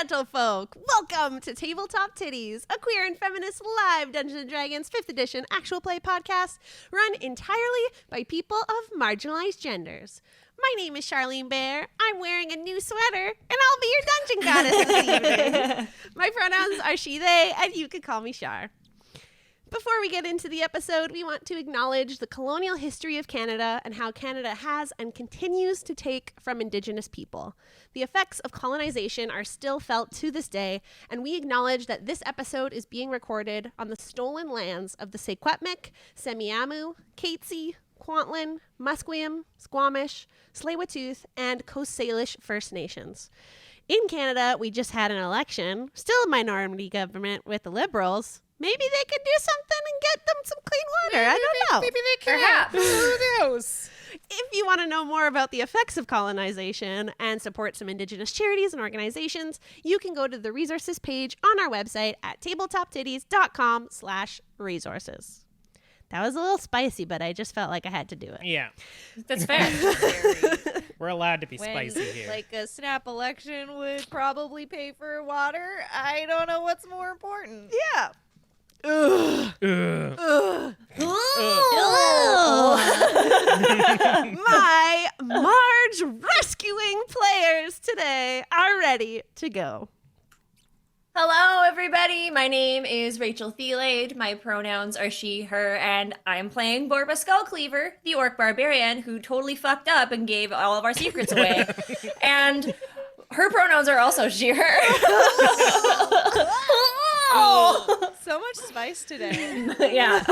gentlefolk! Welcome to Tabletop Tiddies, a queer and feminist live Dungeons & Dragons 5th edition actual play podcast run entirely by people of marginalized genders. My name is Charlene Bear. I'm wearing a new sweater, and I'll be your dungeon goddess this evening. My pronouns are she, they, and you can call me Char. Before we get into the episode, we want to acknowledge the colonial history of Canada and how Canada has and continues to take from Indigenous people. The effects of colonization are still felt to this day, and we acknowledge that this episode is being recorded on the stolen lands of the Secwepemc, Semiahmoo, Katzie, Kwantlen, Musqueam, Squamish, Tsleil-Waututh, and Coast Salish First Nations. In Canada, we just had an election, still a minority government with the Liberals. Maybe they could do something and get them some clean water. I don't know. Maybe they can. Perhaps. Who knows? If you want to know more about the effects of colonization and support some Indigenous charities and organizations, you can go to the resources page on our website at tabletoptiddies.com/resources. That was a little spicy, but I just felt like I had to do it. Yeah. That's fair. We're allowed to be spicy here. Like a snap election would probably pay for water. I don't know what's more important. Yeah. Ugh. Ugh. Ugh. My Marge rescuing players today are ready to go. Hello, everybody. My name is Rachel Theilade. My pronouns are she, her, and I'm playing Borba Skullcleaver, the orc barbarian who totally fucked up and gave all of our secrets away. And her pronouns are also she, her. So much spice today. Yeah.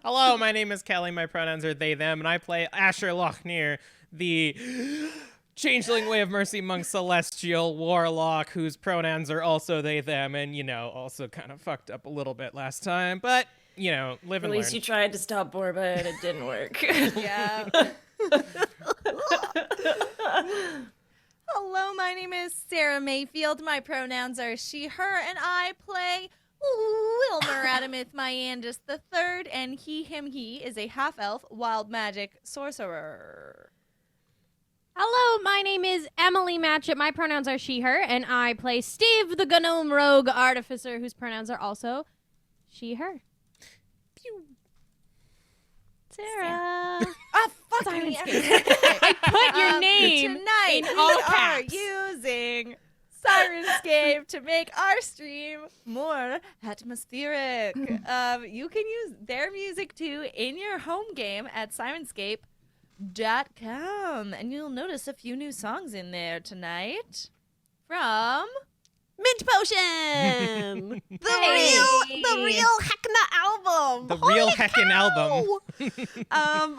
Hello, my name is Kelly. My pronouns are they, them, and I play Asher Lochnear, the changeling way of mercy monk celestial warlock whose pronouns are also they, them, and, also kind of fucked up a little bit last time, but, live At and least learn. you tried to stop Borba and it didn't work. Yeah. Hello, my name is Sara Mayfield. My pronouns are she, her, and I play Wilmer Adamith Myandus III, and he is a half-elf wild magic sorcerer. Hello, my name is Emily Matchette. My pronouns are she, her, and I play Steve, the Gnome Rogue Artificer, whose pronouns are also she, her. Pew. Sarah. Oh, fuck me. I put your name tonight in all we caps. are using Sirenscape to make our stream more atmospheric. You can use their music too in your home game at Sirenscape.com, and you'll notice a few new songs in there tonight from Mint Potion! The Hey. real Heckna album! The Holy real heckin' cow! album.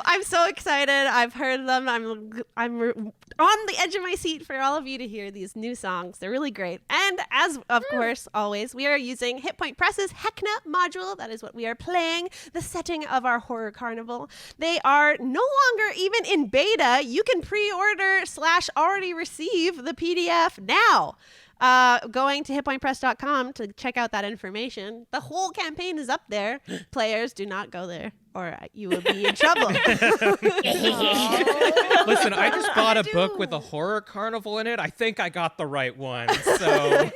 I'm so excited. I've heard them. I'm on the edge of my seat for all of you to hear these new songs. They're really great. And as, of course, always, we are using Hit Point Press's Heckna module. That is what we are playing, the setting of our horror carnival. They are no longer even in beta. You can pre-order / already receive the PDF now. Going to hitpointpress.com to check out that information. The whole campaign is up there. Players, do not go there or you will be in trouble. Listen, I just bought a book with a horror carnival in it. I think I got the right one, so...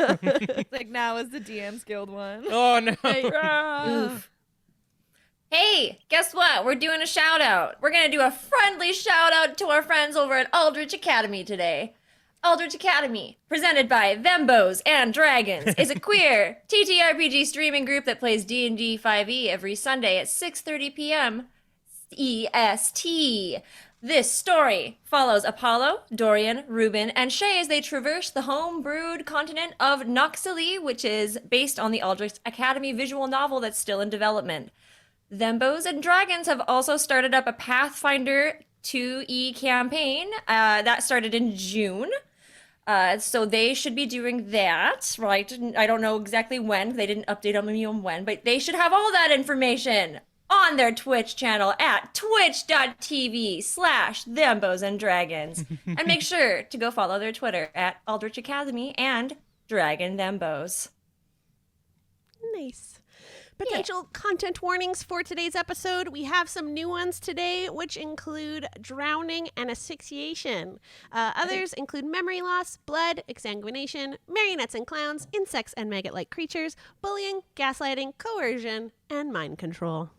like now is the DM's Guild one. Oh, no. Oof. Hey, guess what? We're doing a shout out. We're going to do a friendly shout out to our friends over at Aldrich Academy today. Aldrich Academy, presented by Thembos and Dragons, is a queer TTRPG streaming group that plays D&D 5e every Sunday at 6:30 p.m. EST. This story follows Apollo, Dorian, Ruben, and Shay as they traverse the home-brewed continent of Noxili, which is based on the Aldrich Academy visual novel that's still in development. Thembos and Dragons have also started up a Pathfinder 2e campaign that started in June. So they should be doing that, right? I don't know exactly when. They didn't update on me on when, but they should have all that information on their Twitch channel at twitch.tv/thembosanddragons. And make sure to go follow their Twitter at Aldrich Academy and Dragon Thembos. Nice. Potential content warnings for today's episode. We have some new ones today, which include drowning and asphyxiation. Others include memory loss, blood, exsanguination, marionettes and clowns, insects and maggot-like creatures, bullying, gaslighting, coercion, and mind control.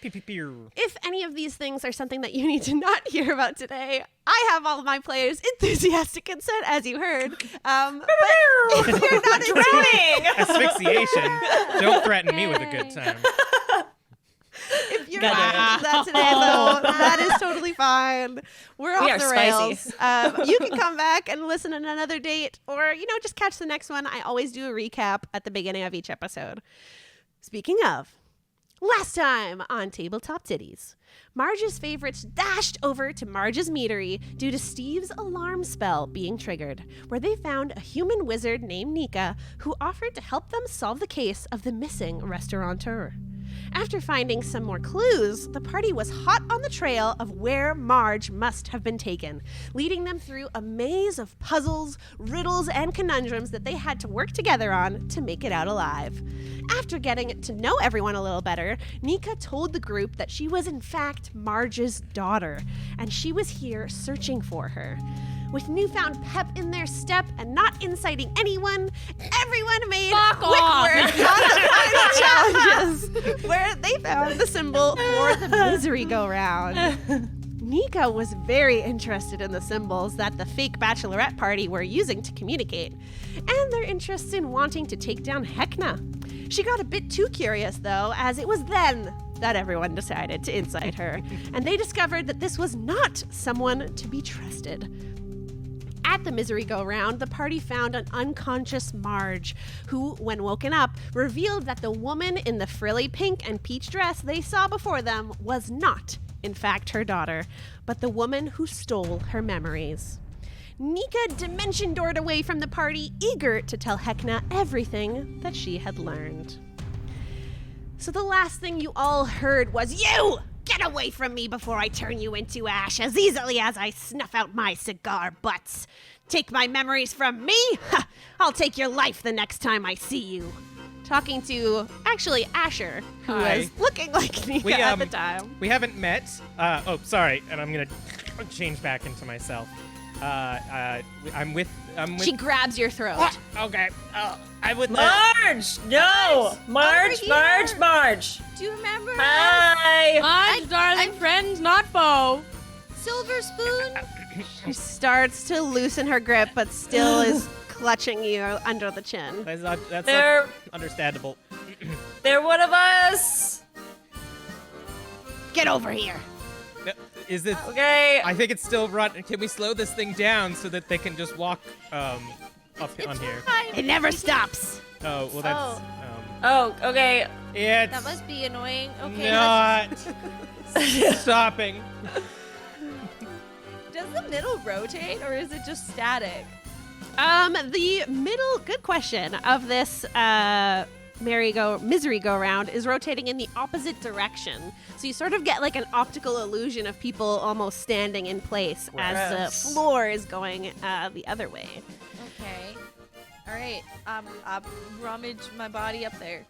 If any of these things are something that you need to not hear about today, I have all of my players enthusiastic consent, as you heard. But if you're not Drowning! Asphyxiation. Don't threaten me with a good time. If you're not into that today, though, that is totally fine. We're off the rails. You can come back and listen on another date, or, just catch the next one. I always do a recap at the beginning of each episode. Speaking of, last time on Tabletop Tiddies, Marge's favorites dashed over to Marge's meadery due to Steve's alarm spell being triggered, where they found a human wizard named Neeka who offered to help them solve the case of the missing restaurateur. After finding some more clues, the party was hot on the trail of where Marge must have been taken, leading them through a maze of puzzles, riddles, and conundrums that they had to work together on to make it out alive. After getting to know everyone a little better, Neeka told the group that she was in fact Marge's daughter, and she was here searching for her. With newfound pep in their step and not inciting anyone, everyone made quick work on the final challenges, where they found the symbol for the misery go-round. Neeka was very interested in the symbols that the fake bachelorette party were using to communicate, and their interests in wanting to take down Hecna. She got a bit too curious, though, as it was then that everyone decided to incite her, and they discovered that this was not someone to be trusted. At the misery go-round, the party found an unconscious Marge, who, when woken up, revealed that the woman in the frilly pink and peach dress they saw before them was not, in fact, her daughter, but the woman who stole her memories. Neeka dimension-doored away from the party, eager to tell Hecna everything that she had learned. So the last thing you all heard was, "You! Get away from me before I turn you into ash as easily as I snuff out my cigar butts. Take my memories from me? Ha! I'll take your life the next time I see you." Talking to, actually, Asher, who Hi. was looking like Neeka at the time. We haven't met. Sorry, and I'm gonna change back into myself. I'm with. She grabs your throat. Ah, okay. I'm with Marge! No! Marge, Over Marge, here. Marge! Do you remember Hi! Marge, darling friends, not foe. Silver Spoon? She starts to loosen her grip, but still is clutching you under the chin. That's They're- understandable. They're one of us! Get over here. Is it? Okay. I think it's still run. Can we slow this thing down so that they can just walk up on here? It never stops. Oh well, that's Oh, okay. it's That must be annoying. Okay. not stopping. Does the middle rotate or is it just static? The middle, good question, of this misery go-round is rotating in the opposite direction. So you sort of get like an optical illusion of people almost standing in place as the Gross. floor is going the other way. Okay. All right. I'll rummage my body up there.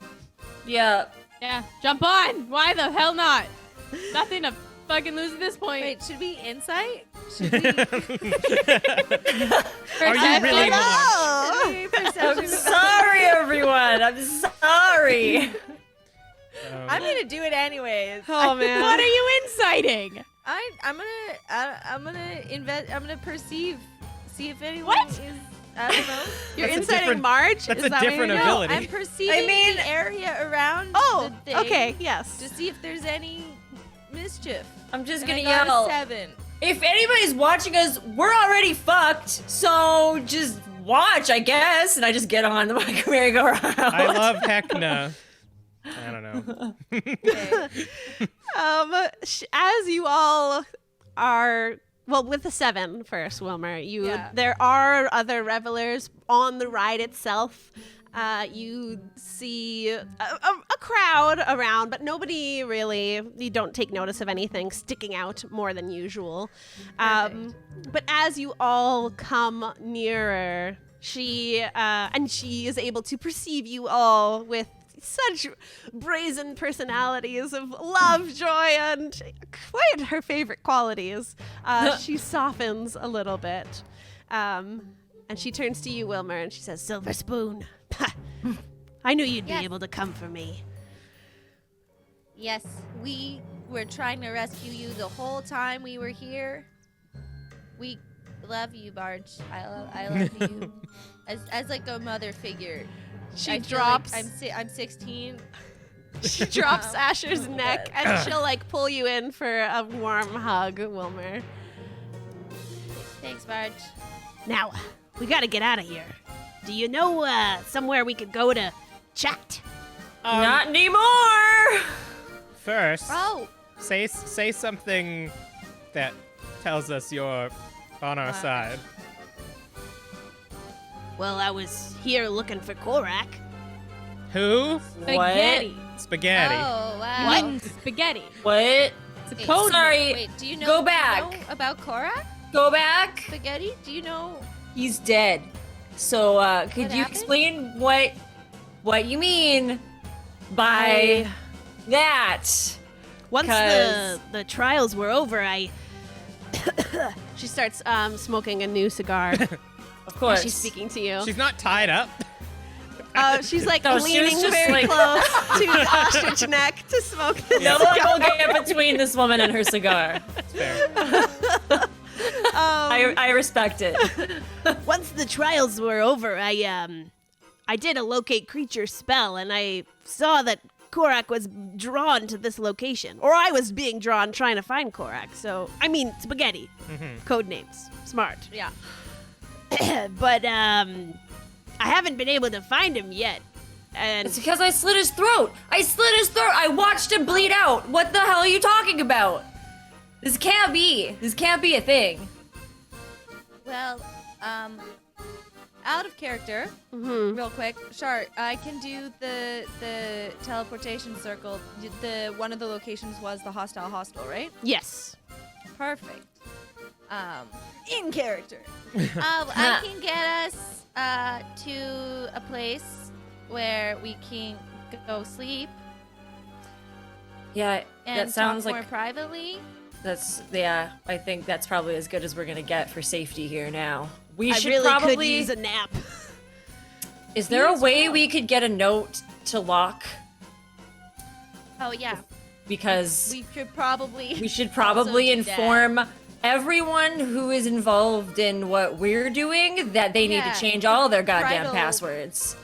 Yeah. Yeah, jump on. Why the hell not? Nothing to fucking lose at this point. Wait, should we insight? Should Are you really Marge? we I'm perception? sorry, everyone. I'm sorry. I'm gonna do it anyways. Oh man. What are you inciting? I'm gonna perceive, see if anyone What? is. I don't know. You're That's a inciting different- Marge? that's Is a that what different you're ability. doing? No, I'm perceiving the area around Oh, the thing okay, yes. to see if there's any mischief. I'm just And gonna I got a yell. 7. If anybody's watching us, we're already fucked. So just watch, I guess. And I just get on the merry-go-round. I love Hecna. I don't know. Okay. As you all are, well, with the 7 first, Wilmer, Yeah. there are other revelers on the ride itself. You see a crowd around, but nobody really, you don't take notice of anything sticking out more than usual. But as you all come nearer, she is able to perceive you all with such brazen personalities of love, joy, and quite her favorite qualities. She softens a little bit. And she turns to you, Wilmer, and she says, Silver Spoon, I knew you'd Yes. be able to come for me. Yes, we were trying to rescue you the whole time we were here. We love you, Marge. I love you as like a mother figure. She I feel drops. Like I'm 16. She drops Oh, Asher's neck, and she'll like pull you in for a warm hug, Wilmer. Thanks, Marge. Now, we gotta get out of here. Do you know somewhere we could go to chat? Not anymore. First, Oh, say something that tells us you're on our side. Well, I was here looking for Korak. Who? Spaghetti. Spaghetti. oh, wow. What? Spaghetti. What? It's a Wait, code. Sorry. Wait, do you know? Go do you back. know about Korak? Go back. Spaghetti? Do you know? He's dead. So, could What you happened? explain what you mean by that? Once 'Cause- the trials were over, I. She starts smoking a new cigar. Of course. She's speaking to you. She's not tied up. She's like No, she was leaning just, very like- close to the ostrich neck to smoke the No cigar. one will get between this woman and her cigar. Fair. I respect it. Once the trials were over, I did a locate creature spell, and I saw that Korak was drawn to this location, or I was being drawn trying to find Korak. So I mean, Spaghetti, code names, smart. Yeah. But I haven't been able to find him yet, and It's because I slit his throat. I watched him bleed out. What the hell are you talking about? This can't be a thing. Well, out of character, real quick. Char, I can do the teleportation circle. The one of the locations was the hostile hostel, right? yes, Perfect. In character. I can get us to a place where we can go sleep Yeah, and that sounds talk more like privately. I think that's probably as good as we're gonna get for safety here now. We I should really could probably use a nap. Is there a as way well. we could get a note to Locke? Oh yeah, Because we should probably. we should probably also do that. inform everyone who is involved in what we're doing that they need Yeah, to change all their goddamn bridal- passwords.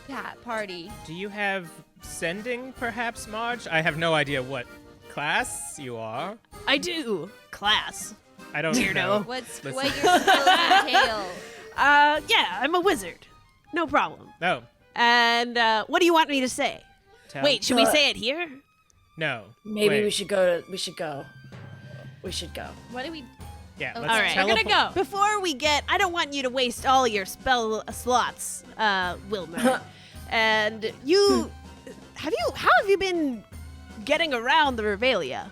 Party. Do you have sending, perhaps, Marge? I have no idea what class you are. I do class. I don't Weirdo. know. What Listen. your skills entail? Yeah, I'm a wizard. No problem. No. And what do you want me to say? Tell- Wait, should we say it here? No. Maybe Wait. we should go. We should go. What do we? Yeah, Oh, let's all right. We're gonna teleport- go. Before we get, I don't want you to waste all your spell slots, Wilmer. And you, how have you been getting around the Revelia?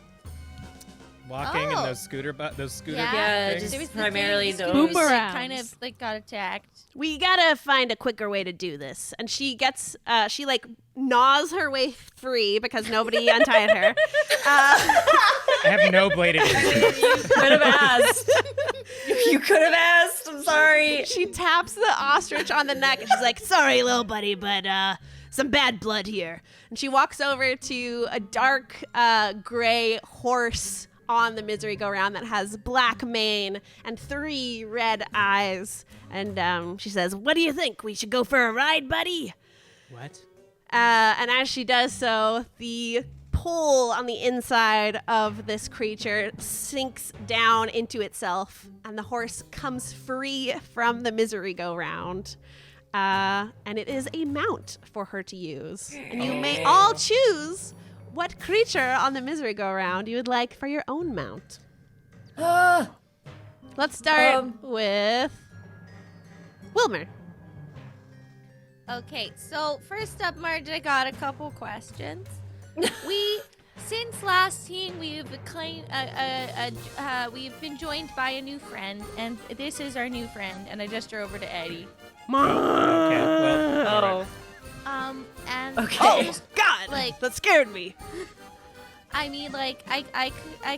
Walking in Oh. those scooter Yeah, things. just There was the primarily thing, the those. scooters that Boomerangs. kind of like got attacked. We gotta find a quicker way to do this. And she gets, she like gnaws her way free because nobody untied her. I have no bladed instruments. Could have asked. You could have asked. I'm sorry. She taps the ostrich on the neck and she's like, sorry, little buddy, but some bad blood here. And she walks over to a dark gray horse on the misery go round that has black mane and 3 red eyes. And she says, what do you think? We should go for a ride, buddy? What? And as she does so, the pull on the inside of this creature sinks down into itself, and the horse comes free from the misery go round. And it is a mount for her to use. And you may all choose what creature on the misery go round you would like for your own mount. Let's start with Wilmer. Okay, so first up, Marge, I got a couple questions. Since last seeing, we've been joined by a new friend, and this is our new friend. And I gesture over to Eddie. Okay, well, Oh. And Okay. Oh, God! Like, That scared me. I mean, like, I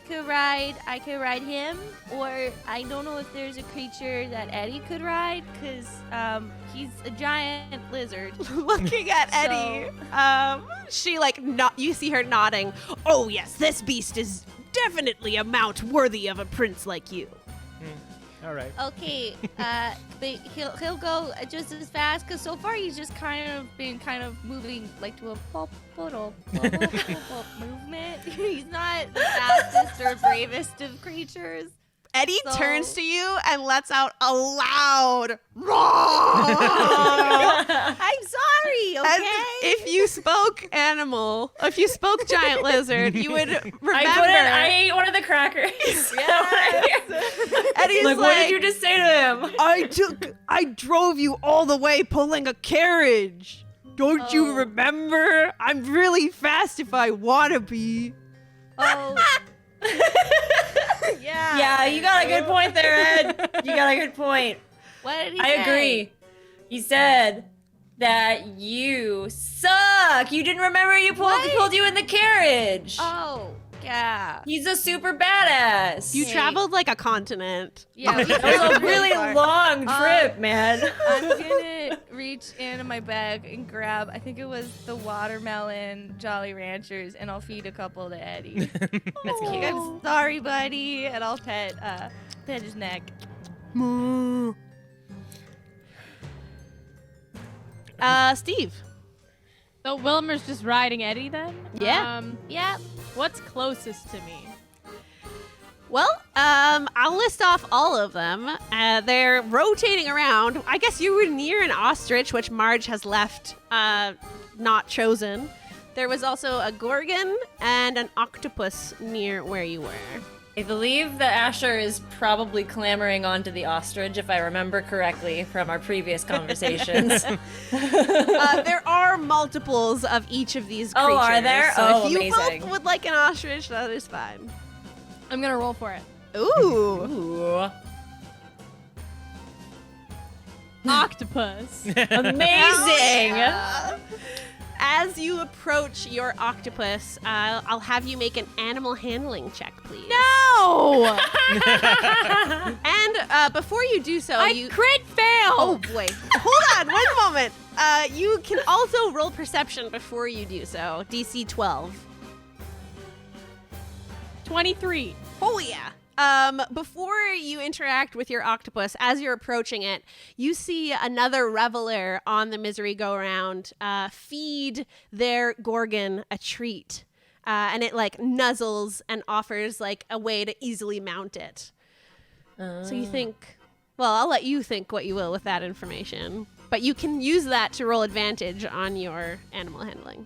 could ride him, or I don't know if there's a creature that Eddie could ride, because he's a giant lizard. Looking at Eddie, she you see her nodding. Oh yes, this beast is definitely a mount worthy of a prince like you. All right. Okay, but he'll go just as fast, because so far he's just been moving like to a pop movement. He's not the fastest or bravest of creatures. Eddie So- turns to you and lets out a loud roar. I'm sorry, okay? And if you spoke giant lizard, you would remember. I ate one of the crackers. Eddie's Like, what did you just say to him? I drove you all the way pulling a carriage. Don't you Oh. remember? I'm really fast if I want to be. Oh. Yeah. Yeah, you got a good point there, Ed. You got a good point. What did he I say? agree. He said that you suck. You didn't remember you pulled you in the carriage. Oh, yeah. He's a super badass. You Hey. traveled like a continent. Yeah, we That was a really far. long trip, man. I'm gonna reach into my bag and grab, I think it was the watermelon Jolly Ranchers, and I'll feed a couple to Eddie. That's cute. I'm sorry, buddy. And I'll pet his neck. Steve. So Wilmer's just riding Eddie then? Yeah. Yep. What's closest to me? Well, I'll list off all of them. They're rotating around. I guess you were near an ostrich, which Marge has left not chosen. There was also a gorgon and an octopus near where you were. I believe that Asher is probably clamoring onto the ostrich, if I remember correctly from our previous conversations. There are multiples of each of these creatures. Oh, are there? So Oh, if you amazing. both would like an ostrich, that is fine. I'm gonna roll for it. Ooh. Ooh. Octopus. Amazing! As you approach your octopus, I'll have you make an animal handling check, please. No! And before you do so, I crit fail! Oh boy. Hold on, one moment. You can also roll perception before you do so. DC 12. 23. Oh yeah. Before you interact with your octopus, as you're approaching it, you see another reveler on the misery go around feed their gorgon a treat. And it nuzzles and offers a way to easily mount it. So you think, well, I'll let you think what you will with that information. But you can use that to roll advantage on your animal handling.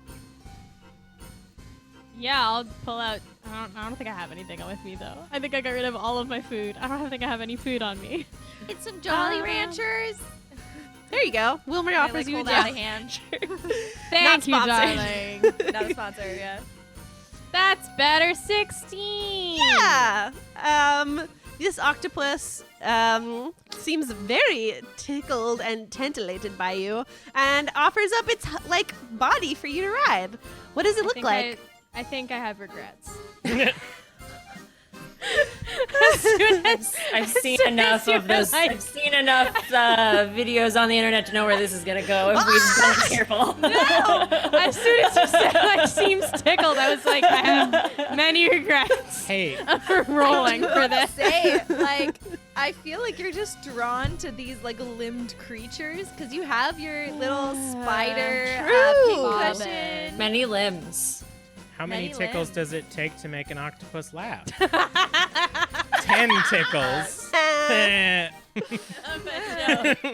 Yeah, I'll pull out. I don't think I have anything with me though. I think I got rid of all of my food. I don't think I have any food on me. It's some Jolly Ranchers. There you go. Wilmer I, offers you a hold out a deal. hand. Thank you, sponsored. darling. Not a sponsor, yeah. That's better. 16. Yeah. This octopus seems very tickled and titillated by you and offers up its body for you to ride. What does it look like? I think I have regrets. I've seen enough of those. I've seen enough videos on the internet to know where this is gonna go if we don't be careful. As soon as you said seems tickled, I was like, I have many regrets Hey, for rolling for this. Say, I feel like you're just drawn to these limbed creatures because you have your little spider True. pincushion. Many limbs. how many Many tickles limbs. does it take to make an octopus laugh? 10 tickles.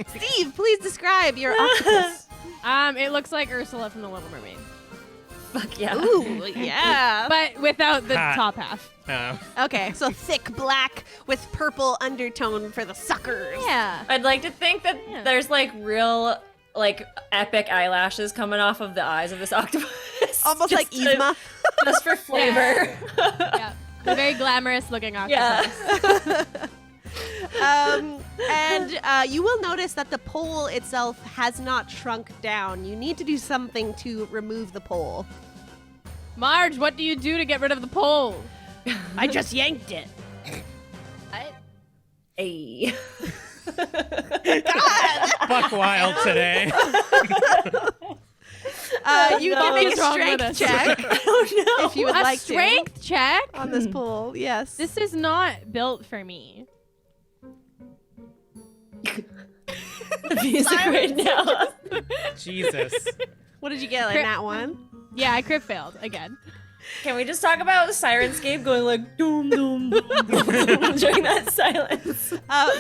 Steve, please describe your octopus. It looks like Ursula from The Little Mermaid, Fuck yeah. Ooh, yeah. but without the Ha. top half. Okay, so thick black with purple undertone for the suckers. Yeah. I'd like to think that there's real epic eyelashes coming off of the eyes of this octopus. Almost like Just to- Yzma. Just for flavor. Yeah. A very glamorous looking octopus. Yeah. And you will notice that the pole itself has not shrunk down. You need to do something to remove the pole. Marge, what do you do to get rid of the pole? I just yanked it. Hey. Buck wild today. You no. can make a What's wrong with strength us? check I don't know. if you would A like strength check? to on this pole. Yes. This is not built for me. Music right now. Jesus. What did you get? Like Crit- that one? Yeah, I crit failed again. Can we just talk about Sirenscape going like doom doom doom doom during that silence?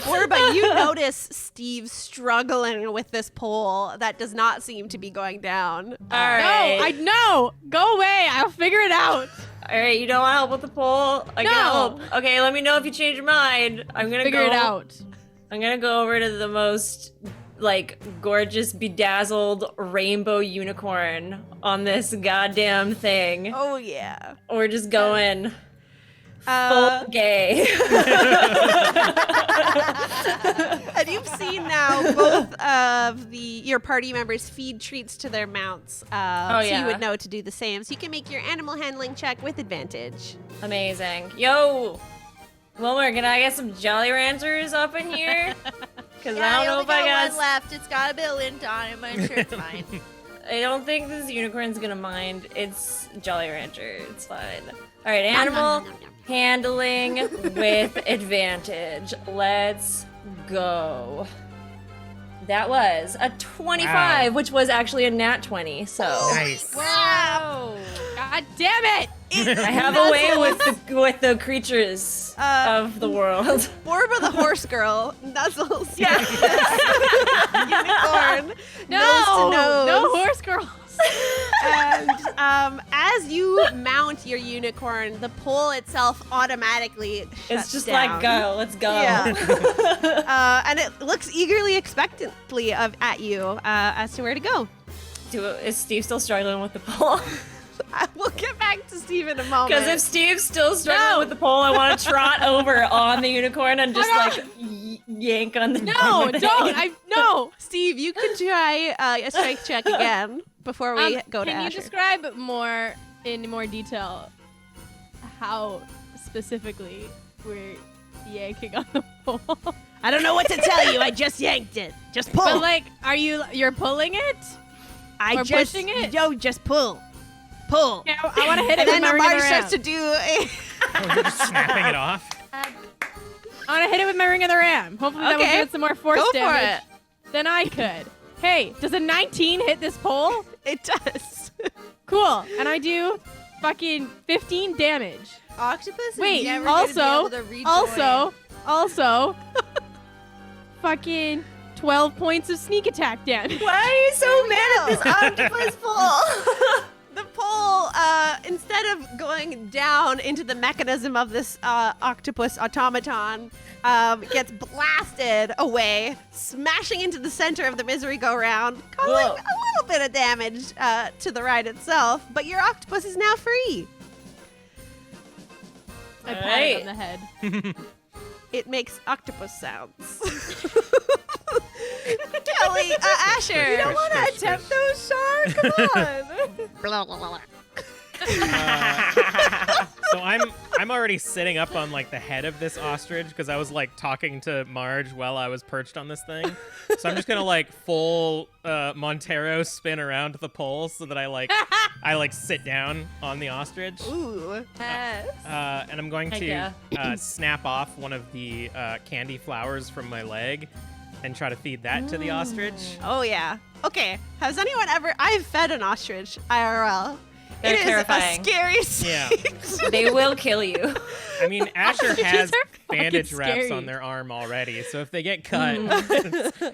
Borba, you notice Steve struggling with this pole that does not seem to be going down. All right. No. Go away. I'll figure it out. All right, you don't want help with the poll? I can No. help. Okay, let me know if you change your mind. I'm gonna Figure go. it out. I'm gonna go over to the most like gorgeous, bedazzled rainbow unicorn on this goddamn thing. Oh yeah. We're just going Uh, full gay. and you've seen now both of your party members feed treats to their mounts, so yeah. you would know to do the same. So you can make your animal handling check with advantage. Amazing. Yo, Wilmer, can I get some Jolly Ranchers up in here? Because I don't know if I got. one left. It's got a bit of lint on it, but I'm sure it's fine. I don't think this unicorn's gonna mind. It's Jolly Rancher. It's fine. All right, animal handling with advantage. Let's go. That was a 25, Wow. which was actually a nat 20. So Nice. Wow. God damn it. I have a way with the creatures of the world. Borba the horse girl nuzzles Yeah. unicorn No. nose to nose. No horse girls. And as you mount your unicorn, the pole itself automatically It's shuts just down. like go. Let's go. Yeah. And it looks eagerly expectantly at you as to where to go. Is Steve still struggling with the pole? We'll get back to Steve in a moment. Because if Steve's still struggling No. with the pole, I want to trot over on the unicorn and just Oh, like yank on the No, thing. don't. No. Steve, you can try a strength check again before we go to Can you Asher. describe in more detail how specifically we're yanking on the pole? I don't know what to tell you. I just yanked it. Just pull. But like, you're pulling it? I or just pushing it? Yo, just pull. Pull. Yeah, I want to hit it And with then my ring of Marge the starts to ram. do a Oh, you're just snapping it off. I want to hit it with my ring of the ram. Hopefully that will Okay. give it some more force Go for damage than I could. Hey, does a 19 hit this pole? It does. Cool. And I do fucking 15 damage. Octopus is Wait, never gonna be able to rejoin. also, fucking 12 points of sneak attack damage. Why are you so mad at this octopus pole? The pole, instead of going down into the mechanism of this octopus automaton, gets blasted away, smashing into the center of the misery go-round, causing Whoa. a little bit of damage to the ride itself. But your octopus is now free. I pat it Alright. on the head. It makes octopus sounds. Kelly, Asher. You don't want to attempt those, Char? Come on. So I'm already sitting up on like the head of this ostrich because I was like talking to Marge while I was perched on this thing. So I'm just gonna like full Montero spin around the pole so that I sit down on the ostrich. Ooh. And I'm going Heck to yeah. snap off one of the candy flowers from my leg and try to feed that to the ostrich. Oh, yeah. Okay. Has anyone ever... I've fed an ostrich, IRL. They're It is terrifying. a scary sight. Yeah. They will kill you. I mean, Asher Ostriches has are fucking bandage wraps scary. on their arm already, so if they get cut,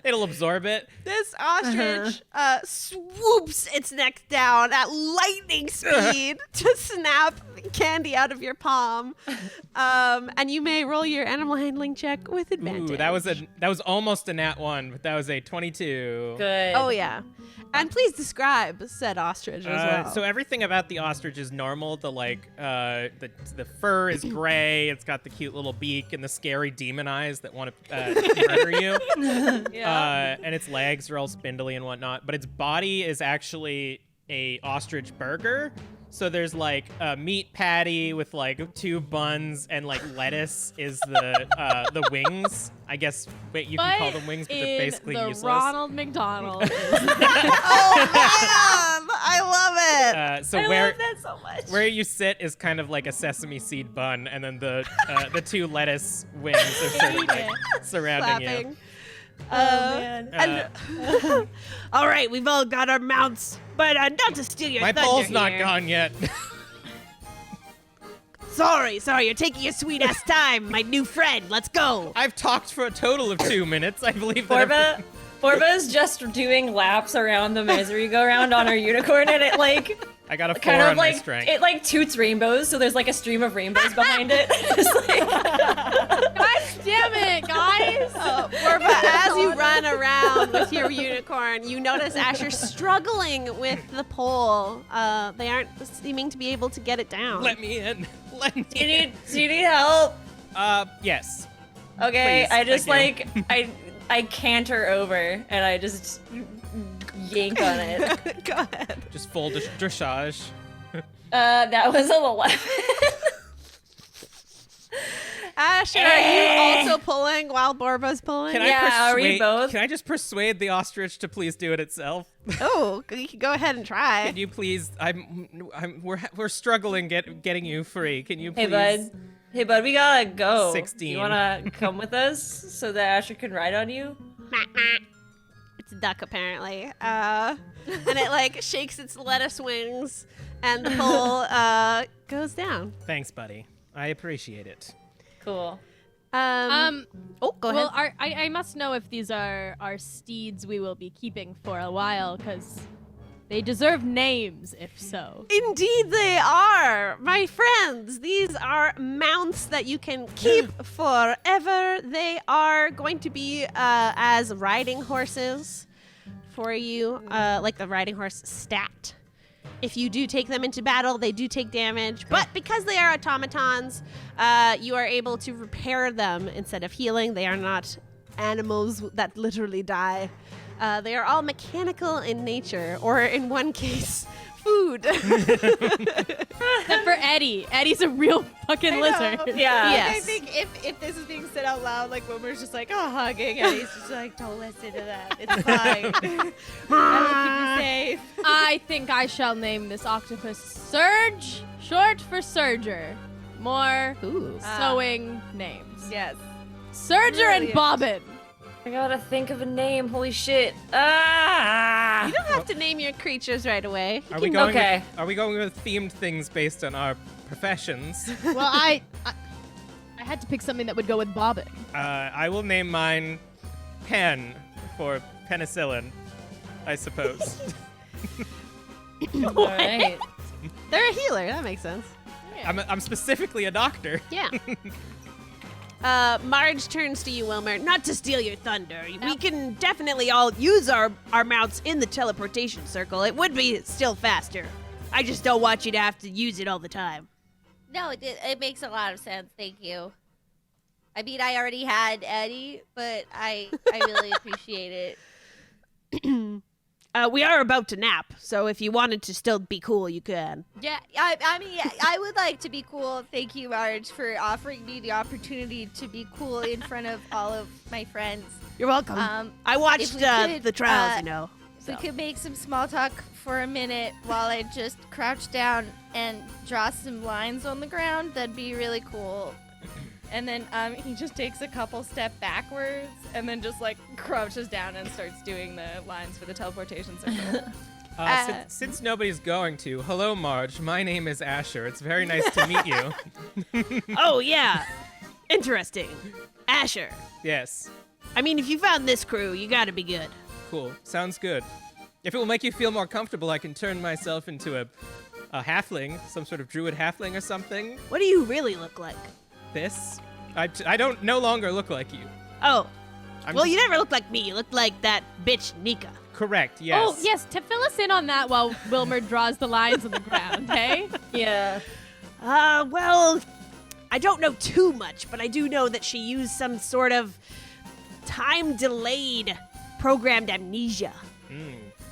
it'll absorb it. This ostrich swoops its neck down at lightning speed to snap candy out of your palm. And you may roll your animal handling check with advantage. Ooh, that was almost a nat 1, but that was a 22. Good. Oh, yeah. And please describe said ostrich as well. So everything about the ostrich is normal. The the fur is gray. It's got the cute little beak and the scary demon eyes that want to murder you. And its legs are all spindly and whatnot. But its body is actually a ostrich burger. So there's like a meat patty with like 2 buns and like lettuce is the wings. I guess you can call them wings, but they're basically the useless. Ronald McDonald. Oh man, I love it. So I where love that so much. where you sit is kind of like a sesame seed bun, and then the 2 lettuce wings are sort of like surrounding you. Clapping. man. Uh, All right, we've all got our mounts, but not to steal your my thunder pole's not here. gone yet. Sorry, you're taking your sweet ass time, my new friend. Let's go. I've talked for a total of 2 minutes. I believe that. Borba's just doing laps around the merry-go-round on her unicorn, and it like I got a 4 kind on of my like strength. it like toots rainbows, so there's like a stream of rainbows behind it. Just like, God damn it, guys! Borba, as you run around with your unicorn, you notice Asher struggling with the pole. They aren't seeming to be able to get it down. Let me in. Let me in. do you need help? Yes. Okay, Please, I just thank like I canter over and I just yank on it. Go ahead. Just full dressage. That was an 11. Asher, are you also pulling while Borba's pulling? Can Yeah, are we both? Can I just persuade the ostrich to please do it itself? Oh, you can go ahead and try. Can you please? We're struggling getting you free. Can you please? Hey bud, we gotta go. 16. You wanna come with us so that Asher can ride on you? It's a duck, apparently. And it like shakes its lettuce wings, and the pole goes down. Thanks, buddy. I appreciate it. Cool. Oh, go well, ahead. I must know if these are steeds we will be keeping for a while, because they deserve names, if so. Indeed, they are, my friends. These are mounts that you can keep forever. They are going to be as riding horses for you, like the riding horse stat. If you do take them into battle, they do take damage, but because they are automatons, you are able to repair them instead of healing. They are not animals that literally die. They are all mechanical in nature, or in one case, food. Except for Eddie. Eddie's a real fucking lizard. Yeah. Yes. I think if this is being said out loud, like Wilmer's just like, oh, hugging, and he's just like, don't listen to that. It's fine. I will keep you safe. I think I shall name this octopus Surge, short for Surger. More Ooh. sewing names. Yes. Surger and Brilliant. Bobbin. I gotta think of a name. Holy shit. Ah! You don't have to name your creatures right away. Are we going? Okay. Are we going with themed things based on our professions? Well, I had to pick something that would go with Bobbin. I will name mine Pen for penicillin, I suppose. All right. They're a healer. That makes sense. I'm specifically a doctor. Yeah. Marge turns to you, Wilmer. Not to steal your thunder. We can definitely all use our mounts in the teleportation circle. It would be still faster. I just don't want you to have to use it all the time. No, it makes a lot of sense. Thank you. I mean, I already had Eddie, but I really appreciate it. We are about to nap, so if you wanted to still be cool, you can. Yeah, I mean, I would like to be cool. Thank you, Marge, for offering me the opportunity to be cool in front of all of my friends. You're welcome. I watched if we could, the trials, you know. If we So. could make some small talk for a minute while I just crouch down and draw some lines on the ground, that'd be really cool. And then he just takes a couple step backwards and then just like crouches down and starts doing the lines for the teleportation circle. Since nobody's going to, hello, Marge. My name is Asher. It's very nice to meet you. Oh, yeah. Interesting. Asher. Yes. I mean, if you found this crew, you gotta be good. Cool. Sounds good. If it will make you feel more comfortable, I can turn myself into a halfling, some sort of druid halfling or something. What do you really look like? This? I don't no longer look like you. Oh. I'm Well, just- you never looked like me. You looked like that bitch, Neeka. Correct, yes. Oh, yes, to fill us in on that while Wilmer draws the lines on the ground, hey? Yeah. Well, I don't know too much, but I do know that she used some sort of time-delayed programmed amnesia.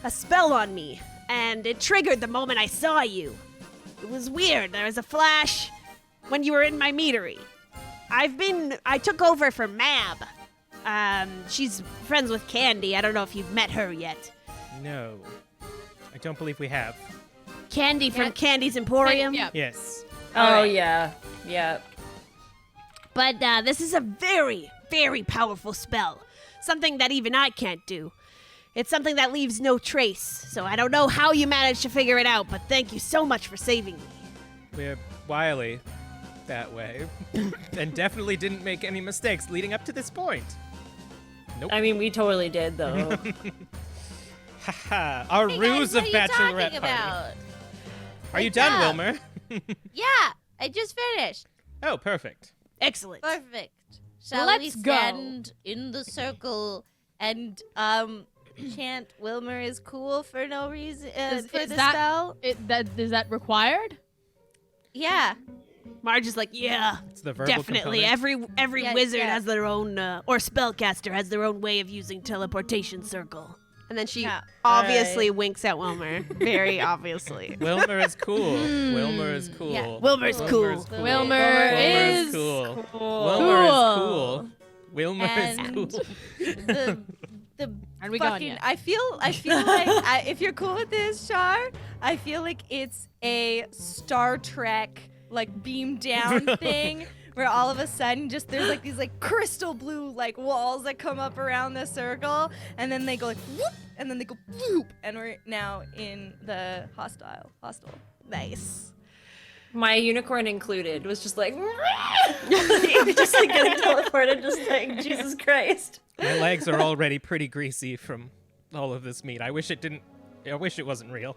A spell on me, and it triggered the moment I saw you. It was weird. There was a flash when you were in my meadery. I took over for Mab. She's friends with Candy. I don't know if you've met her yet. No, I don't believe we have. Candy from Candy's Emporium? Yeah. Yes. Oh, yeah. Yeah. But this is a very, very powerful spell. Something that even I can't do. It's something that leaves no trace, so I don't know how you managed to figure it out, but thank you so much for saving me. We're wily that way. And definitely didn't make any mistakes leading up to this point. Nope. I mean, we totally did, though. Haha. Our Hey ruse guys, of what are you bachelorette talking party. about? Are you What's done, up? Wilmer? Yeah, I just finished. Oh, perfect. Excellent. Perfect. Shall Let's we go. stand in the circle and chant "Wilmer is cool" for no reason for is the that- spell? Is that required? Yeah. Marge is like, yeah, It's the verbal definitely. component. Every Yeah, wizard yeah. has their own, or spellcaster has their own way of using teleportation circle. And then she Yeah. obviously winks at Wilmer. Very obviously. Wilmer is cool. Wilmer is cool. Yeah. Wilmer's cool. Wilmer's cool. Wilmer is is cool. cool. Wilmer is cool. Wilmer is And- cool. The Are we going fucking yet? I feel like if you're cool with this, Char, I feel like it's a Star Trek like beam down thing where all of a sudden just there's like these like crystal blue like walls that come up around the circle and then they go like whoop and then they go bloop and we're now in the hostel. Nice. My unicorn included was just like, just like getting teleported, just like, Jesus Christ. My legs are already pretty greasy from all of this meat. I wish it wasn't real.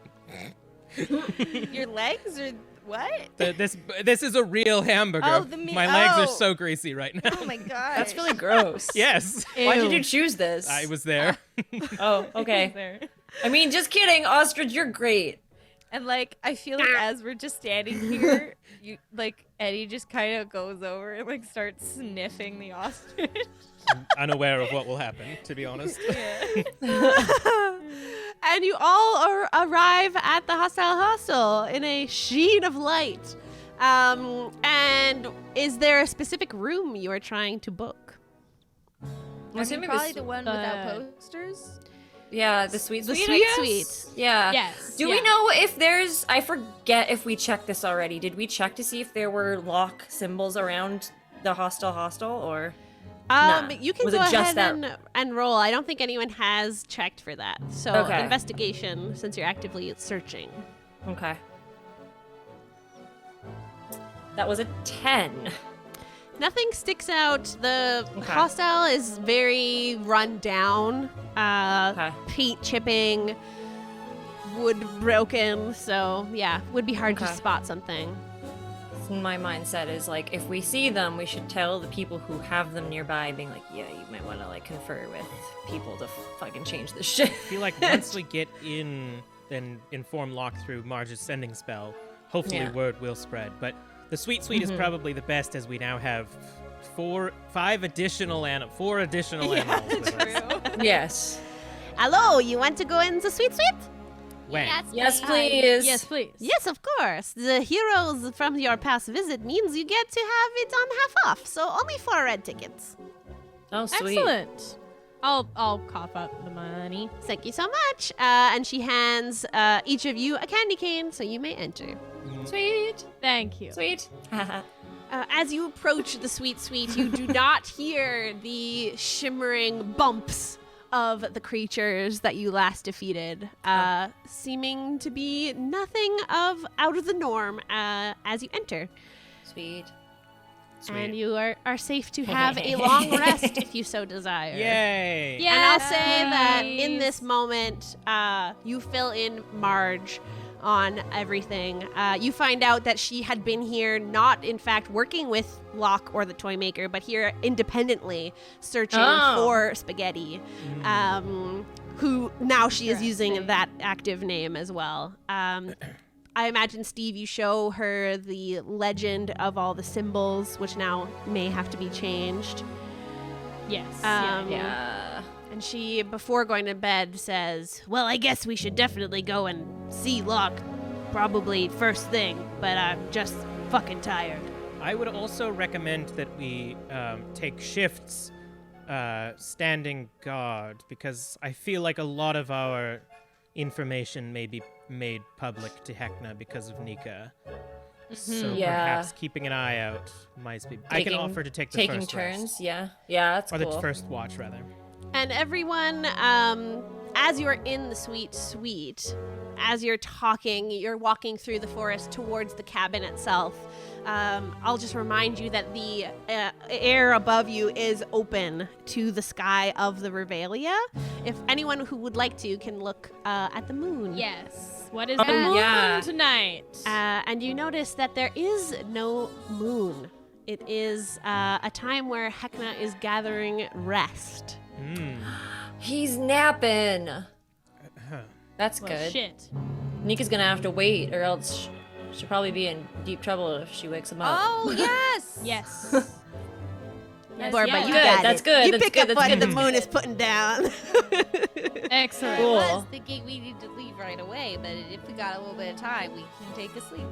Your legs are what? This is a real hamburger. Oh, the meat- My legs are oh. so greasy right now. Oh my god. That's really gross. Yes, Why did Ew. you choose this? I was there. Oh, okay. I mean, just kidding. Ostrich, you're great. And like I feel like as we're just standing here, you like Eddie just kind of goes over and like starts sniffing the ostrich. I'm unaware of what will happen, to be honest. And you all arrive at the hostel in a sheen of light. And is there a specific room you are trying to book? I'm assuming probably this- the one without posters. Yeah, the sweet The suite. sweet I guess? suite. Yeah. Yes. Do we know if there's? I forget if we checked this already. Did we check to see if there were lock symbols around the hostel or? Nah. You can Was go it just ahead and roll. I don't think anyone has checked for that. So Okay. investigation, since you're actively searching. Okay. That was a 10. Nothing sticks out. The Okay. hostel is very run down. Okay. Paint chipping, wood broken. So yeah, would be hard to Okay. spot something. My mindset is like, if we see them, we should tell the people who have them nearby, being like, yeah, you might want to like confer with people to fucking change this shit. I feel like once we get in and inform Locke through Marge's sending spell, hopefully Yeah. word will spread. But the sweet suite is probably the best, as we now have four additional animals with us. Yes. Hello, you want to go in the sweet suite? When? Yes, please. Yes, please. Yes, of course. The heroes from your past visit means you get to have it on half off. So only 4 red tickets. Oh, sweet. Excellent. I'll cough up the money. Thank you so much. And she hands each of you a candy cane, so you may enter. Sweet. Thank you. Sweet. As you approach the sweet suite, you do not hear the shimmering bumps of the creatures that you last defeated, seeming to be nothing of out of the norm as you enter. Sweet. And you are safe to have a long rest if you so desire. Yay! Yeah. And I'll say that in please. this moment, you fill in Marge on everything. You find out that she had been here not, in fact, working with Locke or the toy maker, but here independently searching for Spaghetti, who now she is using that active name as well. I imagine, Steve, you show her the legend of all the symbols, which now may have to be changed. Yes. Yeah. And she, before going to bed, says, well, I guess we should definitely go and see Locke probably first thing, but I'm just fucking tired. I would also recommend that we take shifts standing guard, because I feel like a lot of our information may be made public to Hekna because of Neeka. So perhaps keeping an eye out might be. I can offer to take the taking first turns. rest. Yeah, that's or cool. the first watch, rather. And everyone, as you're in the suite, as you're talking, you're walking through the forest towards the cabin itself. I'll just remind you that the air above you is open to the sky of the Revelia. If anyone who would like to can look at the moon. Yes. What is the moon tonight? And you notice that there is no moon. It is a time where Hekna is gathering rest. He's napping. That's Well, good. shit. Nika's gonna have to wait, or else she'll probably be in deep trouble if she wakes him up. Oh, yes. Yes. Or, but you Good, got that's it. good, You that's pick good, up that's what good, the that's moon good. is putting down. Excellent. Cool. I was thinking we need to leave right away, but if we got a little bit of time, we can take a sleep.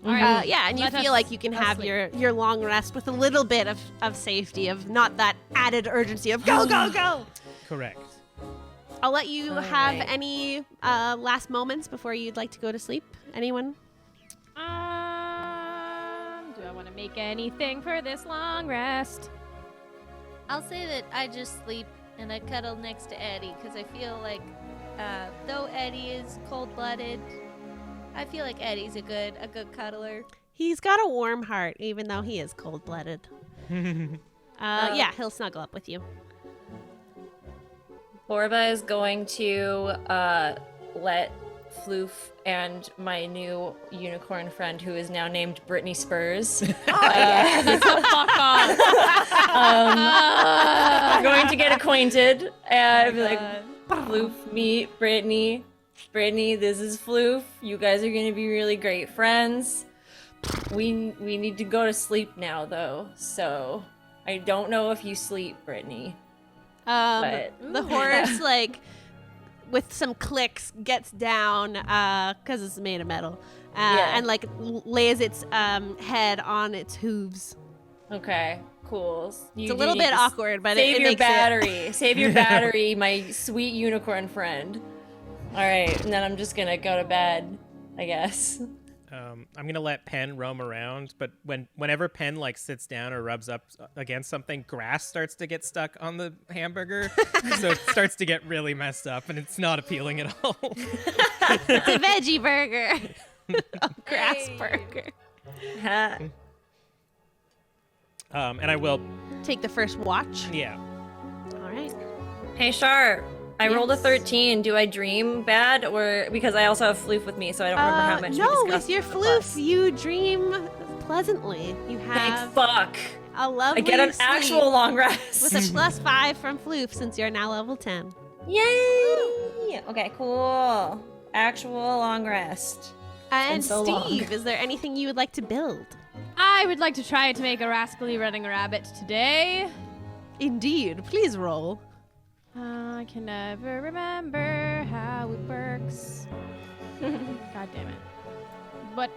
All right. Yeah, and you Let feel us- like you can let's have sleep. your long rest with a little bit of safety, of not that added urgency of go, go, go. Correct. I'll let you All have right. any last moments before you'd like to go to sleep. Anyone? Do I want to make anything for this long rest? I'll say that I just sleep and I cuddle next to Eddie because I feel like, though Eddie is cold-blooded, I feel like Eddie's a good cuddler. He's got a warm heart, even though he is cold-blooded. Yeah, he'll snuggle up with you. Borba is going to let Floof and my new unicorn friend, who is now named Brittany Spurs, Fuck off. I'm going to get acquainted and be like, Floof, meet Brittany. Brittany, this is Floof. You guys are going to be really great friends. We need to go to sleep now, though. So I don't know if you sleep, Brittany. But The horse, like, with some clicks, gets down, because it's made of metal, and, like, lays its head on its hooves. Okay, cool. It's a little bit awkward, but save it your makes battery. Save your battery, my sweet unicorn friend. All right, and then I'm just gonna go to bed, I guess. I'm gonna let Pen roam around, but whenever Pen like sits down or rubs up against something, grass starts to get stuck on the hamburger, so it starts to get really messed up, and it's not appealing at all. It's a veggie burger. A grass burger. And I will, Take the first watch. yeah. All right. Hey, Char. I rolled a Yes. 13. Do I dream bad, or because I also have Floof with me, so I don't remember how much we No, discussed with your in the class. floof, you dream pleasantly. You Thank have fuck. a lovely I get an sleep actual long rest. with a +5 from floof since you're now level 10. Yay! Okay, cool. Actual long rest. And so long. Steve, is there anything you would like to build? I would like to try to make a rascally running rabbit today. Indeed. Please roll. I can never remember how it works. God damn it. But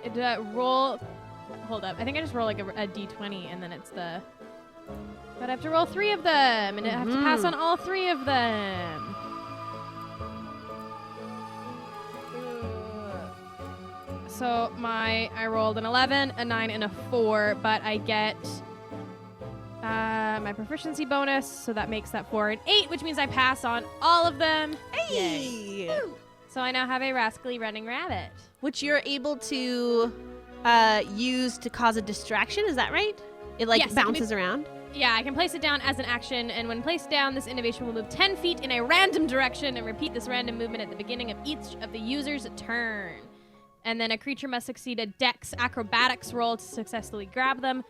roll. Hold up. I think I just roll like a d20 and then it's the. But I have to roll 3 of them and I have to pass on all 3 of them. So I rolled an 11, a 9, and a 4, but I get my proficiency bonus, so that makes that 4 and 8, which means I pass on all of them. Hey! So I now have a rascally running rabbit. Which you're able to use to cause a distraction, is that right? It like Yes, it can bounces around? Yeah, I can place it down as an action, and when placed down, this innovation will move 10 feet in a random direction and repeat this random movement at the beginning of each of the user's turn. And then a creature must succeed a Dex acrobatics roll to successfully grab them,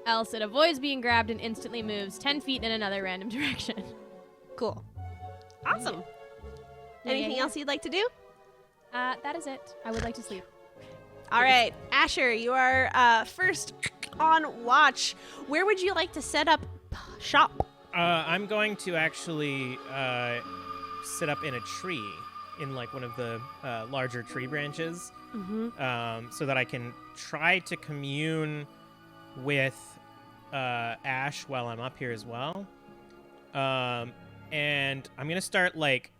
else it avoids being grabbed and instantly moves 10 feet in another random direction. Cool. Awesome. Yeah, Anything yeah. else you'd like to do? That is it. I would like to sleep. All right, Asher, you are first on watch. Where would you like to set up shop? I'm going to actually sit up in a tree. in like one of the larger tree branches, Mm-hmm. so that I can try to commune with Ash while I'm up here as well. And I'm gonna start like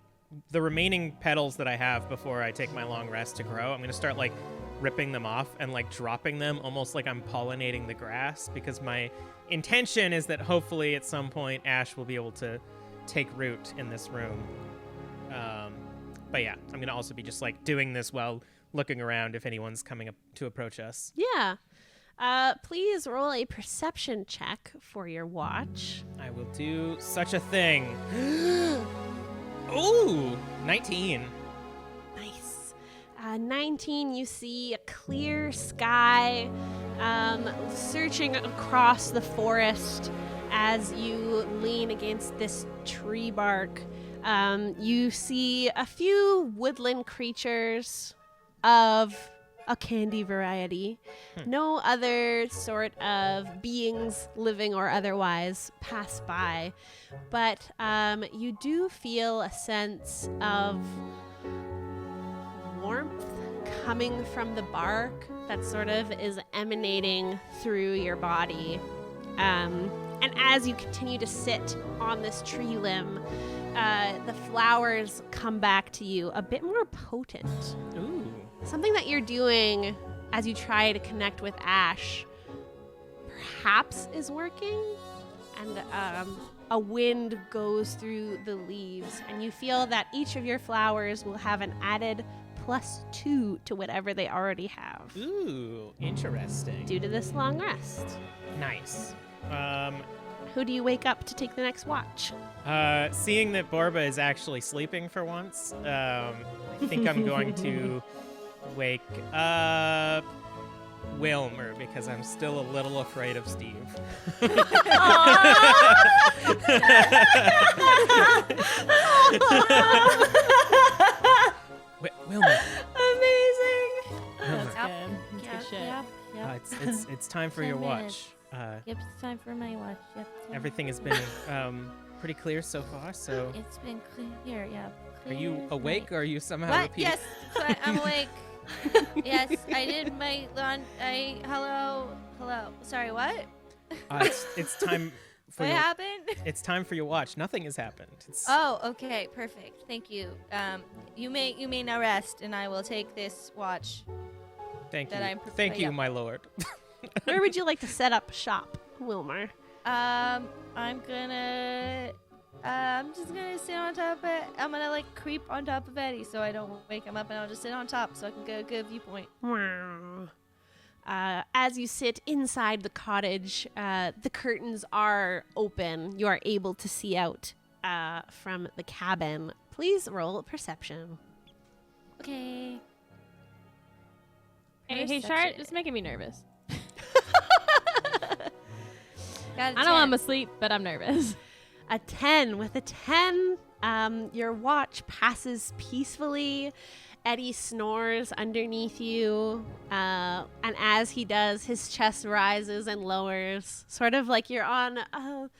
the remaining petals that I have before I take my long rest to grow. I'm gonna start like ripping them off and like dropping them almost like I'm pollinating the grass, because my intention is that hopefully at some point Ash will be able to take root in this room. But yeah, I'm gonna also be just like doing this while looking around if anyone's coming up to approach us. Yeah. Please roll a perception check for your watch. I will do such a thing. Ooh, 19. Nice. 19, you see a clear sky searching across the forest as you lean against this tree bark. You see a few woodland creatures of a candy variety. No other sort of beings, living or otherwise, pass by. But you do feel a sense of warmth coming from the bark that sort of is emanating through your body. And as you continue to sit on this tree limb, the flowers come back to you a bit more potent. Ooh. Something that you're doing as you try to connect with Ash perhaps is working, and a wind goes through the leaves, and you feel that each of your flowers will have an added +2 to whatever they already have Ooh, interesting. due to this long rest. Nice. Who do you wake up to take the next watch? Seeing that Borba is actually sleeping for once, I think I'm going to wake up Wilmer, because I'm still a little afraid of Steve. Wilmer. Amazing. Wilmer. That's good. That's good shit. It's time for 10 your minutes. watch. Yep, it's time for my watch. Yep. Everything has been pretty clear so far, so It's been clear, yeah. are you Clear as awake night. or are you somehow What? repeating? Yes, I'm awake. Yes, I did my hello. Sorry, what? It's time for What your, happened? it's time for your watch. Nothing has happened. Oh, okay, perfect. Thank you. You may now rest, and I will take this watch. Thank you. that I'm Thank you, yeah. my lord. Where would you like to set up shop, Wilmer? I'm just gonna sit on top of. I'm gonna like creep on top of Eddie, so I don't wake him up, and I'll just sit on top, so I can get a good viewpoint. As you sit inside the cottage, the curtains are open. You are able to see out from the cabin. Please roll perception. Okay. Hey, Shart, it's making me nervous. Got a I know 10. I'm asleep, but I'm nervous. A 10. With a 10, your watch passes peacefully. Eddie snores underneath you, and as he does, his chest rises and lowers, sort of like you're on a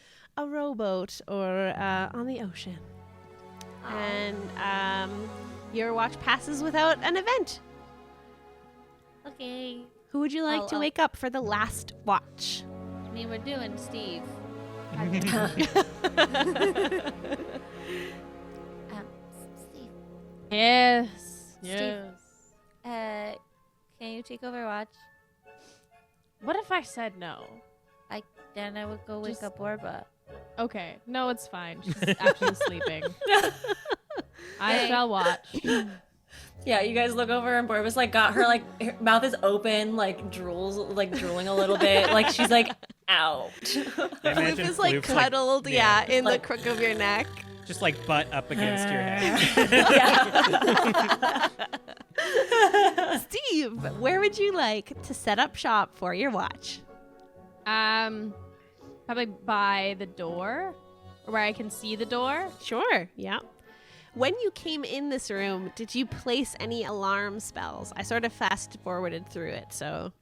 rowboat or on the ocean. And your watch passes without an event. Okay. Who would you like to I'll- wake up for the last watch? I mean, we're doing Steve. Steve. Yes. Steve. Can you take over watch? What if I said no? Then I would go wake Just- up Orba. Okay. No, it's fine. She's actually sleeping. I Hey. shall watch. Yeah, you guys look over and Borba's like got her like her mouth is open, like drooling a little bit, like she's like out. I imagine Floof is like Floof's, cuddled, in the like- crook of your neck. just like butt up against your head. Yeah. Steve, where would you like to set up shop for your watch? Probably by the door, or where I can see the door. Sure, yeah. When you came in this room, did you place any alarm spells? I sort of fast forwarded through it, so.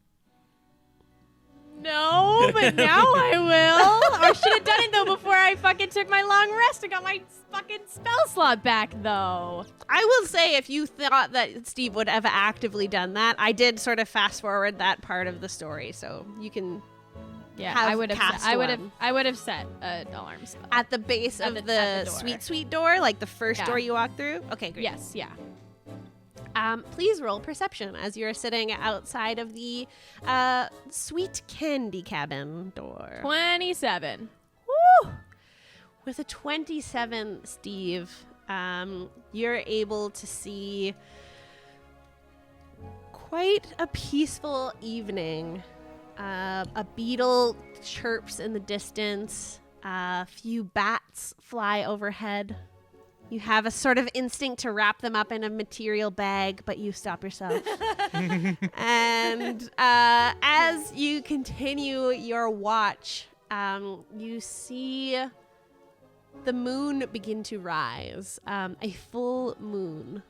No, but now I will. Or should have done it, though, before I fucking took my long rest and got my fucking spell slot back, though. I will say, if you thought that Steve would have actively done that, I did sort of fast forward that part of the story, so you can. Yeah, Have I would have. cast I would have set an alarm spell. At the base At of the the door. sweet door, like the first Yeah. door you walk through. Okay, great. Yes, yeah. Please roll perception as you're sitting outside of the sweet candy cabin door. 27. Woo! With a 27, Steve, you're able to see quite a peaceful evening. A beetle chirps in the distance. A few bats fly overhead. You have a sort of instinct to wrap them up in a material bag, but you stop yourself. And as you continue your watch, you see the moon begin to rise, a full moon.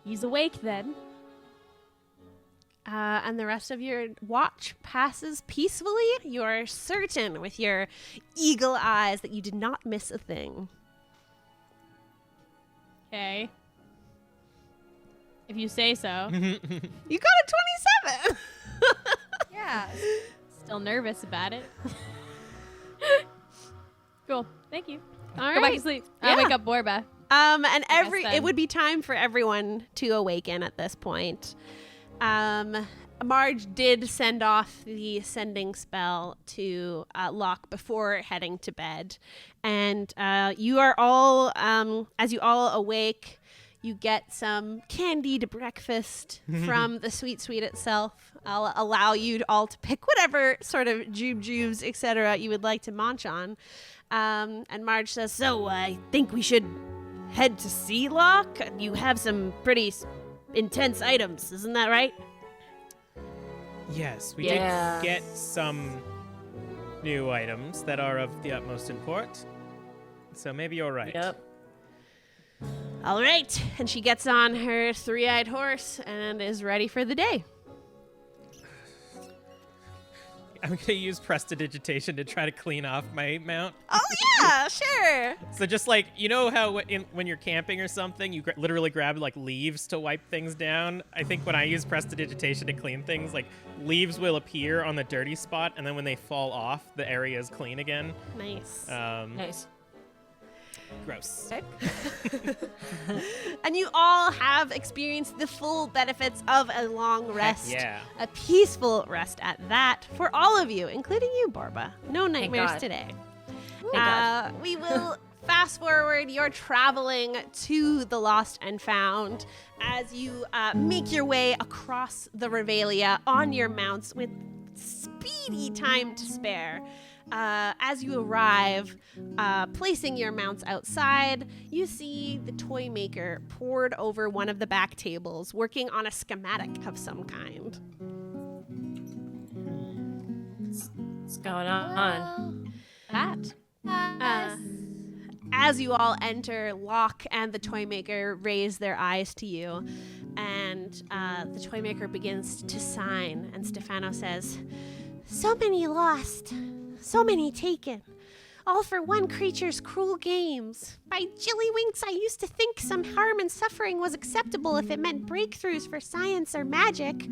He's awake then. And the rest of your watch passes peacefully. You are certain with your eagle eyes that you did not miss a thing. Okay. If you say so. You got a 27! Yeah. Still nervous about it. Cool. Thank you. All Go back to right. sleep. Yeah. I'll wake up Borba. And then. it would be time for everyone to awaken at this point. Marge did send off the sending spell to Locke before heading to bed. And you are all, as you all awake, you get some candied breakfast from the sweet itself. I'll allow you all to pick whatever sort of jubes, etc. you would like to munch on. And Marge says, so I think we should head to Sea Lock. You have some pretty intense items, isn't that right? Yes, we Yeah. did get some new items that are of the utmost import. So maybe you're right. Yep. All right. And she gets on her three-eyed horse and is ready for the day. I'm going to use prestidigitation to try to clean off my mount. Oh, yeah, sure. So just like, you know how when you're camping or something, you literally grab like leaves to wipe things down? I think when I use prestidigitation to clean things, like leaves will appear on the dirty spot, and then when they fall off, the area is clean again. Nice. Nice. Gross. And you all have experienced the full benefits of a long rest. yeah. A peaceful rest at that for all of you, including you, Borba. No nightmares God. today. Thank God. We will fast forward. You're traveling to the Lost and Found as you make your way across the Revelia on your mounts with speedy time to spare. As you arrive, placing your mounts outside, you see the toy maker poured over one of the back tables, working on a schematic of some kind. What's going on? That. As you all enter, Locke and the toy maker raise their eyes to you, and the toy maker begins to sign, and Stefano says, "So many lost, so many taken, all for one creature's cruel games. By Jillywinks, I used to think some harm and suffering was acceptable if it meant breakthroughs for science or magic.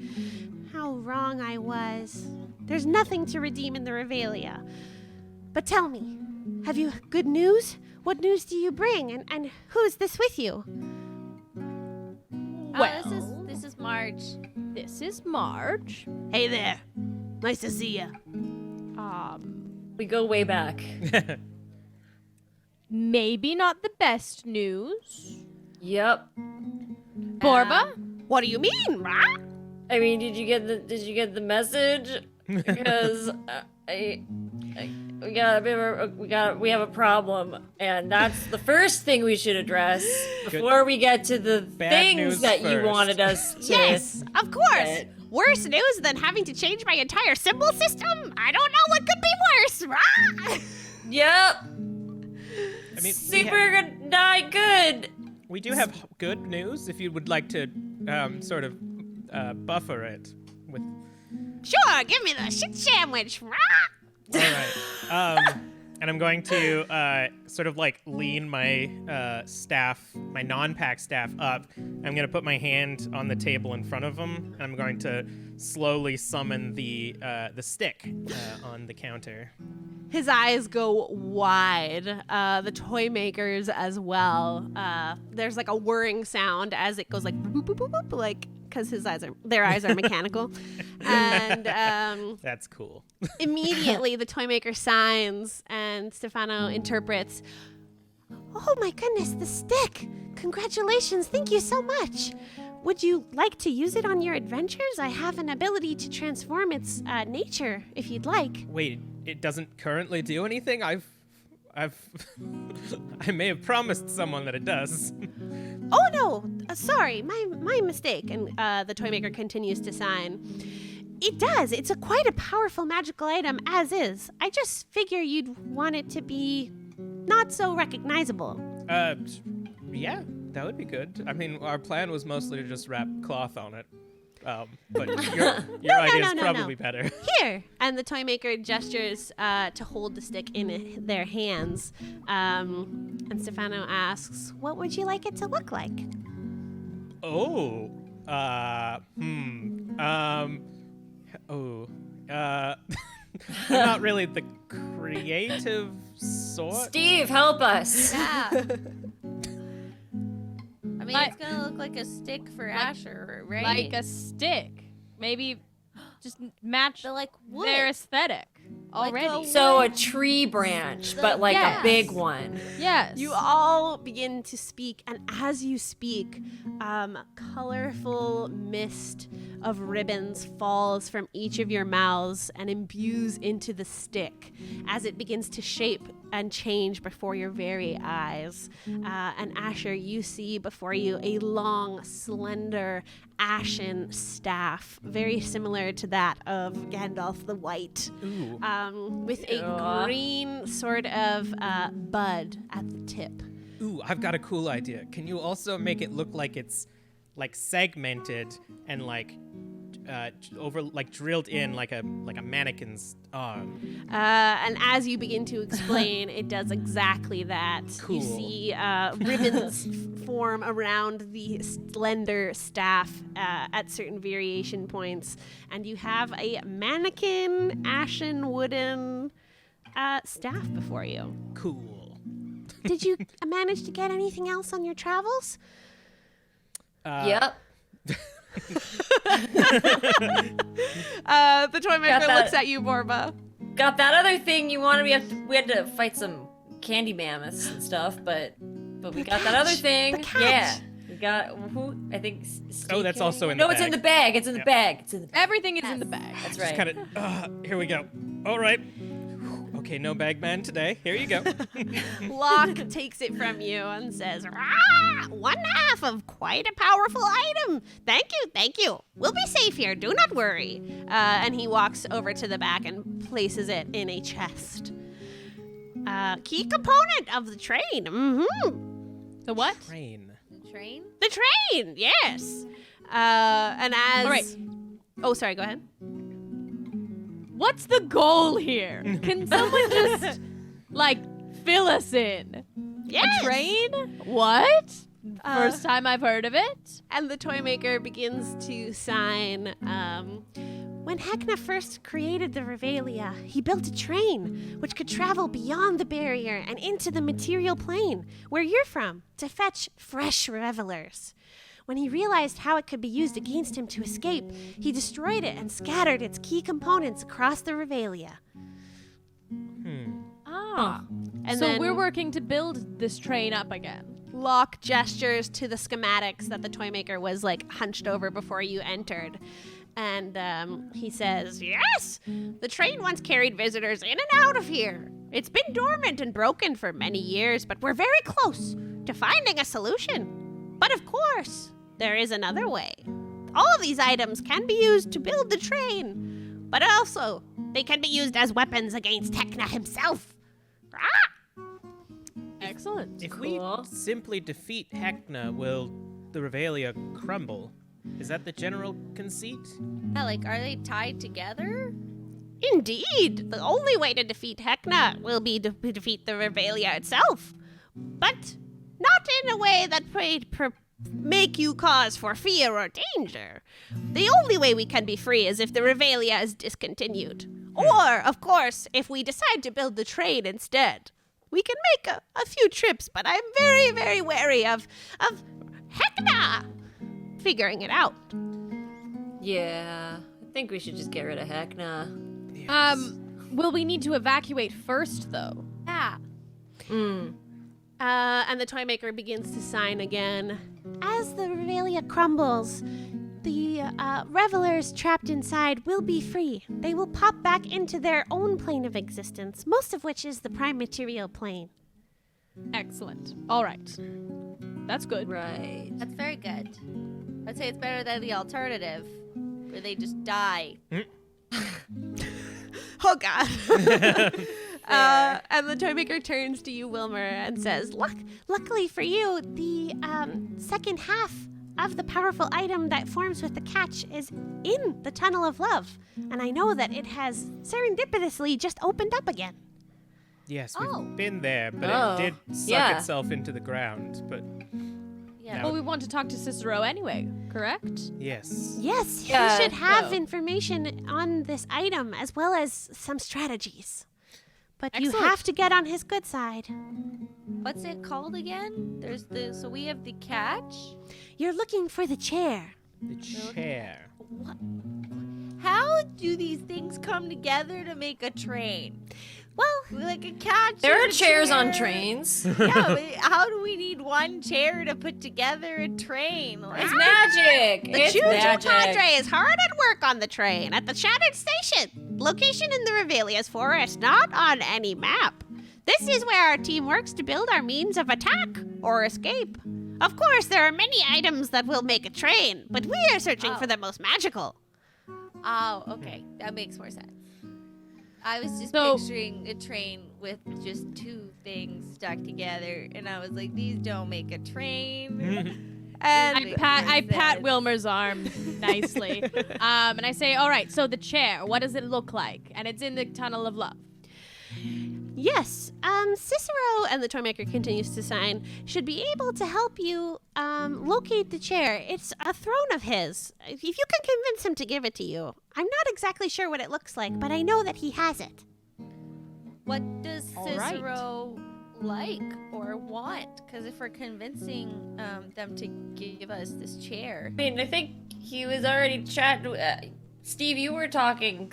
How wrong I was. There's nothing to redeem in the Revelia. But tell me, have you good news? What news do you bring, and who's this with you?" Well, This is Marge. this is Marge. Hey there. Nice to see ya. We go way back. Maybe not the best news. Yep. Borba? What do you mean, Rah? I mean, did you get the message? Because we have a problem, and that's the first thing we should address before we get to the Bad things news that you first. wanted us to. Yes, of course. Right. Worse news than having to change my entire symbol system? I don't know what could be worse, Rah. Yep. I mean, Super not good. we do have good news if you would like to sort of buffer it. with. Sure, give me the shit sandwich. Rah! All right. And I'm going to sort of like lean my staff, my non-pack staff up. I'm going to put my hand on the table in front of him, and I'm going to slowly summon the stick on the counter. His eyes go wide. The toy makers as well. There's like a whirring sound as it goes like boop boop boop boop, like because their eyes are mechanical, and That's cool. immediately the toy maker signs, and Stefano interprets. Oh my goodness, the stick! Congratulations! Thank you so much. Would you like to use it on your adventures? I have an ability to transform its nature, if you'd like. Wait, it doesn't currently do anything? I may have promised someone that it does. Oh no, sorry, my mistake. And the toy maker continues to sign. It does. It's quite a powerful magical item as is. I just figure you'd want it to be not so recognizable. Yeah, that would be good. I mean, our plan was mostly to just wrap cloth on it. But your idea is probably better. Here! And the toy maker gestures to hold the stick in their hands. And Stefano asks, what would you like it to look like? Oh. I'm not really the creative sort. Steve, help us. Yeah. I mean, it's gonna look like a stick for Asher, right? Like a stick. Maybe just match But like wood. their aesthetic already. a- So a tree branch, but like Yes. a big one. Yes. You all begin to speak, and as you speak, colorful mist of ribbons falls from each of your mouths and imbues into the stick as it begins to shape and change before your very eyes. And Asher, you see before you a long, slender, ashen staff, very similar to that of Gandalf the White, Ooh. with a green sort of bud at the tip. Ooh, I've got a cool idea. Can you also make it look like it's like segmented and like drilled in like a mannequin's arm? And as you begin to explain, it does exactly that. Cool. You see ribbons form around the slender staff at certain variation points, and you have a mannequin, ashen wooden staff before you. Cool. Did you manage to get anything else on your travels? Yep. The toy maker that. looks at you, Borba. Got that other thing you wanted. We had to fight some candy mammoths and stuff, but we got that other thing. The catch. Yeah. We got who? I think. Steve that's Carey? also in the No, it's in bag. the bag. It's in the Yeah. bag. It's in the bag. Everything is in the bag. That's Just right. kind of. Here we go. All right. Okay, no bagman today. Here you go. Locke takes it from you and says, "Rah! 1/2 of quite a powerful item. Thank you. We'll be safe here. Do not worry." And he walks over to the back and places it in a chest. Key component of the train. Mm-hmm. The what? Train. Train? The train, yes. And as... All right. Oh, sorry, go ahead. What's the goal here? Can someone just, like, fill us in? Yes. A train? What? First time I've heard of it. And the toy maker begins to sign. When Hecna first created the Revelia, he built a train which could travel beyond the barrier and into the material plane, where you're from, to fetch fresh revelers. When he realized how it could be used against him to escape, he destroyed it and scattered its key components across the Revelia. Ah. And So then we're working to build this train up again. Locke gestures to the schematics that the toy maker was like hunched over before you entered. And he says, "Yes, the train once carried visitors in and out of here. It's been dormant and broken for many years, but we're very close to finding a solution. But of course, there is another way. All of these items can be used to build the train, but also they can be used as weapons against Hecna himself." Ah! Excellent. If Cool. we simply defeat Hecna, will the Revelia crumble? Is that the general conceit? Yeah, like, are they tied together? Indeed, the only way to defeat Hecna will be to defeat the Revelia itself. But not in a way that would make you cause for fear or danger. The only way we can be free is if the Revelia is discontinued. Or, of course, if we decide to build the train instead. We can make a few trips, but I'm very, very wary of Hecna figuring it out. Yeah, I think we should just get rid of Hecna. Will we need to evacuate first, though? Yeah. And the toy maker begins to sign again. As the Revelia crumbles, the revelers trapped inside will be free. They will pop back into their own plane of existence, most of which is the prime material plane. Excellent. All right. That's good. Right. That's very good. I'd say it's better than the alternative, where they just die. Oh, God. And the toy maker turns to you, Wilmer, and says, luckily for you, the second half of the powerful item that forms with the catch is in the Tunnel of Love. And I know that it has serendipitously just opened up again. Yes, Oh. we've been there, but Oh, it did suck yeah. itself into the ground. But Yeah. No. Well, we want to talk to Cicero anyway, correct? Yes, yes. Yeah, you should have so- information on this item as well as some strategies. But you Excellent. have to get on his good side. What's it called again? So we have the catch. You're looking for the chair. The chair. What? How do these things come together to make a train? Well, Like a catch. There and are a chairs on chair. trains. Yeah, but how do we need one chair to put together a train? Like, It's magic. the It's Choo-Choo magic. Cadre is hard at work on the train at the Shattered Station. Location in the Revelia's forest, not on any map. This is where our team works to build our means of attack or escape. Of course, there are many items that will make a train, but we are searching for the most magical. oh, okay, that makes more sense. I was just So- picturing a train with just two things stuck together, and I was like, these don't make a train. And I pat Wilmer's arm nicely, and I say, "All right. So the chair, what does it look like?" And it's in the Tunnel of Love. yes, Cicero, and the toy maker continues to sign, should be able to help you locate the chair. It's a throne of his. If you can convince him to give it to you. I'm not exactly sure what it looks like, but I know that he has it. What does All right. Cicero like or want? Because if we're convincing them to give us this chair, I mean, I think he was already chatting. Steve, you were talking,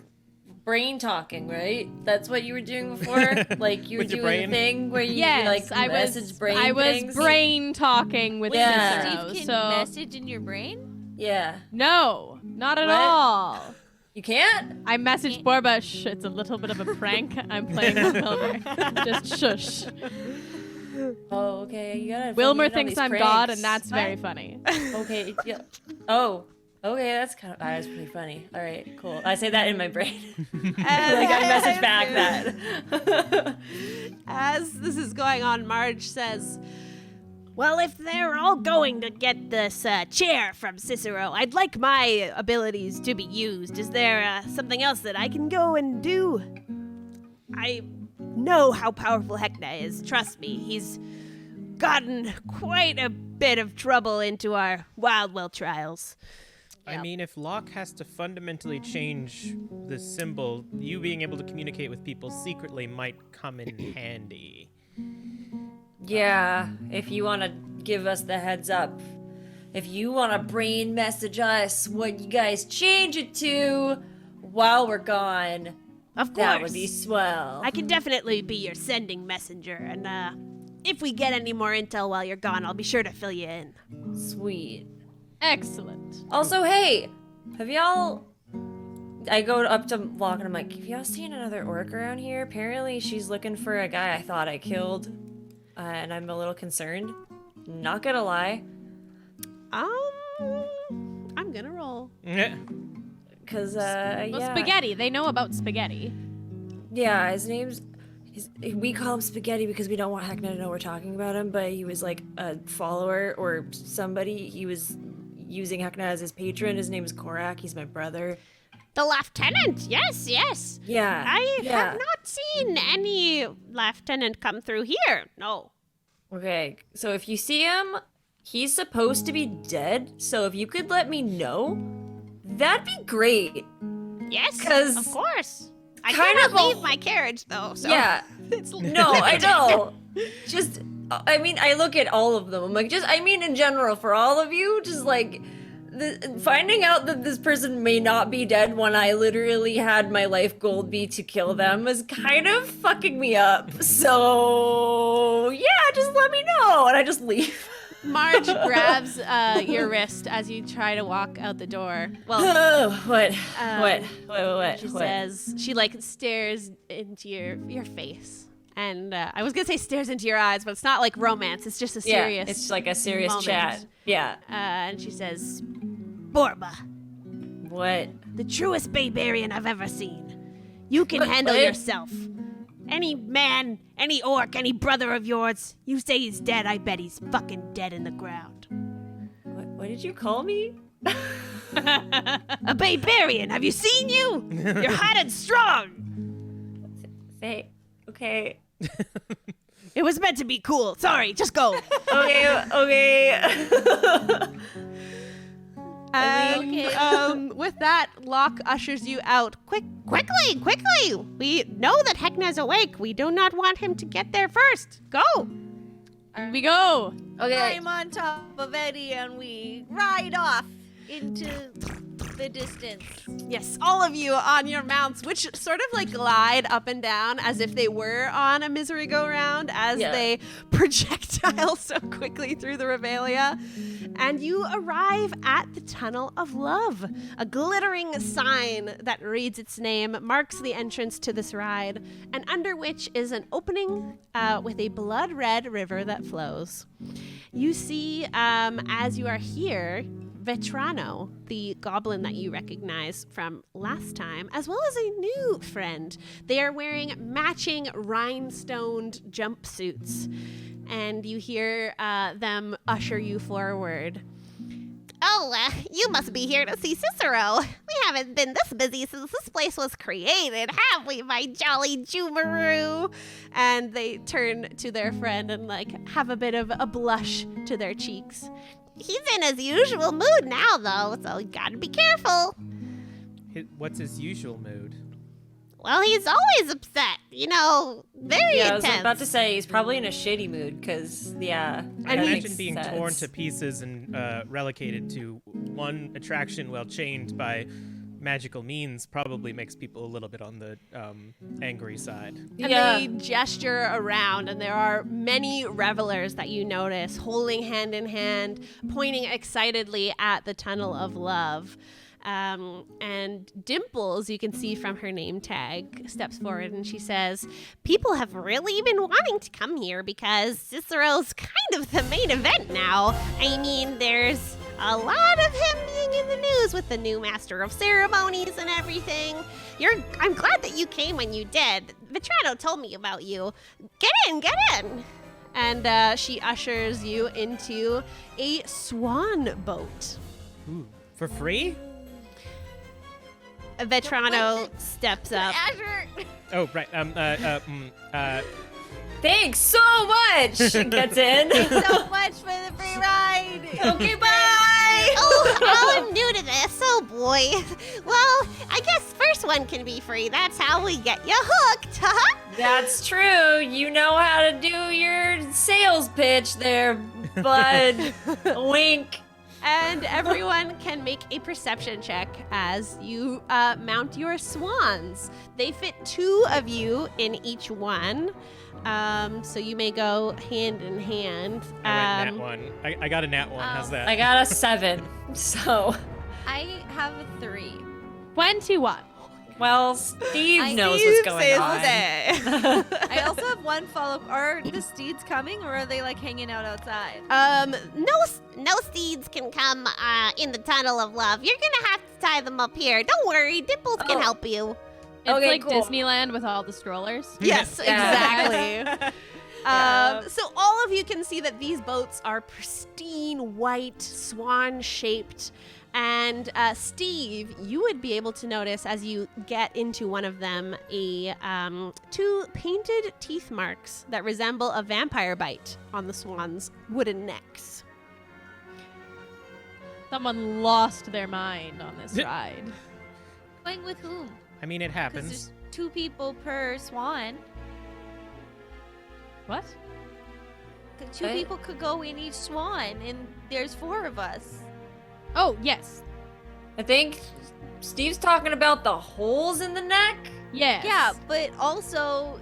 brain talking, right? That's what you were doing before. Like you were With your doing the brain? thing where you Yes, like I message was. brain I was things. brain talking with Yeah. Cicero. Steve can So message in your brain. Yeah, no, not at What? all. you can't. I messaged Borba. Shh, it's a little bit of a prank. I'm playing with Wilmer. Just shush. Oh, okay. You gotta. Wilmer fucking know thinks these I'm pranks. God, and that's very What? funny. Okay. Yeah. Oh. Okay, that's that's pretty funny. All right, cool. I say that in my brain. Like I message back that. As this is going on, Marge says, well, if they're all going to get this chair from Cicero, I'd like my abilities to be used. Is there something else that I can go and do? I know how powerful Hecna is. Trust me, he's gotten quite a bit of trouble into our Wildwell trials. I mean, if Locke has to fundamentally change the symbol, you being able to communicate with people secretly might come in handy. Yeah, if you want to give us the heads up. If you want to brain message us what you guys change it to while we're gone, Of course. that would be swell. I can definitely be your sending messenger, and if we get any more intel while you're gone, I'll be sure to fill you in. Sweet. Excellent. Also, hey, have y'all... I go up to Locke and I'm like, have y'all seen another orc around here? Apparently she's looking for a guy I thought I killed, and I'm a little concerned. Not gonna lie. I'm gonna roll. Yeah. Because, Well, yeah. spaghetti. They know about spaghetti. Yeah, his name's... we call him Spaghetti because we don't want Heckna to know we're talking about him, but he was like a follower or somebody. He was using Hekna as his patron. His name is Korak. He's my brother. The lieutenant, yes. Yeah. I have not seen any lieutenant come through here. No. Okay, so if you see him, he's supposed to be dead. So if you could let me know, that'd be great. Yes, 'Cause of course. I kind cannot of a- leave my carriage though. So Yeah. it's No, I know. Just, I mean, I look at all of them. I'm like, in general, for all of you, just like, finding out that this person may not be dead when I literally had my life goal be to kill them is kind of fucking me up. So, yeah, just let me know. And I just leave. Marge grabs your wrist as you try to walk out the door. Well, What? she says, she like stares into your face. And I was going to say stares into your eyes, but it's not like romance. It's just a serious Yeah, it's like a serious moment. chat. Yeah. and she says, Borba, What? the truest barbarian I've ever seen. You can handle What? yourself. Any man, any orc, any brother of yours, you say he's dead, I bet he's fucking dead in the ground. What did you call me? A barbarian, have you seen you? You're hot and strong. Say, okay. It was meant to be cool. Sorry, just go. Okay. And with that, Locke ushers you out. Quickly! We know that Hekna's awake. We do not want him to get there first. Go! we go. Okay. I'm on top of Eddie and we ride off into the distance. Yes, all of you on your mounts, which sort of like glide up and down as if they were on a misery go round as they projectile so quickly through the Revelia. And you arrive at the Tunnel of Love. A glittering sign that reads its name marks the entrance to this ride, and under which is an opening with a blood-red river that flows. You see, as you are here, Vetrano, the goblin that you recognize from last time, as well as a new friend. They are wearing matching rhinestoned jumpsuits, and you hear them usher you forward. Oh, you must be here to see Cicero. We haven't been this busy since this place was created, have we, my jolly Jumaru? And they turn to their friend and have a bit of a blush to their cheeks. He's in his usual mood now, though, so you gotta be careful. What's his usual mood? Well, he's always upset, very Yeah, I intense. was about to say he's probably in a shitty mood because, I that imagine makes being sense. torn to pieces and relegated to one attraction while chained by magical means probably makes people a little bit on the angry side. And they gesture around, and there are many revelers that you notice holding hand in hand, pointing excitedly at the Tunnel of Love. And Dimples, you can see from her name tag, steps forward and she says, people have really been wanting to come here because Cicero's kind of the main event now. I mean, there's a lot of him being in the news with the new master of ceremonies and everything. I'm glad that you came when you did. Vetrano told me about you. Get in. And she ushers you into a swan boat. Ooh, for free? Vetrano steps up. Azure! Oh, right. Thanks so much! Gets in. So much for the free ride! Okay, bye! Oh, I'm new to this. Oh, boy. Well, I guess first one can be free. That's how we get you hooked, huh? That's true. You know how to do your sales pitch there, bud. Wink. And everyone can make a perception check as you mount your swans. They fit 2 of you in each one. So you may go hand in hand. I went nat 1. I got a nat 1. How's that? I got a 7. So, I have a 3. 21. well, Steve knows what's going on. I also have 1 follow-up. Are the steeds coming, or are they hanging out outside? No steeds can come in the Tunnel of Love. You're gonna have to tie them up here. Don't worry, Dimples can help you. It's Okay, like cool. Disneyland with all the strollers. Yes, Yeah. exactly. So all of you can see that these boats are pristine, white, swan-shaped. And Steve, you would be able to notice as you get into one of them two painted teeth marks that resemble a vampire bite on the swan's wooden necks. Someone lost their mind on this ride. Going with whom? I mean, it Because happens. there's 2 people per swan. What? 'Cause 2 people could go in each swan, and there's 4 of us. Oh, yes. I think Steve's talking about the holes in the neck. Yes. Yeah, but also,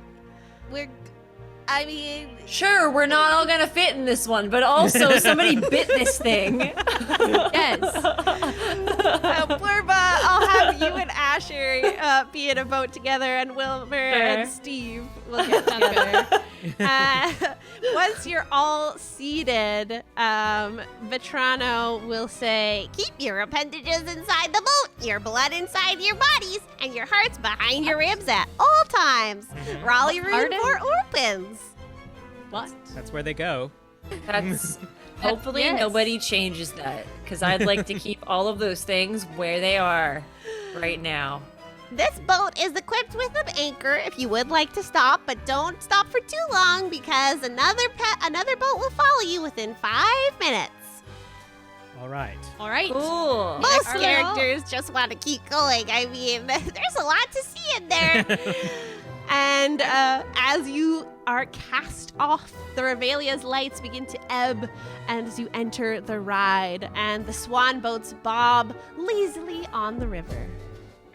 I mean, Sure, we're not all gonna fit in this one, but also somebody bit this thing. Yes. Blurba, I'll have you and Asher be in a boat together, and Wilmer and Sure. Steve will get together. Once you're all seated, Vetrano will say, "Keep your appendages inside the boat, your blood inside your bodies, and your hearts behind your ribs at all times. Raleigh room Pardon? for orphans." What? That's where they go. That's hopefully Yes. nobody changes that, because I'd like to keep all of those things where they are right now. This boat is equipped with an anchor if you would like to stop, but don't stop for too long because another boat will follow you within 5 minutes. All right. All right. Cool. Most Are we characters just want to keep going. I mean, there's a lot to see in there. And as you are cast off, the Revelia's lights begin to ebb and as you enter the ride, and the swan boats bob lazily on the river.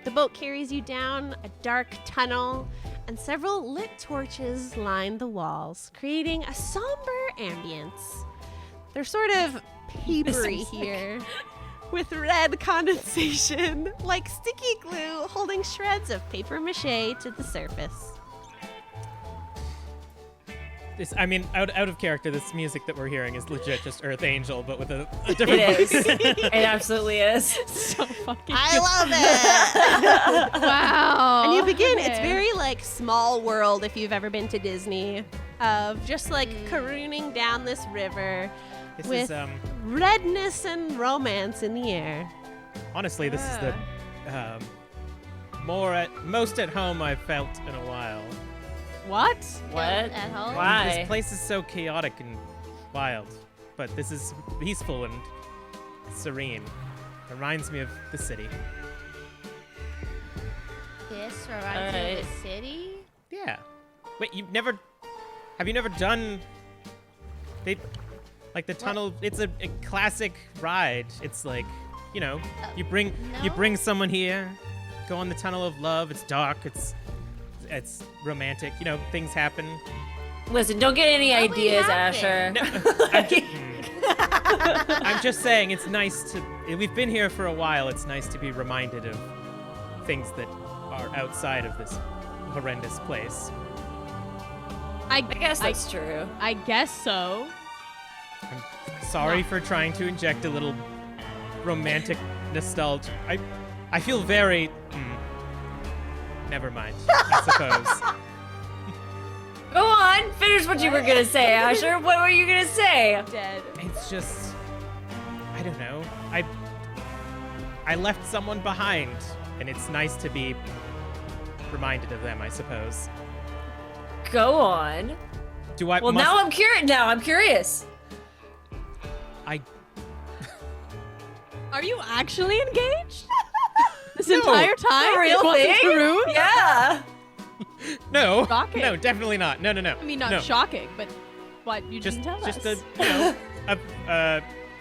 The boat carries you down a dark tunnel, and several lit torches line the walls, creating a somber ambience. They're sort of papery here, with red condensation, like sticky glue holding shreds of paper mache to the surface. I mean, out of character, this music that we're hearing is legit just Earth Angel, but with a It different is. voice. It absolutely is. So fucking I love it! wow. And you begin, it's Okay. very like Small World if you've ever been to Disney, of just like careening down this river This with is redness and romance in the air. honestly, this is the most at home I've felt in a while. What? What? At home? Why? This place is so chaotic and wild, but this is peaceful and serene. Reminds me of the city. This reminds me of Alright. the city? Yeah. Wait, have you never done the tunnel? It's a classic ride. It's like, you bring someone here, go on the tunnel of love. It's dark. It's romantic. Things happen. Listen, don't get any What would ideas, happen? Asher. I'm just saying, it's nice to. We've been here for a while. It's nice to be reminded of things that are outside of this horrendous place. I guess that's true. I guess so. I'm sorry for trying to inject a little romantic nostalgia. I feel very. Never mind. I suppose. Go on, finish what you were gonna say, Asher. What were you gonna say? Dead. It's just. I don't know. I left someone behind, and it's nice to be reminded of them, I suppose. Go on. Do I? Well, now I'm curious. I. Are you actually engaged? This No, entire time? A real It wasn't thing? true? Yeah. No. Shocking. No, definitely not. No. I mean, not no. shocking, but what? You Just, didn't tell just us.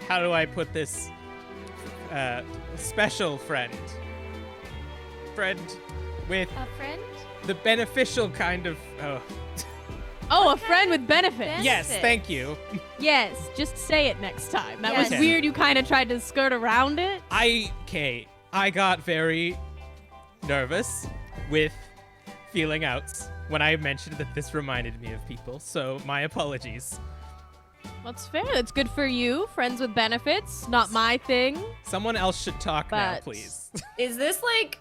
how do I put this? Special friend. Friend with A friend? the beneficial kind of. Oh, a friend with benefits. Yes, thank you. Yes, just say it next time. That Yes. was weird. You kind of tried to skirt around it. I got very nervous with feeling outs when I mentioned that this reminded me of people, so my apologies. That's fair. That's good for you. Friends with benefits. Not my thing. Someone else should talk now, But- please. Is this like?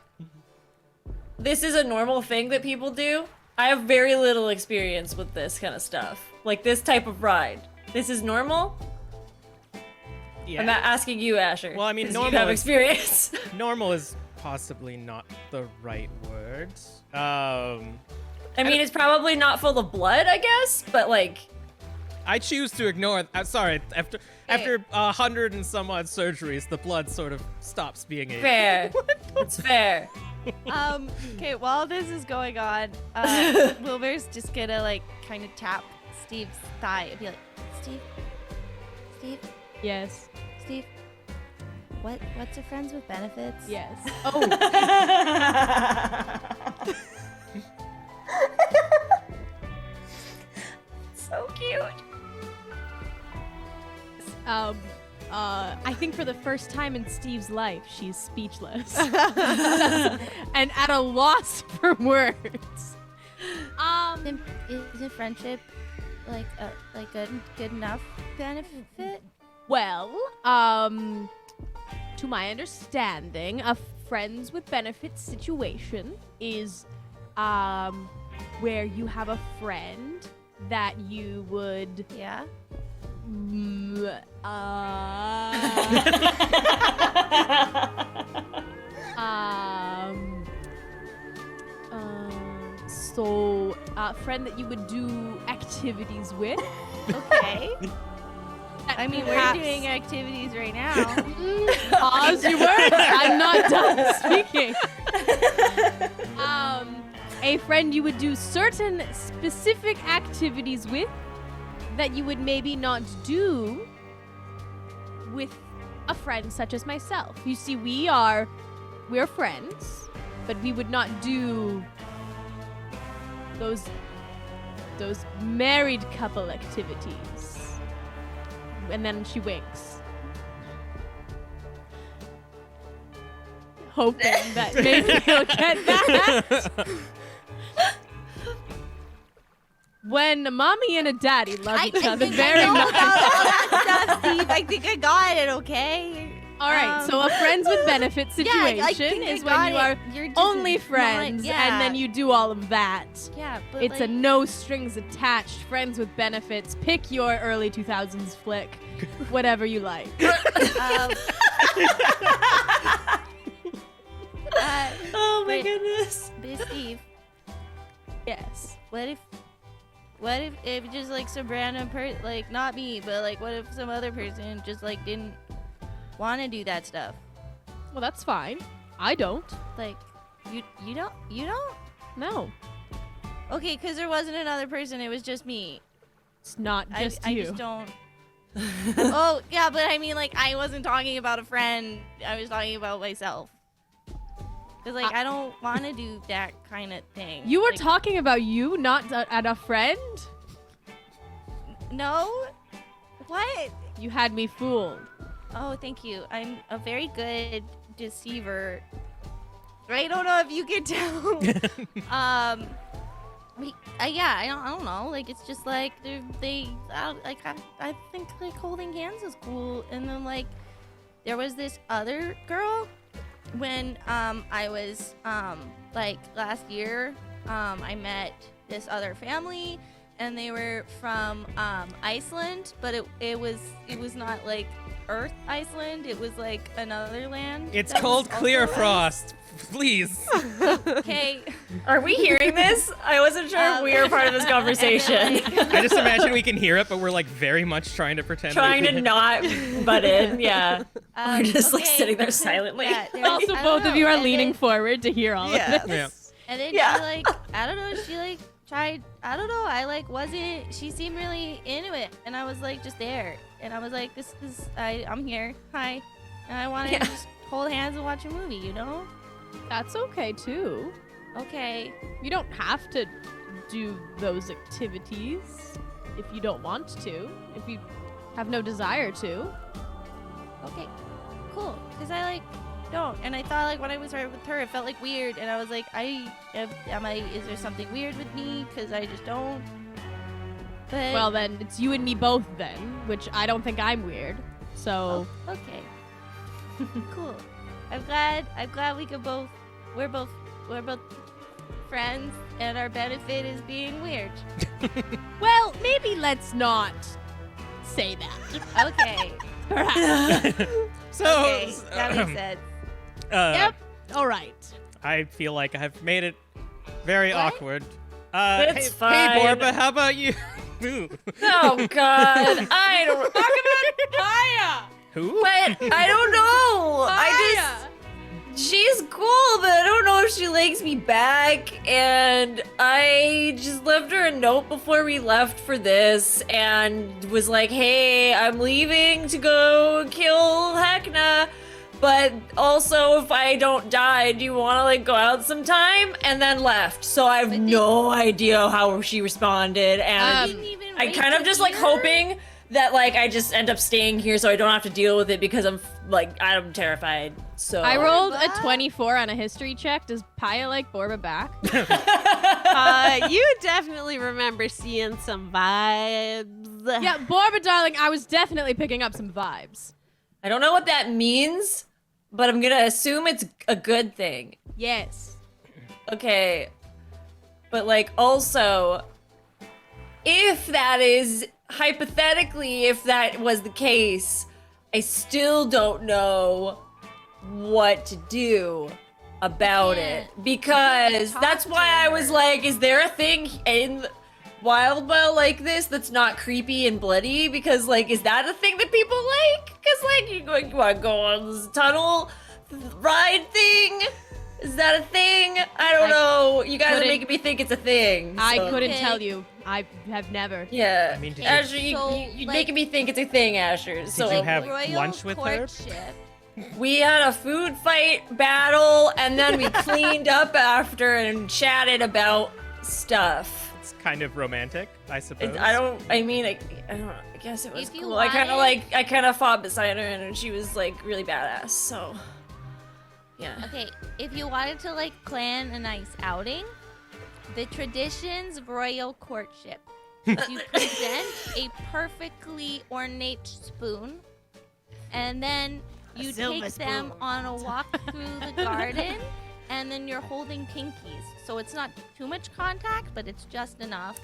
This is a normal thing that people do? I have very little experience with this kind of stuff. Like this type of ride. This is normal? Yeah. I'm not asking you, Asher. Well, I mean, 'cause normal you have is- experience. Normal is possibly not the right word. I mean, it's probably not full of blood, I guess, but like, I choose to ignore. Sorry, after 100 and some odd surgeries, the blood sort of stops being a. fair. It's fair. Okay, while this is going on, Wilbur's just gonna like kind of tap Steve's thigh and be like, Steve, Yes. Steve, what's a friends with benefits? Yes. Oh. So cute. I think for the first time in Steve's life, she's speechless and at a loss for words. Is friendship like a good enough benefit? Well, to my understanding, a friends with benefits situation is where you have a friend that you would Yeah. So a friend that you would do activities with. Okay. I mean, we're Perhaps- doing activities right now. Pause your words. I'm not done speaking. A friend you would do certain specific activities with that you would maybe not do with a friend such as myself. You see, we're friends, but we would not do those married couple activities. And then she winks. Hoping that maybe he'll get that. When a mommy and a daddy love each other very know much. about all that stuff, Steve. I think I got it. Okay. All right, so a friends with benefits situation I think is I when got you it. are You're just only not- friends, yeah. and then you do all of that. Yeah, but It's a no strings attached friends with benefits. Pick your early 2000s flick, whatever you like. Oh my But- goodness. But Steve, Yes. what if just like some random person, like not me, but like what if some other person just like didn't want to do that stuff? Well, that's fine. I don't. Like, you don't? No, Okay, because there wasn't another person. It was just me. it's not just I you. just don't. Oh yeah, but I mean, like, I wasn't talking about a friend. I was talking about myself. Cause like I don't want to do that kind of thing. You were Like, talking about you, not at a friend? No. What? You had me fooled. Oh, thank you. I'm a very good deceiver. I don't know if you can tell. Yeah, I don't know. Like, it's just like I think like holding hands is cool. And then like there was this other girl when I was like last year. I met this other family, and they were from Iceland, but it was not like Earth Iceland. It was like another land. It's that called was also Clear ice. Frost. Please. Okay. Are we hearing this? I wasn't sure if we were part of this conversation. And then, like, I just imagine we can hear it, but we're like very much trying to pretend. Trying we to can. not butt in. Yeah. We're just like okay. sitting there silently. Yeah, there was- Also, I don't both of know. you are And leaning then- forward to hear all of Yeah. this. Yeah. And then Yeah. she like, I don't know, she like tried, I don't know, I like wasn't, she seemed really into it. And I was like just there. And I was like, I'm here, hi. And I want to Yeah. just hold hands and watch a movie, you know? That's okay too. Okay. You don't have to do those activities if you don't want to. If you have no desire to. Okay. Cool. Because I like don't. And I thought like when I was right with her, it felt like weird. And I was like, is there something weird with me? Because I just don't. But Well, then it's you and me both then, which I don't think I'm weird. So oh, okay. Cool. I'm glad we're both friends, and our benefit is being weird. Well, maybe let's not say that. Okay. Perhaps. So, Okay, that makes sense. Yep. All right. I feel like I've made it very What? awkward. It's Hey, fine. Borba, how about you? Ooh. Oh God, I don't. Talk about Paya. Who? But I don't know. She's cool, but I don't know if she likes me back. And I just left her a note before we left for this and was like, hey, I'm leaving to go kill Hekna. But also, if I don't die, do you want to like go out sometime? And then left. So I have no idea how she responded. And Didn't even I wait kind to of just like hear? hoping that like I just end up staying here so I don't have to deal with it because I'm terrified. So I rolled a Borba? 24 on a history check. Does Paya like Borba back? You definitely remember seeing some vibes. Yeah, Borba, darling, I was definitely picking up some vibes. I don't know what that means, but I'm gonna assume it's a good thing. Yes. Okay. But like also, if that is hypothetically, if that was the case, I still don't know what to do about it because talk that's why to I was her. like, is there a thing in Wildbow like this that's not creepy and bloody? Because like, is that a thing that people like? Because like, you want to go on this tunnel ride thing? Is that a thing? I don't know. You guys are couldn't- making me think it's a thing. I so- couldn't Okay. tell you. I have never. Yeah. I mean, did you- Asher, So, you're like- making me think it's a thing, Asher. So you have Royal lunch with her? courtship. we had a food fight battle, and then we cleaned up after and chatted about stuff. It's kind of romantic, I suppose. I don't know. I guess it was If you cool. I kind wanted- of fought beside her, and she was like really badass. So, yeah. Okay, if you wanted to like plan a nice outing, the traditions of royal courtship. You present a perfectly ornate spoon, and then you silver take them spoon. on a walk through the garden, and then you're holding pinkies. So it's not too much contact, but it's just enough.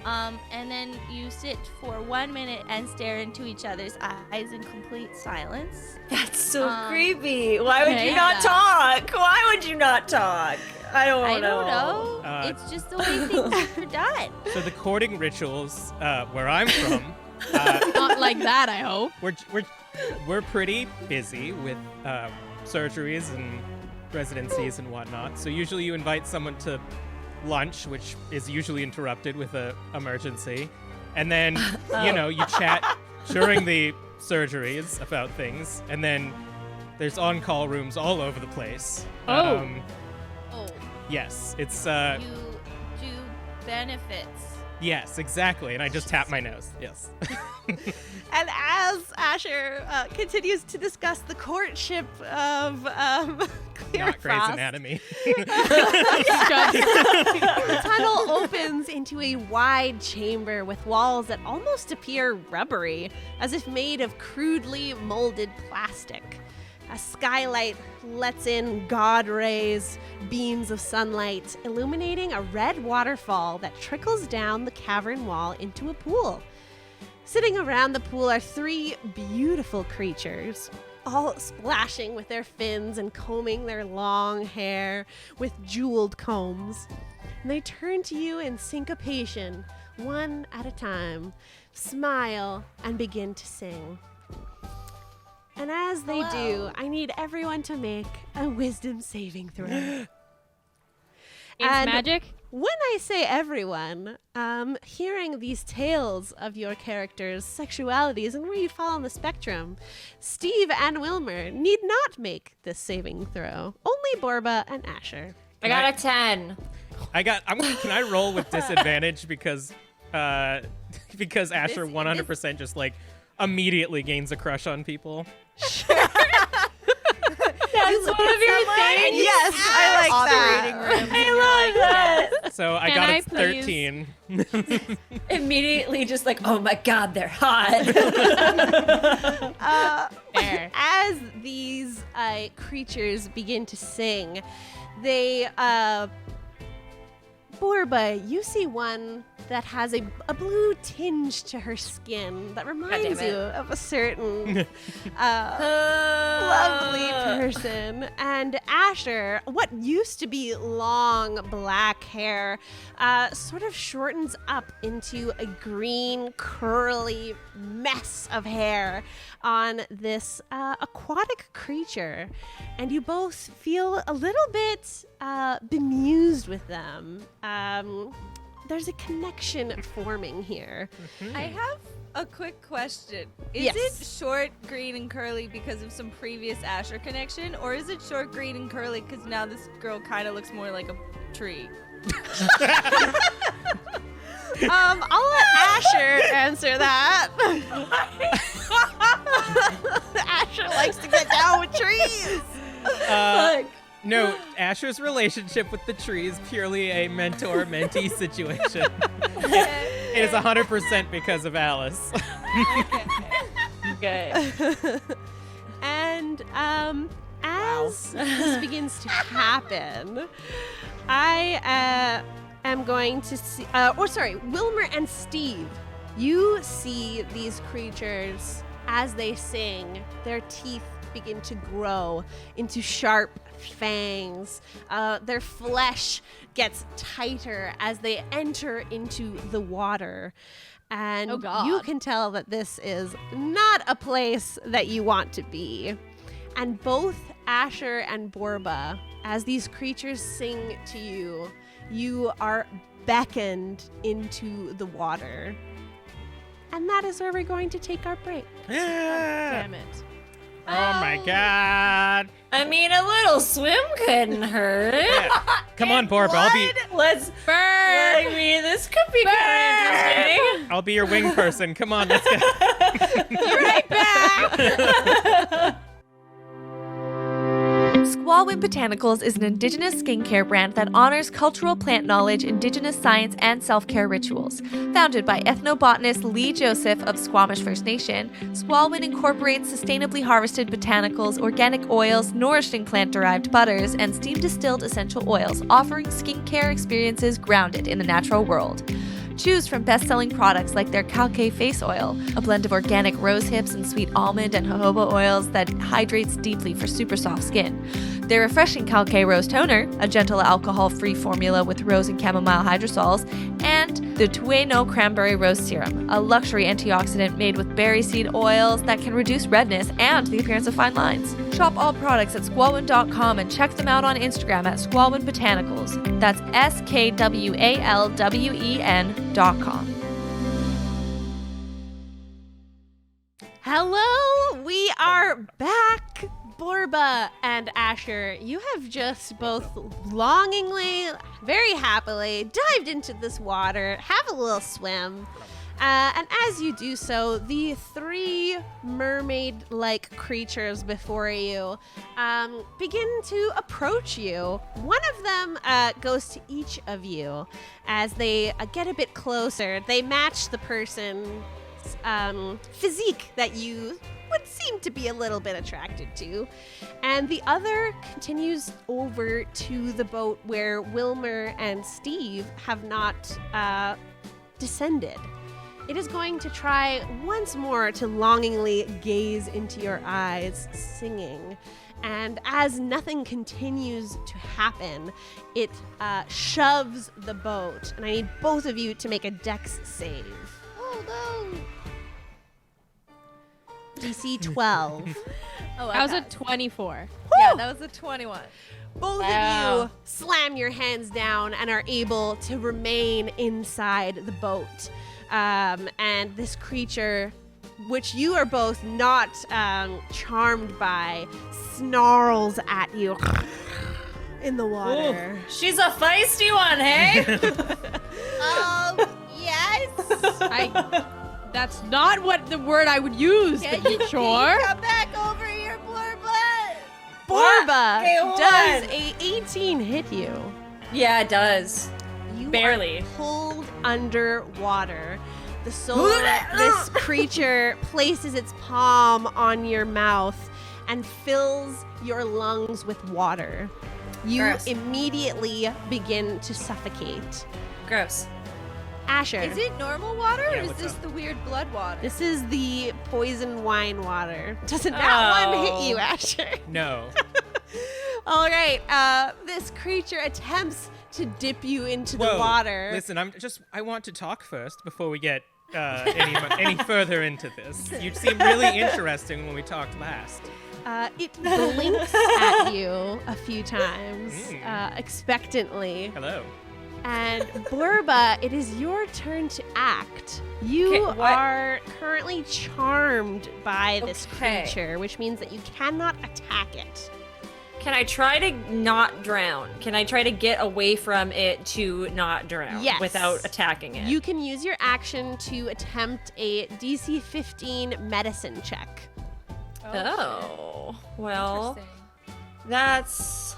And then you sit for 1 minute and stare into each other's eyes in complete silence. That's so Um, creepy. Why would you okay. not talk? Why would you not talk? I don't I know. don't know. Uh, It's just the way things are done. So the courting rituals, where I'm from, Not like that, I hope. we're pretty busy with surgeries and residencies and whatnot. So usually you invite someone to lunch, which is usually interrupted with a emergency, and then you chat during the surgeries about things, and then there's on-call rooms all over the place. Oh. Oh, Yes, it's you do benefits. yes, exactly, and I just tap my nose. Yes. And as Asher continues to discuss the courtship of Clear Not Grey's Frost, Anatomy. the tunnel opens into a wide chamber with walls that almost appear rubbery, as if made of crudely molded plastic. A skylight lets in god rays, beams of sunlight, illuminating a red waterfall that trickles down the cavern wall into a pool. Sitting around the pool are 3 beautiful creatures, all splashing with their fins and combing their long hair with jeweled combs. And they turn to you in syncopation, one at a time, smile, and begin to sing. And as they do, Hello. I need everyone to make a wisdom saving throw. It's And- magic. When I say everyone, hearing these tales of your characters' sexualities and where you fall on the spectrum, Steve and Wilmer need not make this saving throw. Only Borba and Asher. I got a 10. Can I roll with disadvantage because Asher 100% just like immediately gains a crush on people? That's one of your things. Yes, I like that. I love that. So I Can got I a please- 13. Immediately just like, oh my god, they're hot. Fair. As these creatures begin to sing, they Borba, you see one that has a blue tinge to her skin that reminds damn it. you of a certain lovely person. And Asher, what used to be long black hair, sort of shortens up into a green, curly mess of hair on this aquatic creature. And you both feel a little bit bemused with them. There's a connection forming here. I have a quick question. Is Yes. it short, green, and curly because of some previous Asher connection, or is it short, green, and curly because now this girl kind of looks more like a tree? I'll let Asher answer that. Asher likes to get down with trees. No, Asher's relationship with the tree is purely a mentor-mentee situation. It is 100% because of Alice. Okay. And as this begins to happen, I am going to see. Wilmer and Steve, you see these creatures as they sing. Their teeth begin to grow into sharp fangs. Their flesh gets tighter as they enter into the water. And Oh, God. you can tell that this is not a place that you want to be. And both Asher and Borba, as these creatures sing to you, you are beckoned into the water. And that is where we're going to take our break. Damn it. Oh my god. I mean, a little swim couldn't hurt. Yeah. Come on, Borba. Let's burn. I mean, this could be kind of interesting. I'll be your wing person. Come on, let's go. Be right back. Squalwyn Botanicals is an indigenous skincare brand that honors cultural plant knowledge, indigenous science, and self-care rituals. Founded by ethnobotanist Lee Joseph of Squamish First Nation, Squalwyn incorporates sustainably harvested botanicals, organic oils, nourishing plant-derived butters, and steam-distilled essential oils, offering skincare experiences grounded in the natural world. Choose from best-selling products like their Calque Face Oil, a blend of organic rose hips and sweet almond and jojoba oils that hydrates deeply for super soft skin. Their refreshing Calque Rose Toner, a gentle alcohol-free formula with rose and chamomile hydrosols, and the Tue No Cranberry Rose Serum, a luxury antioxidant made with berry seed oils that can reduce redness and the appearance of fine lines. Shop all products at squalwyn.com and check them out on Instagram at Squalwyn Botanicals. That's SKWALWEN.com. Hello, we are back. Borba and Asher, you have just both longingly, very happily dived into this water, have a little swim. And as you do so, the three mermaid-like creatures before you begin to approach you. One of them goes to each of you as they get a bit closer. They match the person's physique that you would seem to be a little bit attracted to. And the other continues over to the boat where Wilmer and Steve have not descended. It is going to try once more to longingly gaze into your eyes, singing. And as nothing continues to happen, it shoves the boat. And I need both of you to make a dex save. Oh, no. DC 12. Oh, That was a 24. Yeah, that was a 21. Both Wow. of you slam your hands down and are able to remain inside the boat. And this creature, which you are both not charmed by, snarls at you in the water. She's a feisty one, hey? Yes. That's not what the word I would use, Can to you, be sure. come back over here, Borba? Borba, Okay, hold does on. a 18 hit you? Yeah, it does. You Barely. are pulled underwater. The soul of this creature places its palm on your mouth and fills your lungs with water. You Gross. immediately begin to suffocate. Gross. Asher. Is it normal water or Yeah, is what's this up? the weird blood water? This is the poison wine water. Doesn't that one hit you, Asher? No. All right. This creature attempts to dip you into the Whoa. water. Listen, I want to talk first before we get any further into this. You seemed really interesting when we talked last. It blinks at you a few times, expectantly. Hello. And Borba, it is your turn to act. You Okay, what? are currently charmed by this Okay. creature, which means that you cannot attack it. Can I try to not drown? Can I try to get away from it to not drown Yes. without attacking it? You can use your action to attempt a DC 15 medicine check. Oh, well, Interesting.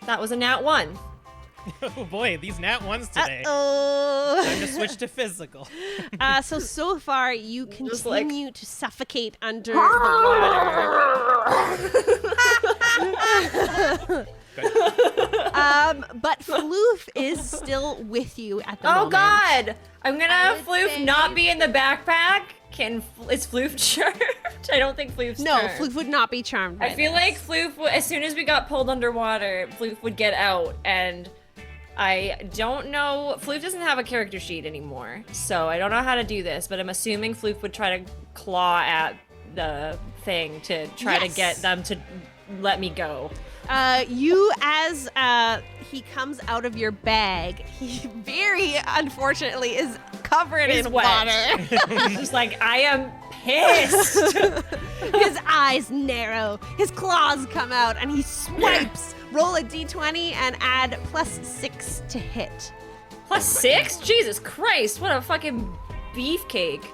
that was a nat 1. Oh boy, these nat ones today. Oh. Time to switch to physical. So far, you Just like- continue to suffocate under the water. But Floof is still with you at the Oh moment. God! I'm gonna I have would Floof say- not be in the backpack. Is Floof charmed? I don't think Floof's No, charmed. Floof would not be charmed by I feel this. like Floof, as soon as we got pulled underwater, Floof would get out, and I don't know. Floof doesn't have a character sheet anymore, so I don't know how to do this, but I'm assuming Floof would try to claw at the thing to try to Yes. get them to let me go. You, as he comes out of your bag, he very unfortunately is covered He's in wet. water. It's just like, I am pissed. His eyes narrow, his claws come out, and he swipes. Roll a d20 and add +6 to hit. +6? Jesus Christ, what a fucking beefcake.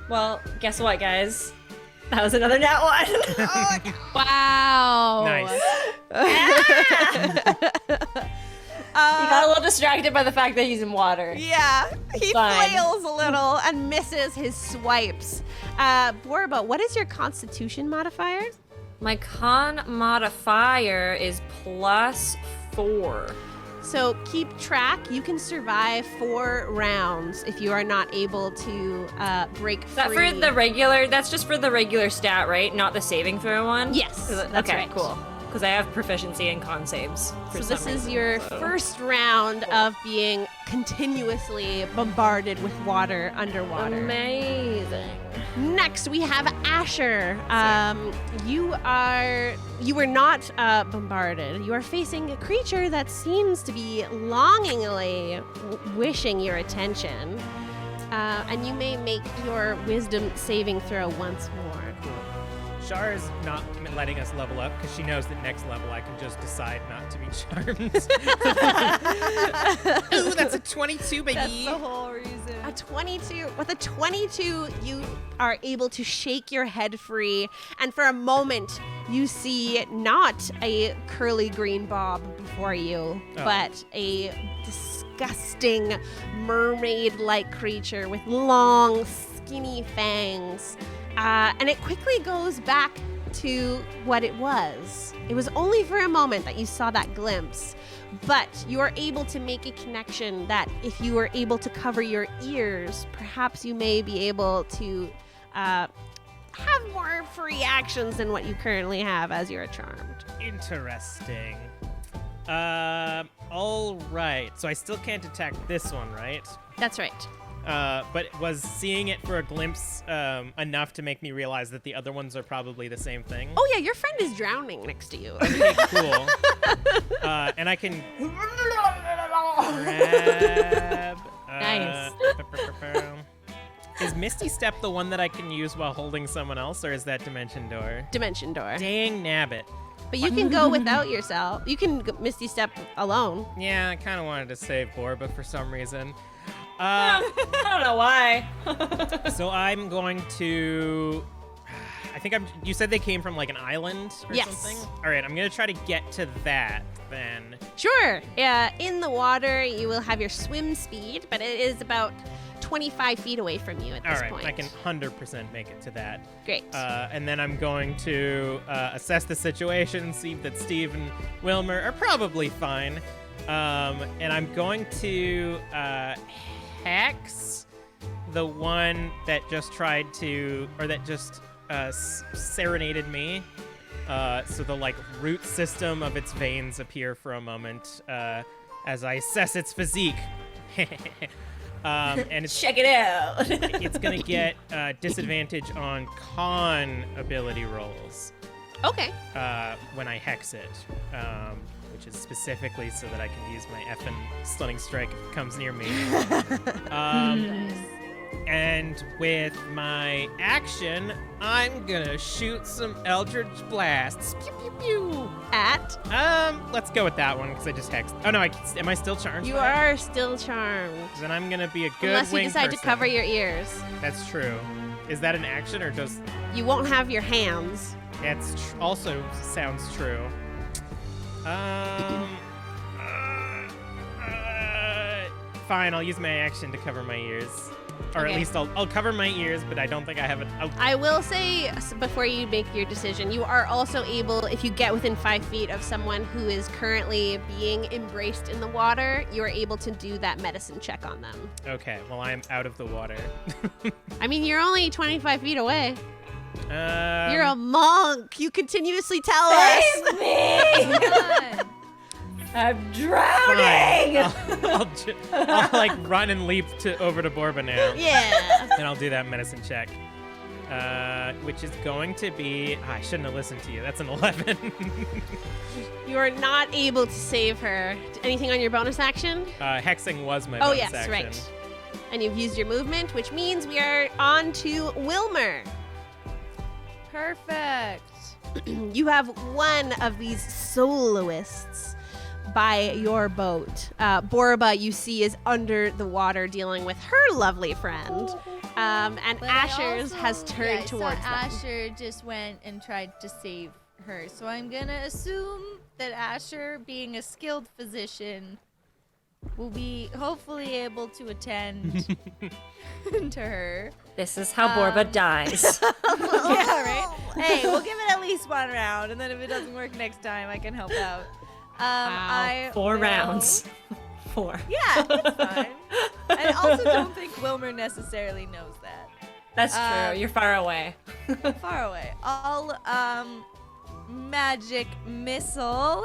Well, guess what, guys? That was another nat 1. Wow. Nice. He got a little distracted by the fact that he's in water. Yeah, he Fine. flails a little and misses his swipes. Borba, what is your Constitution modifier? My con modifier is +4. So keep track. You can survive 4 rounds if you are not able to break Is that free. for the regular? That's just for the regular stat, right? Not the saving throw one? Yes, that's okay, right. cool. Because I have proficiency in con saves. For So some this is reason, your so. first round of being continuously bombarded with water underwater. Amazing. Next, we have Asher. You were not bombarded. You are facing a creature that seems to be longingly wishing your attention. And you may make your wisdom saving throw once more. Char's not letting us level up because she knows that next level I can just decide not to be charmed. Ooh, that's a 22, baby. That's the whole reason. A 22. With a 22, you are able to shake your head free, and for a moment, you see not a curly green bob before you, but a disgusting mermaid-like creature with long, skinny fangs. And it quickly goes back to what it was. It was only for a moment that you saw that glimpse, but you are able to make a connection that if you were able to cover your ears, perhaps you may be able to have more free actions than what you currently have as you're charmed. Interesting. All right. So I still can't attack this one, right? That's right. But was seeing it for a glimpse enough to make me realize that the other ones are probably the same thing? Oh yeah, your friend is drowning next to you. Okay, cool. And I can grab. Nice. Is Misty Step the one that I can use while holding someone else, or is that Dimension Door? Dimension door. Dang nabbit. But you can go without yourself. You can Misty Step alone. Yeah, I kind of wanted to save Borba for some reason. I don't know why. So I'm going to. I think you said they came from like an island or Yes. something? All right, I'm going to try to get to that then. Sure. In the water, you will have your swim speed, but it is about 25 feet away from you at All this right, point. I can 100% make it to that. Great. And then I'm going to assess the situation, see that Steve and Wilmer are probably fine. And I'm going to hex the one that just tried to, or that just serenaded me. So the root system of its veins appear for a moment as I assess its physique. And it's Check it out. it's gonna get disadvantage on con ability rolls Okay. when I hex it, which is specifically so that I can use my effing stunning strike if it comes near me. And with my action, I'm gonna shoot some Eldritch Blasts. Pew pew pew. At Let's go with that one because I just hexed. Oh no, am I still charmed? you by it? are still charmed. Then I'm gonna be a good Unless you wing decide to person. cover your ears. That's true. Is that an action or just? You won't have your hands. That's also sounds true. Fine. I'll use my action to cover my ears, or Okay. at least I'll cover my ears. But I don't think I have it. I will say, before you make your decision, you are also able, if you get within 5 feet of someone who is currently being embraced in the water, you are able to do that medicine check on them. Okay. Well, I'm out of the water. I mean, you're only 25 feet away. Um, You're a monk. You continuously tell us. Save me! God. I'm fine. drowning. I'll run and leap over to Borba now. Yeah. And I'll do that medicine check. Which is going to be... I shouldn't have listened to you. That's an 11. You are not able to save her. Anything on your bonus action? Hexing was my Oh, bonus yes, action. right. And you've used your movement, which means we are on to Wilmer. Perfect. You have one of these soloists by your boat. Borba, you see, is under the water dealing with her lovely friend. And But I Asher's also- has turned I saw towards them. Asher just went and tried to save her. So I'm going to assume that Asher, being a skilled physician, will be hopefully able to attend to her. This is how Borba dies. Yeah, right? Hey, we'll give it at least one round, and then if it doesn't work next time, I can help out. I 4 will- rounds. 4. Yeah, it's fine. I also don't think Wilmer necessarily knows that. That's true. You're far away. Far away. I'll magic missile,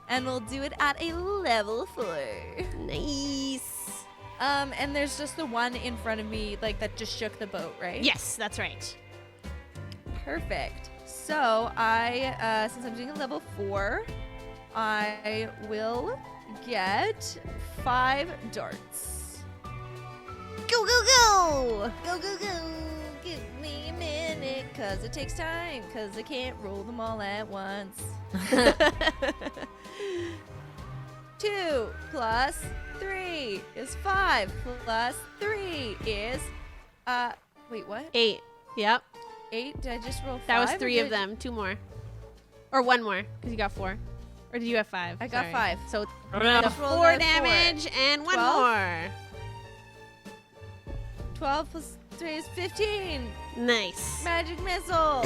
and we'll do it at a level 4. Nice. And there's just the one in front of me, that just shook the boat, right? Yes, that's right. Perfect. So I, since I'm doing a level 4, I will get 5 darts. Go, go, go! Go, go, go! Give me a minute, cause it takes time, cause I can't roll them all at once. 2 plus 3 is 5 plus 3 is, wait, what? 8. Yep. 8? Did I just roll 5? That was or 3 did of I- them. 2 more. Or 1 more, because you got 4. Or did you have 5? I got Sorry. 5. So Oh, no. Just roll 4 another 4. damage and 1 12? more. 12 plus 3 is 15. Nice. Magic missile.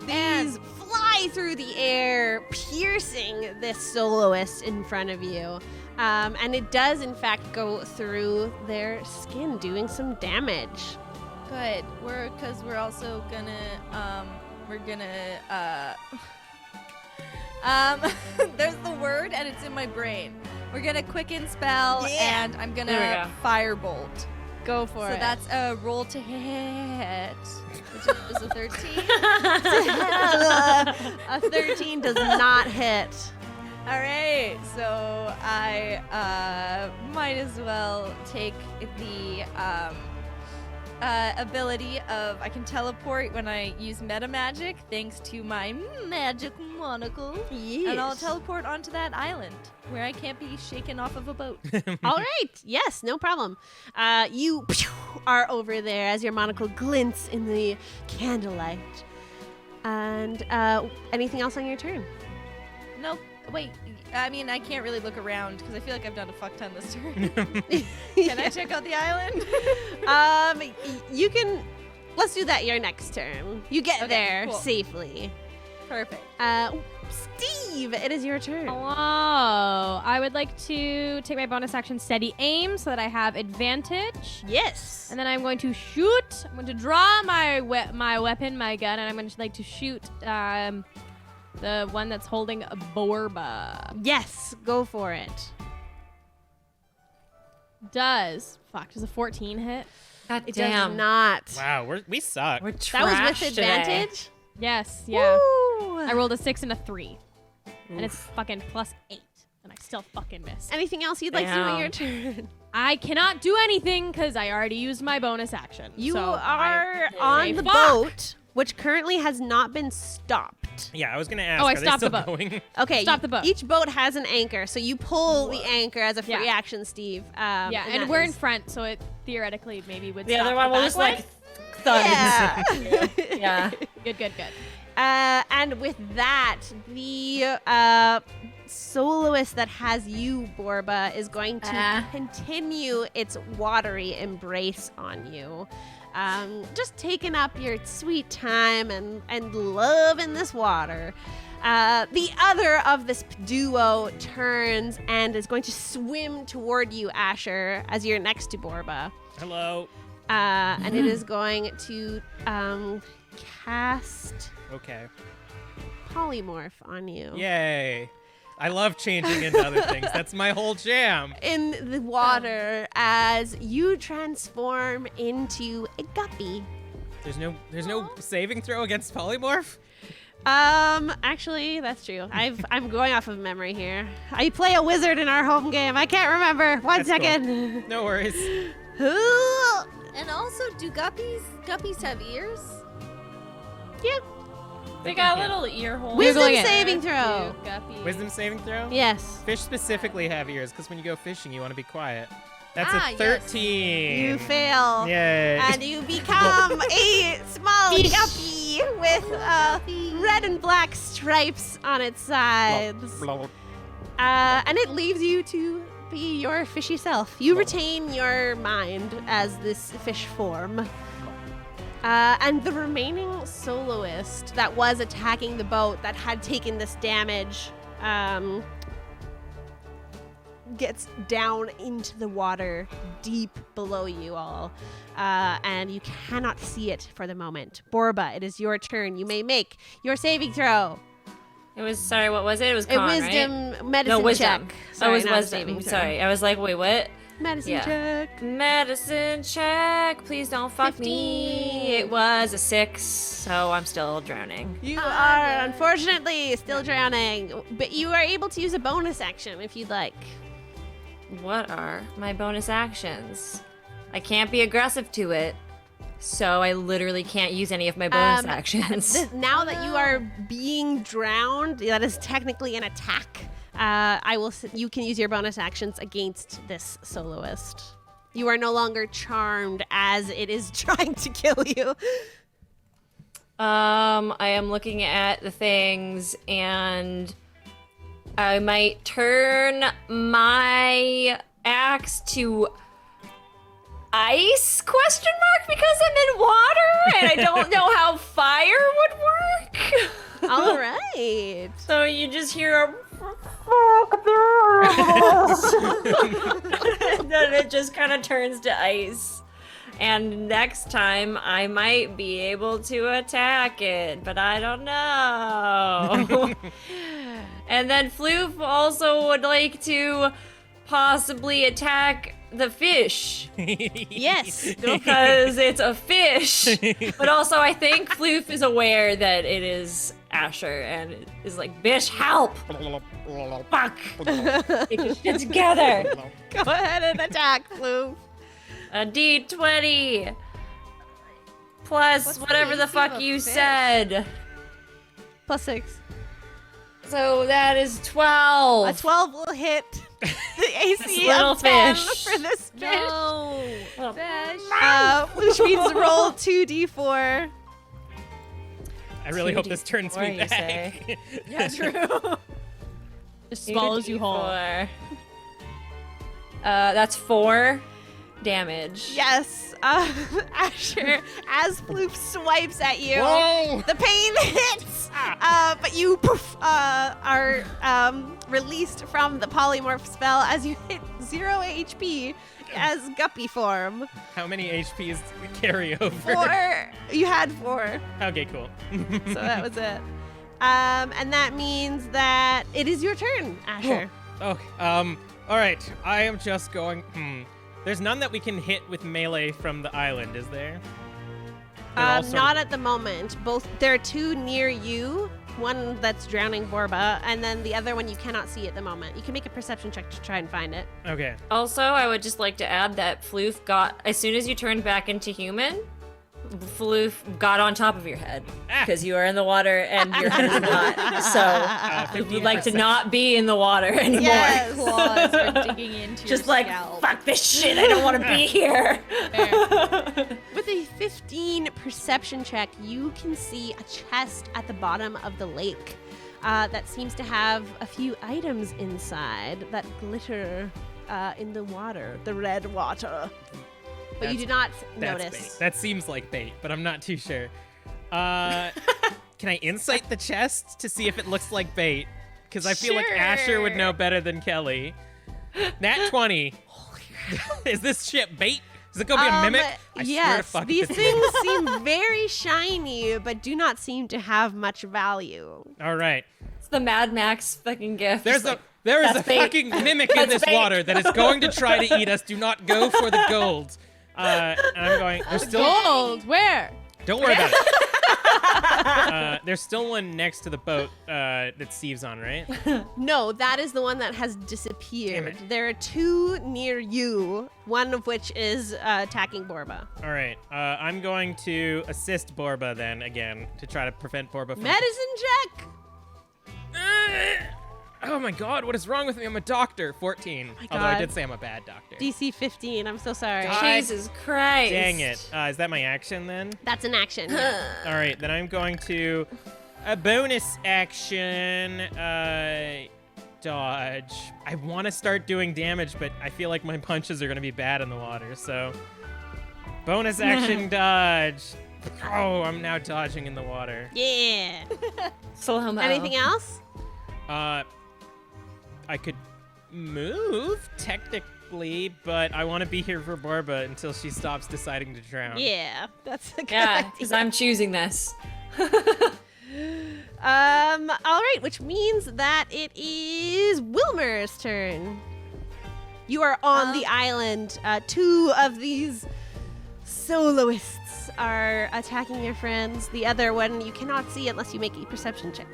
These fly through the air, piercing this soloist in front of you. And it does, in fact, go through their skin, doing some damage. Good. Because we're also gonna, there's the word and it's in my brain. We're gonna quicken spell Yeah. and I'm There we gonna go. firebolt. Go for So it. that's a roll to hit, which is a 13. A 13 does not hit. All right, so I might as well take the ability of I can teleport when I use meta magic thanks to my magic monocle. Yes. And I'll teleport onto that island where I can't be shaken off of a boat. All right. Yes, no problem. You are over there as your monocle glints in the candlelight. And anything else on your turn? Nope. Wait, I mean, I can't really look around because I feel like I've done a fuck ton this turn. Can I check out the island? You can. Let's do that your next turn. You get Okay, there cool. safely. Perfect. Steve, it is your turn. Hello. I would like to take my bonus action steady aim so that I have advantage. Yes. And then I'm going to shoot. I'm going to draw my weapon, my gun, and I'm going to like to shoot the one that's holding a Borba. Yes, go for it. Does a 14 hit? God It damn. does not. Wow, we suck. We're That was trash with today. advantage? Yes, yeah. Woo. I rolled a 6 and a 3. And it's fucking +8. And I still fucking miss. Anything else you'd like to do on your turn? I cannot do anything because I already used my bonus action. You so are I- on Hey, the fuck. boat, which currently has not been stopped. Yeah, I was gonna ask. Oh, I are they stopped the still boat. going? Okay, Stop the boat. Each boat has an anchor, so you pull the anchor as a free Yeah. action, Steve. yeah, and that we're in is- front, so it theoretically maybe would The stop other one will back just way. like thud. Yeah. Yeah. Good. And with that, the soloist that has you, Borba, is going to continue its watery embrace on you. Just taking up your sweet time and loving this water. The other of this duo turns and is going to swim toward you, Asher, as you're next to Borba. Hello. And it is going to cast Okay. polymorph on you. Yay. I love changing into other things. That's my whole jam. In the water as you transform into a guppy. There's no saving throw against polymorph? Actually, that's true. I'm going off of memory here. I play a wizard in our home game. I can't remember. One That's cool. second. No worries. And also, do guppies have ears? Yeah. They got little ear holes. Wisdom Googling it. saving throw. Wisdom saving throw? Yes. Fish specifically have ears, because when you go fishing, you want to be quiet. That's Ah, a yes. 13. You fail. Yay. And you become a small guppy with red and black stripes on its sides. And it leaves you to be your fishy self. You retain your mind as this fish form. And the remaining soloist that was attacking the boat that had taken this damage gets down into the water deep below you all. And you cannot see it for the moment. Borba, it is your turn. You may make your saving throw. It was, sorry, what was it? It was A con, wisdom right? medicine No, wisdom. check. Oh, it was not a wisdom. saving throw. Sorry. I was like, wait, what? Medicine Yeah. check. Medicine check. Please don't fuck 15. me. It was a 6, so I'm still drowning. You are unfortunately still drowning, but you are able to use a bonus action if you'd like. What are my bonus actions? I can't be aggressive to it, so I literally can't use any of my bonus actions. Now that you are being drowned, that is technically an attack. You can use your bonus actions against this soloist. You are no longer charmed as it is trying to kill you. I am looking at the things, and I might turn my axe to ice ? Because I'm in water and I don't know how fire would work. All right. So you just hear a and then it just kind of turns to ice. And next time I might be able to attack it, but I don't know. And then Floof also would like to possibly attack the fish Yes. because it's a fish. But also I think Floof is aware that it is Asher and is like, bitch, help! Fuck! Get your shit together! Go ahead and attack, Blue. A D20 plus What's the whatever the AC fuck of a you fish? said. +6. So that is 12. A 12 will hit the AC Little of 10 fish. for this fish. No. Oh. Fish. Which means roll 2d4. I really hope this turns me 2d4, you back. say. Yeah, true. Just swallows you whole. 4. That's 4 damage. Yes, Asher, as Floof swipes at you, Whoa! the pain hits, but you poof, are released from the polymorph spell as you hit 0 HP as guppy form. How many HPs carry over? 4. You had 4, Okay, cool. so that was it. And that means that it is your turn, Asher. Okay. All right. I am just going. There's none that we can hit with melee from the island, is there? They're all sort Not of- at the moment. There are 2 near you. One that's drowning Borba, and then the other one you cannot see at the moment. You can make a perception check to try and find it. Okay. Also, I would just like to add that Floof got, as soon as you turned back into human, Floof got on top of your head because you are in the water and your head is not. So you would like to 15%. not be in the water anymore. Yes. Claws are digging into Just your like, scalp. fuck this shit, I don't want to be here. With a 15 perception check, you can see a chest at the bottom of the lake that seems to have a few items inside that glitter in the water, the red water. But you do not That's notice. bait. That seems like bait, but I'm not too sure. Can I insight the chest to see if it looks like bait? Because I feel like Asher would know better than Kelly. Nat 20. Is this shit bait? Is it gonna be a mimic? I swear to Yes, fuck these it's a things mimic. seem very shiny, but do not seem to have much value. All right. It's the Mad Max fucking gift. There is That's a bait. fucking mimic in That's this bait. water that is going to try to eat us. Do not go for the gold. And I'm going. There's still. Gold. Where? Don't worry about it. There's still one next to the boat that Steve's on, right? No, that is the one that has Damn disappeared. it. There are 2 near you, one of which is attacking Borba. All right. I'm going to assist Borba then again to try to prevent Borba from. Medicine check! Oh my God! What is wrong with me? I'm a doctor. 14. my Although I God. did say I'm a bad doctor. DC 15, I'm so sorry. God. Jesus Christ. Dang it! Is that my action then? That's an action. All right, then I'm going to a bonus action dodge. I want to start doing damage, but I feel like my punches are going to be bad in the water. So bonus action dodge. Oh, I'm now dodging in the water. Yeah. Slow-mo. Anything else? I could move technically, but I want to be here for Borba until she stops deciding to drown. Yeah, that's a good Yeah, idea. because I'm choosing this. All right, which means that it is Wilmer's turn. You are on the island. 2 of these soloists are attacking your friends. The other one you cannot see unless you make a perception check.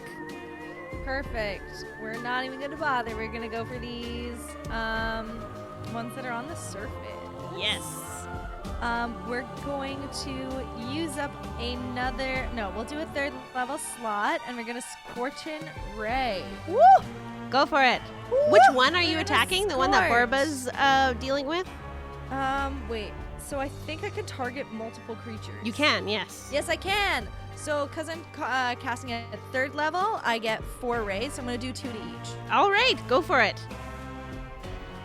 Perfect. We're not even gonna bother. We're gonna go for these ones that are on the surface. Yes. We're going to use up another. No, we'll do a 3rd level slot, and we're gonna Scorchin' Ray. Woo! Go for it. Which one are you We're gonna attacking? The one that scorch. Borba's dealing with? Wait. So I think I can target multiple creatures. You can, yes. Yes, I can. So, because I'm casting at 3rd level, I get 4 rays. So I'm going to do 2 to each. All right, go for it.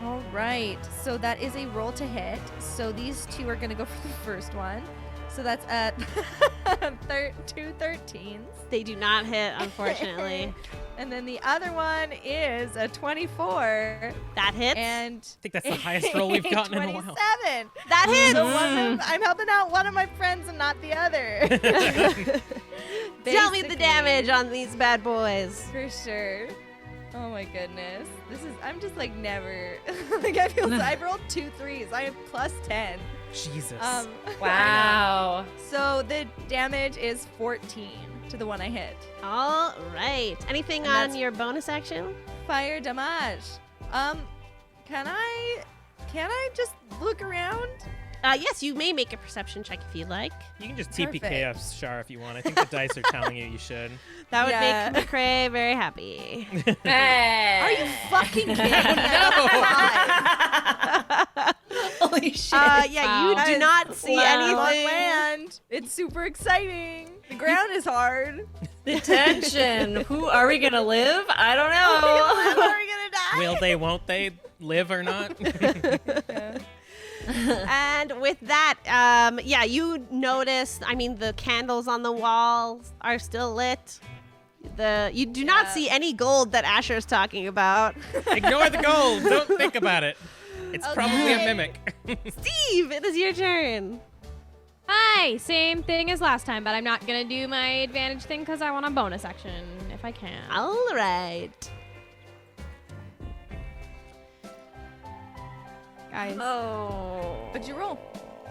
All right. So that is a roll to hit. So these 2 are going to go for the first one. So that's at 2 13s. They do not hit, unfortunately. And then the other one is a 24. That hits. And I think that's the highest roll we've gotten in a while. 27. That hits. So I'm helping out one of my friends and not the other. Tell me the Basically. damage on these bad boys. For sure. Oh my goodness. I'm just like never. Like I feel I've rolled 2 3s. I am plus 10. Jesus. Wow. So the damage is 14 to the one I hit. All right. Anything And on that's- your bonus action? Fire damage. Can I just look around? Yes, you may make a perception check if you'd like. You can just TPK Perfect. us, Shar, if you want. I think the dice are telling you should. That would Yeah. make McCrae very happy. Hey. Are you fucking kidding me? Holy shit. Yeah, you Wow. do not see On anything. land. It's super exciting. The ground is hard. The tension. Who are we gonna live? I don't Are know. we gonna die? Will they, won't they, live or not? And with that, yeah, you notice, I mean, the candles on the walls are still lit. You do not see any gold that Asher's talking about. Ignore the gold. Don't think about it. It's probably a mimic. Steve, it is your turn. Hi, same thing as last time, but I'm not gonna do my advantage thing because I want a bonus action if I can. All right. Guys, Oh. What'd you roll?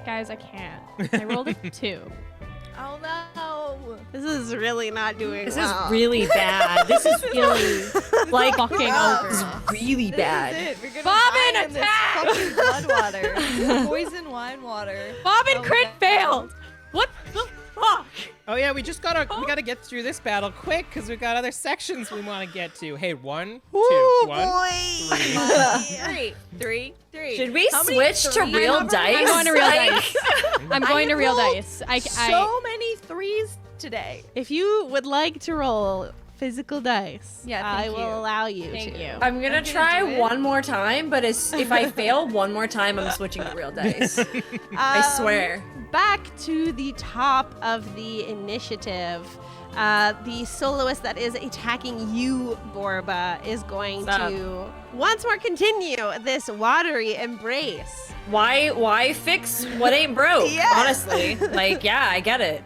guys, I can't. I rolled a 2. Oh no. This is really not doing This well. is really bad. This is really like Fucking this is over. really bad. This is it. We're gonna Bobbin, die in this attack! fucking blood water. Poison wine water. Bobbin Oh, crit God. failed! What the fuck? Oh yeah, we gotta get through this battle quick because we've got other sections we want to get to. Hey, 1, 2, Ooh, 1, boy. 3. Three. Should we How many switch to threes? real I'm dice? I'm going to real Like- dice. I'm going to real rolled dice. So many threes today. If you would like to roll physical dice, Yeah, I thank will you. allow you Thank to. you. I'm gonna do try it. one more time, but if I fail one more time, I'm switching to real dice. I swear. Back to the top of the initiative. The soloist that is attacking you, Borba, is going Stop. to once more continue this watery embrace. Why fix what ain't broke? Yeah. Honestly, like, yeah, I get it.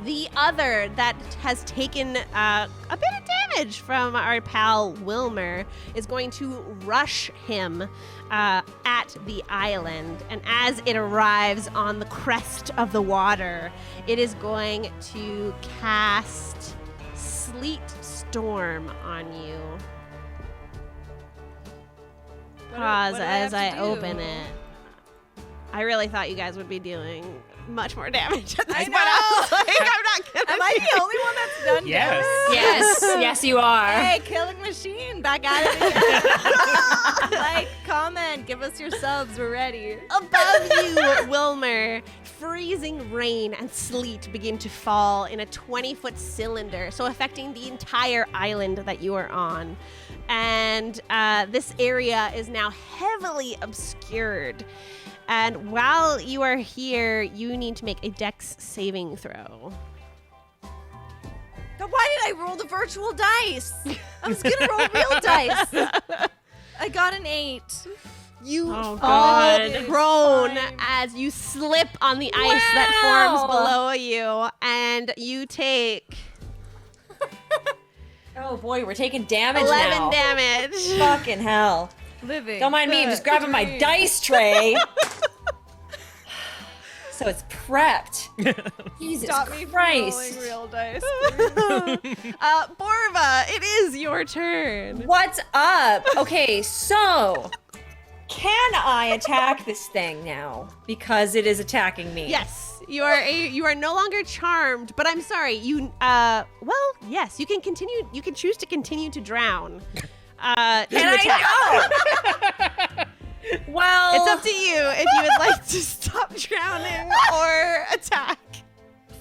The other that has taken a bit of damage from our pal Wilmer is going to rush him at the island. And as it arrives on the crest of the water, it is going to cast Sleet Storm on you. Pause what do I as have I to open do? it. I really thought you guys would be doing much more damage at this I point. I was know. like, I'm not gonna. Am I the only one that's done Yes. damage? Yes, you are. Hey, killing machine, back at it again. Like, comment, give us your subs, we're ready. Above you, Wilmer, freezing rain and sleet begin to fall in a 20-foot cylinder, so affecting the entire island that you are on. And this area is now heavily obscured. And while you are here, you need to make a dex saving throw. But why did I roll the virtual dice? I was gonna roll real dice. I got an 8. You Oh, fall God. prone Fine. as you slip on the ice that Wow. forms below you, and you take Oh boy, we're taking damage 11 now. damage. Fucking hell. Living. Don't mind me, I'm just grabbing my dice tray. So it's prepped. Jesus Stop me from Christ. rolling real dice. Borva, it is your turn. What's up? Okay, so can I attack this thing now? Because it is attacking me. Yes, you are no longer charmed, but I'm sorry. Yes, you can continue. You can choose to continue to drown. Can to attack. I? Well, It's up to you if you would like to stop drowning or attack.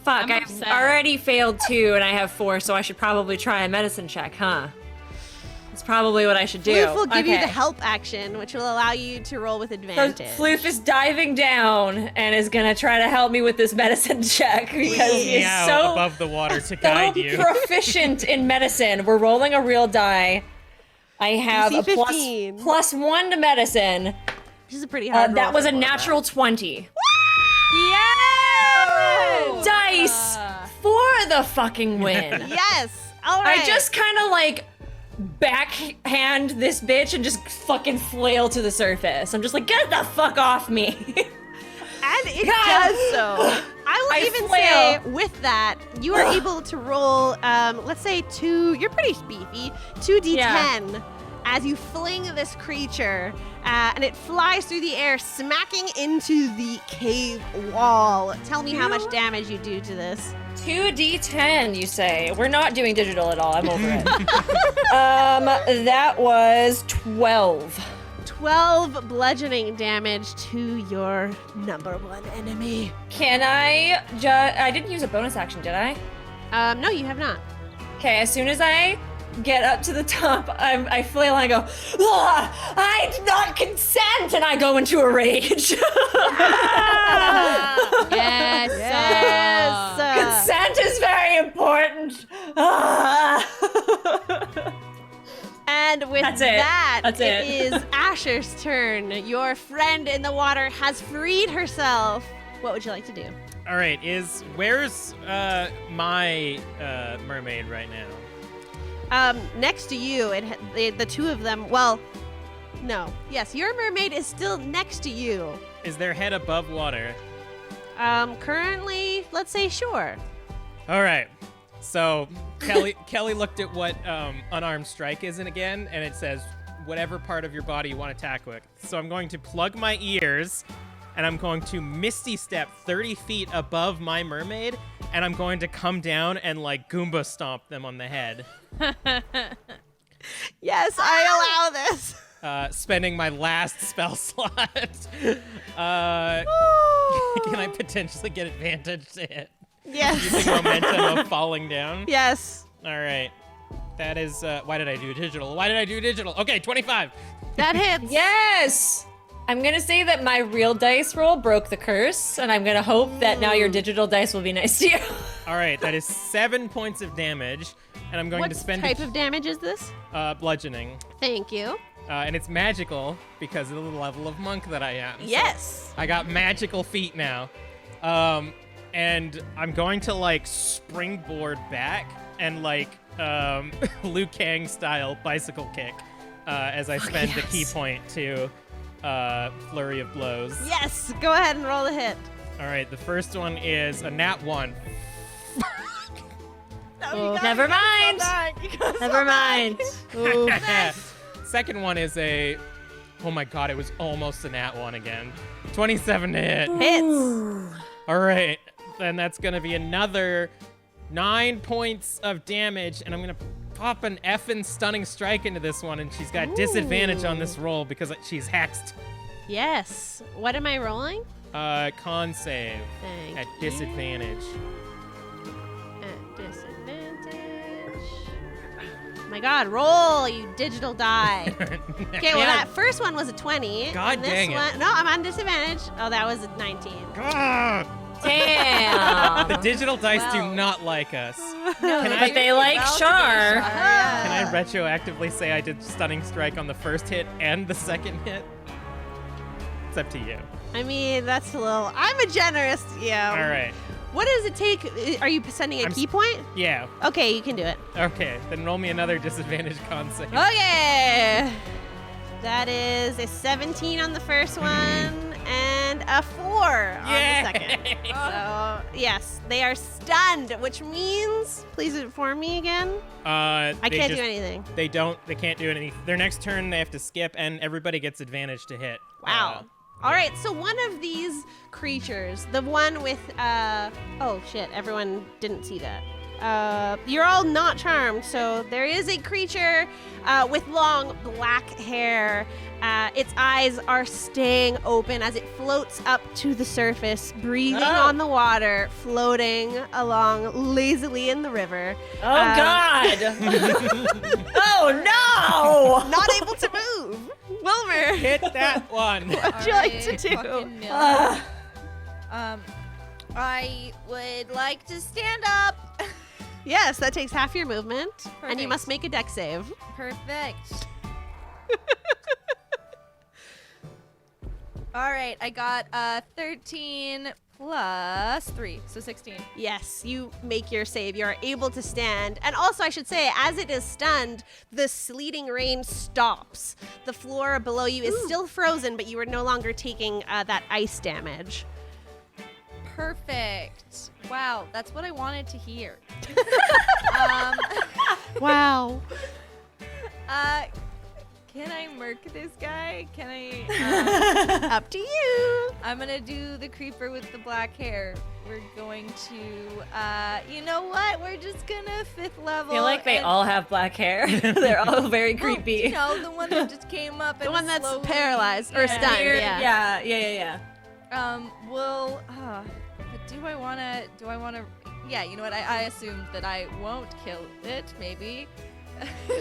fuck, I'm I've upset. already failed 2 and I have 4, so I should probably try a medicine check, huh? That's probably what I should do. Floof will give you Okay. the help action, which will allow you to roll with So advantage. Floof is diving down and is gonna try to help me with this medicine check because he is Meow so above the water to so guide you. proficient in medicine. We're rolling a real die. I have DC a plus 15. +1 to medicine. Which is a pretty hard roll That was for a Borva. natural 20. Oh, Dice for the fucking win. Yes. All right. I just kind of like backhand this bitch and just fucking flail to the surface. I'm just like, get the fuck off me. And it God. does so. I will I even flail. say, with that, you are able to roll, let's say you're pretty beefy, 2d10 as you fling this creature, and it flies through the air, smacking into the cave wall. Tell me how much damage you do to this. 2d10, you say? We're not doing digital at all. I'm over it. That was 12. 12 bludgeoning damage to your number one enemy. Can I I didn't use a bonus action, did I? No, you have not. Okay, as soon as I get up to the top, I flail and I go, "Ah, I did not consent!" And I go into a rage. Yes. Yes. Consent is very important. Ah. And with That's it. that, That's it it. is Asher's turn. Your friend in the water has freed herself. What would you like to do? All right, where's my mermaid right now? Next to you, the two of them. Well, no. Yes, your mermaid is still next to you. Is their head above water? Currently, let's say sure. All right. So Kelly looked at what unarmed strike is again, and it says whatever part of your body you want to attack with. So I'm going to plug my ears, and I'm going to misty step 30 feet above my mermaid, and I'm going to come down and like Goomba stomp them on the head. Yes, I allow this. Spending my last spell slot. Can I potentially get advantage to hit? Yes. Using momentum of falling down? Yes. All right. That is, why did I do digital? Okay, 25. That hits. Yes! I'm gonna say that my real dice roll broke the curse, and I'm gonna hope that now your digital dice will be nice to you. All right, that is 7 points of damage, and I'm going What to spend type of damage is this? bludgeoning. Thank you. And it's magical because of the level of monk that I am. So Yes. I got magical feet now. And I'm going to like springboard back and like Liu Kang style bicycle kick as I spend the key point to flurry of blows. Yes. Go ahead and roll the hit. All right, the first one is a nat 1. No, Never mind. Never mind. Second one is oh my god, it was almost a nat 1 again. 27 to hit. Hits. All right, then that's gonna be another 9 points of damage, and I'm gonna pop an effing stunning strike into this one, and she's got disadvantage on this roll because she's hexed. Yes. What am I rolling? Con save Thank at you. disadvantage. At disadvantage. My god, roll, you digital die. Okay, well, that first one was a 20. God and this dang it. one, no, I'm on disadvantage. Oh, that was a 19. God! Damn. The digital dice Well. do not like us. But they like Char. Can I retroactively say I did stunning strike on the first hit and the second hit? It's up to you. I mean, that's a little. I'm a generous. Yeah. All right. What does it take? Are you sending a I'm key point? Yeah. Okay, you can do it. Okay. Then roll me another disadvantage con save. Okay. That is a 17 on the first one and a 4 on the second. So, yes, they are stunned, which means, please inform me again. I can't do anything. They can't do anything. Their next turn, they have to skip, and everybody gets advantage to hit. Wow. All right, so one of these creatures, the one with, oh shit, everyone didn't see that. You're all not charmed, so there is a creature with long black hair. Its eyes are staying open as it floats up to the surface, breathing on the water, floating along lazily in the river. Oh, God. Oh, no. Not able to move. Wilmer, Hit that one. what would you like to do? I would like to stand up. Yes, that takes half your movement, and you Perfect. must make a dex save. Perfect. All right, I got 13 plus 3, so 16. Yes, you make your save. You are able to stand. And also, I should say, as it is stunned, the sleeting rain stops. The floor below you is still frozen, but you are no longer taking that ice damage. Perfect. Wow, that's what I wanted to hear. Wow. Can I murk this guy? Can I? Up to you. I'm gonna do the creeper with the black hair. We're going to, you know what? We're just gonna 5th level. I feel like they and- all have black hair. They're all very Well, creepy. You know, the one that just came up. The and one that's slowly- paralyzed or stunned. Weird. Yeah. Yeah. But do I wanna? Yeah, you know what? I assumed that I won't kill it. Maybe.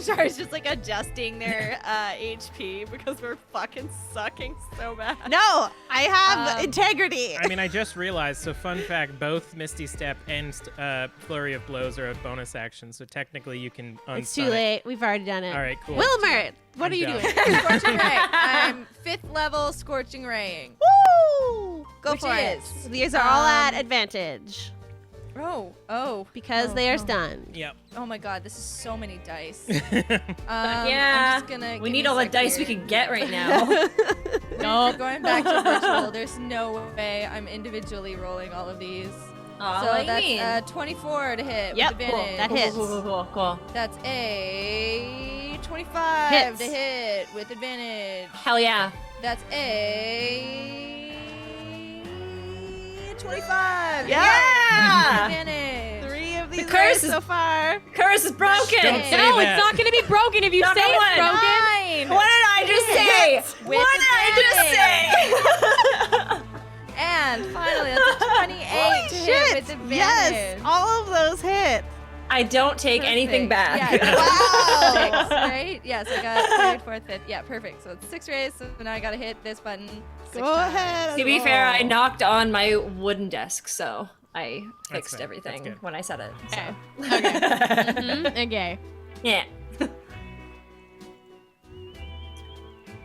Shara's just like adjusting their HP because we're fucking sucking so bad. No, I have integrity. I mean, I just realized, so fun fact, both Misty Step and Flurry of Blows are a bonus action, so technically you can unstun It's too it. late. We've already done it. All right, cool. Wilmer, what I'm are you done. doing? Scorching Ray. I'm 5th level Scorching Raying. Woo! Go Which for it. is, These are all at advantage because they are stunned. Yep. Oh my god, this is so many dice. Yeah. I'm just gonna We give need me a all the sec dice here. we can get right now. We're going back to virtual. There's no way I'm individually rolling all of these. Oh, So what do you that's mean? 24 to hit Yep, with advantage. that hits. Cool. That's a 25 Hits. to hit with advantage. Hell yeah. That's a 25. Yeah! Advantage. 3 of these curse are is- so far. Curse is broken. Don't say No, that. it's not gonna be broken if you Not say that it's one. broken. What did I just say? With What did I just say? And finally, that's a 28 to hit with advantage. Yes, all of those hit. I don't take anything back. Yeah. Wow. 6, right? Yes, I got 3rd, 4th, 5th. Yeah, perfect. So it's 6 rays, so now I gotta hit this button 6 Go times. ahead. To be fair, I knocked on my wooden desk, so I fixed fair. everything That's good. when I said it. So. Okay. Okay. Yeah.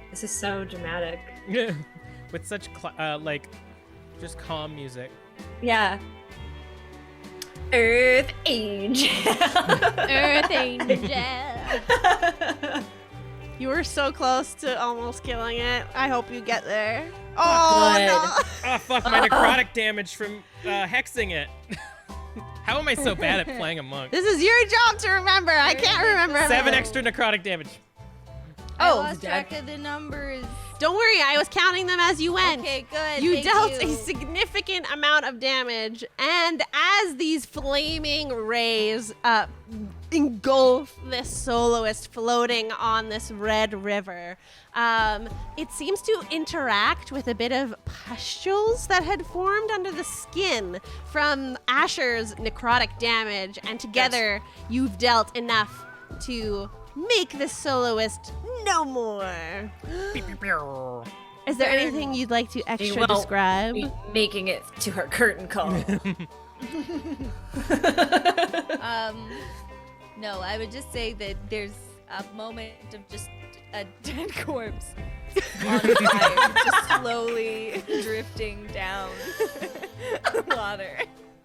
This is so dramatic. With such, just calm music. Yeah. Earth Age. Earth Angel. You were so close to almost killing it. I hope you get there. Oh, Good. no. Oh, fuck, my necrotic damage from hexing it. How am I so bad at playing a monk? This is your job to remember. I can't remember. 7 everything. extra necrotic damage. I Oh, lost dead. track of the numbers. Don't worry, I was counting them as you went. Okay, good. You thank dealt you. a significant amount of damage, and as these flaming rays engulf this soloist floating on this red river, it seems to interact with a bit of pustules that had formed under the skin from Asher's necrotic damage, and together you've dealt enough to make this soloist no more. Is there anything you'd like to extra won't describe? be making it to her curtain call. No, I would just say that there's a moment of just a dead corpse on fire, just slowly drifting down the water.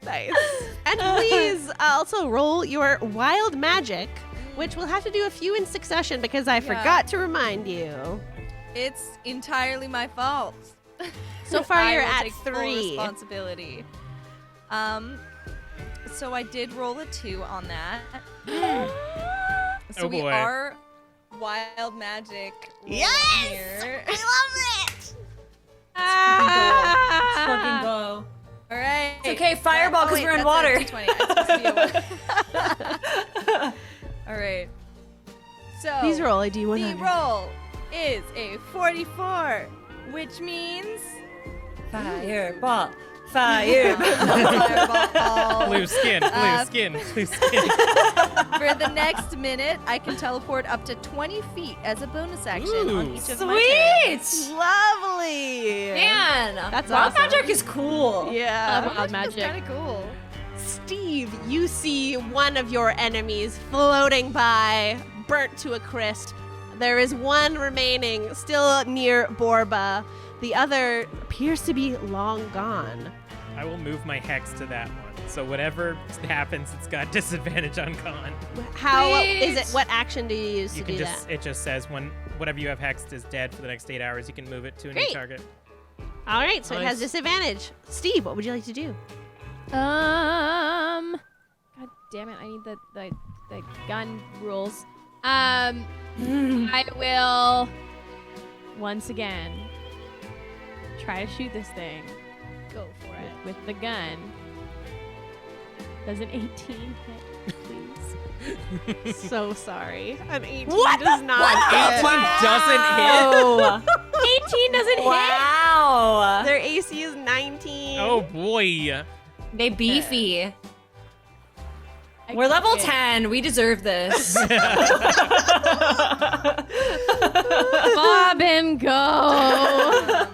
Nice. And please also roll your wild magic, which we'll have to do a few in succession because I forgot to remind you. It's entirely my fault. So far I you're will at take full 3. responsibility. So I did roll a 2 on that. So Oh, we boy. are wild magic rolling Yes! here. I love it! Fucking go. All right. It's okay, fireball, 'cause wait, we're in that's water. a D20. It's supposed to be a 1. All right. So Please roll a the D100. roll is a 44, which means Fireball. Fireball. fireball. Blue skin, blue skin, blue skin. For the next minute, I can teleport up to 20 feet as a bonus action on Ooh. each of my turns. Sweet! Lovely! Man, That's wild awesome. magic is cool. Yeah. Wild That's magic. kind of cool. Steve, you see one of your enemies floating by, burnt to a crisp. There is one remaining, still near Borba. The other appears to be long gone. I will move my hex to that one. So whatever happens, it's got disadvantage on con. How Sweet. is it? What action do you use You to can do just, that? it just says when whatever you have hexed is dead for the next 8 hours, you can move it to a Great. new target. All right, so it has Nice. disadvantage. Steve, what would you like to do? God damn it! I need the gun rules. I will once again try to shoot this thing. Go for it. With the gun. Does an 18 hit? please. So sorry. An 18 What does the not hit. 18 doesn't hit. 18 doesn't hit. Wow. Their AC is 19. Oh boy. They beefy. I We're level can't. 10. We deserve this. Bobbin, go.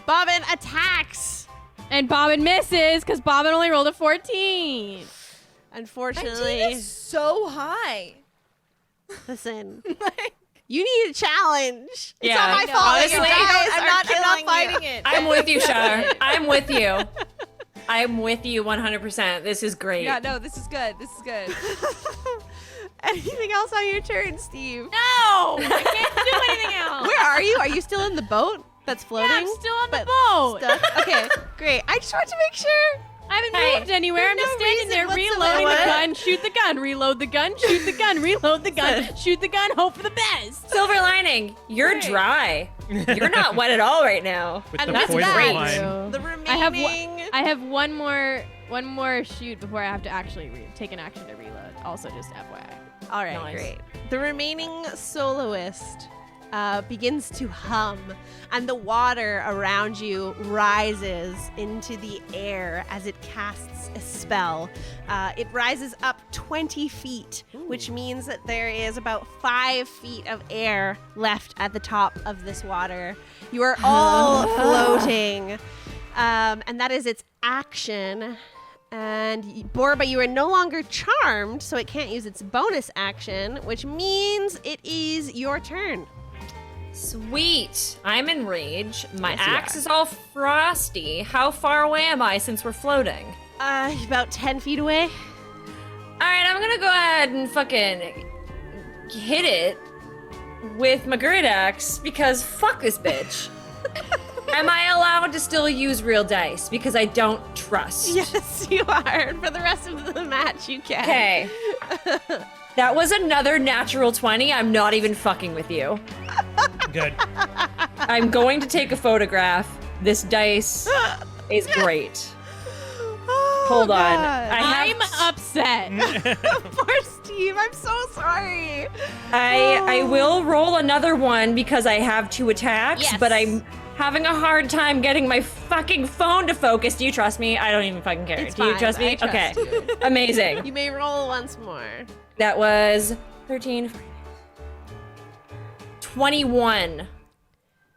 Bobbin attacks. And Bobbin misses because Bobbin only rolled a 14. Unfortunately, 19 is so high. listen. You need a challenge. It's Yeah, not my I know. fault that Honestly, you guys I'm are not killing fighting you. it. I'm with you, Shar. I'm with you. I'm with you 100%. This is great. Yeah, no, this is good. This is good. Anything else on your turn, Steve? No, I can't do anything else. Where are you? Are you still in the boat that's floating? Yeah, I'm still on the But boat. Stuck? Okay, great. I just want to make sure. I haven't Hey, moved anywhere. I'm for just no standing there reason reloading the whatsoever. gun, shoot the gun, reload the gun, shoot the gun, reload the gun, shoot the gun, hope for the best. Silver lining. You're Great. dry. You're not wet at all right now. With And the that's poison great. line. The I have remaining. I have one more shoot before I have to actually take an action to reload. Also, just FYI. All right, Nice. great. The remaining soloist begins to hum, and the water around you rises into the air as it casts a spell. It rises up 20 feet, which means that there is about 5 feet of air left at the top of this water. You are all floating, and that is its action. And Borba, you are no longer charmed, so it can't use its bonus action, which means it is your turn. Sweet. I'm in rage. My Yes, you axe are. is all frosty. How far away am I since we're floating? About 10 feet away. All right, I'm gonna go ahead and fucking hit it with my great axe because fuck this bitch. Am I allowed to still use real dice? Because I don't trust. Yes, you are. For the rest of the match, you can. Okay. That was another natural 20. I'm not even fucking with you. Good. I'm going to take a photograph. This dice is great. Oh, Hold on. God. I have I'm upset. Poor Steve. I'm so sorry. I will roll another one because I have 2 attacks, Yes. but I'm having a hard time getting my fucking phone to focus. Do you trust me? I don't even fucking care. It's Do you fine. trust me? I trust Okay. you. Amazing. You may roll once more. That was 13, 21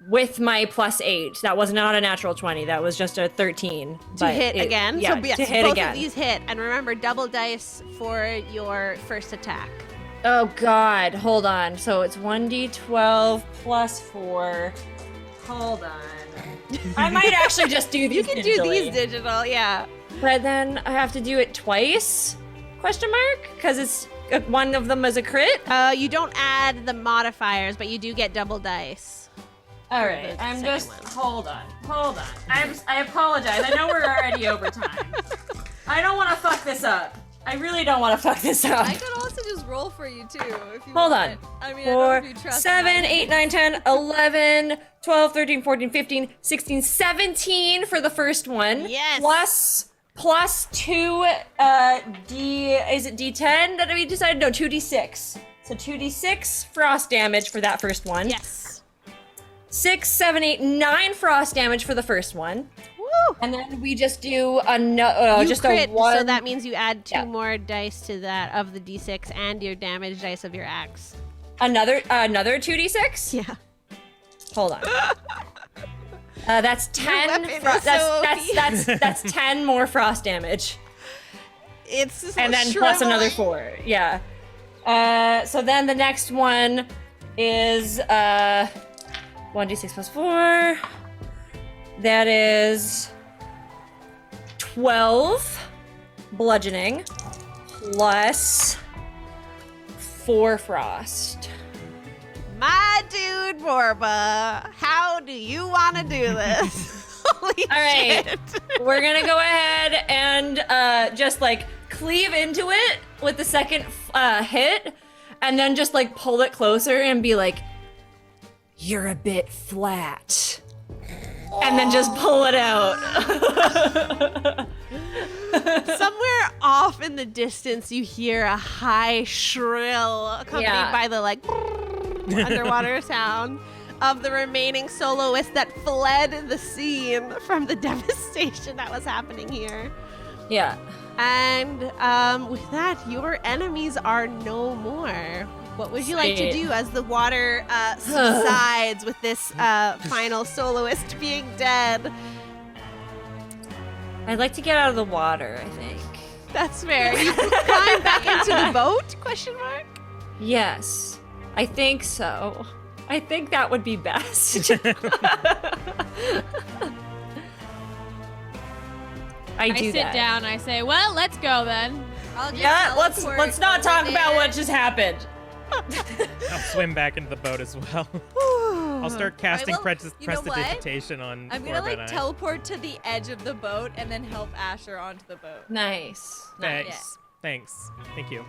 with my +8. That was not a natural 20. That was just a 13. To but hit it- again. Yeah, So yes, to hit both again. of these hit. And remember, double dice for your first attack. Oh God, hold on. So it's 1d12 plus 4. Hold on. I might actually just do these. You can do digitally. these digital, yeah. But then I have to do it twice? Question mark? Because it's one of them is a crit. You don't add the modifiers, but you do get double dice. All right, the I'm second just one. hold on. I apologize. I know we're already over time. I don't want to fuck this up. I really don't want to fuck this up. I could also just roll for you too. If you Hold want. on. I mean, I don't know 4, if you trust 7, me. 8, 9, 10, 11, 12, 13, 14, 15, 16, 17 for the first one. Yes. Plus 2 is it D10 that we decided? No, 2D6. So 2D6 frost damage for that first one. Yes. 6, 7, 8, 9 frost damage for the first one. Woo! And then we just do You just crit, a 1. so that means you add 2 Yeah. more dice to that of the d6 and your damage dice of your axe. another 2D6? Yeah. Hold on. That's 10. weapon is so That's 10 more frost damage, It's just and then plus another 4. Yeah. So then the next one is 1d6 plus 4. That is 12 bludgeoning plus 4 frost. My dude Borba, how do you want to do this? Holy All right. shit. We're gonna go ahead and just like cleave into it with the second hit, and then just like pull it closer and be like, "You're a bit flat," and then just pull it out. Somewhere off in the distance, you hear a high shrill accompanied by the like underwater sound of the remaining soloists that fled the scene from the devastation that was happening here. Yeah. And with that, your enemies are no more. What would you like to do as the water subsides with this final soloist being dead? I'd like to get out of the water, I think. That's fair. You climb back into the boat? Question mark. Yes, I think so. I think that would be best. I sit that. down. I say, well, let's go then. I'll just Yeah, let's teleport not over talk about there. what just happened. I'll swim back into the boat as well. I'll start casting will- you know what? prestidigitation on I'm gonna Corbin. like teleport to the edge of the boat and then help Asher onto the boat. Nice. Thanks. Thanks. Thank you.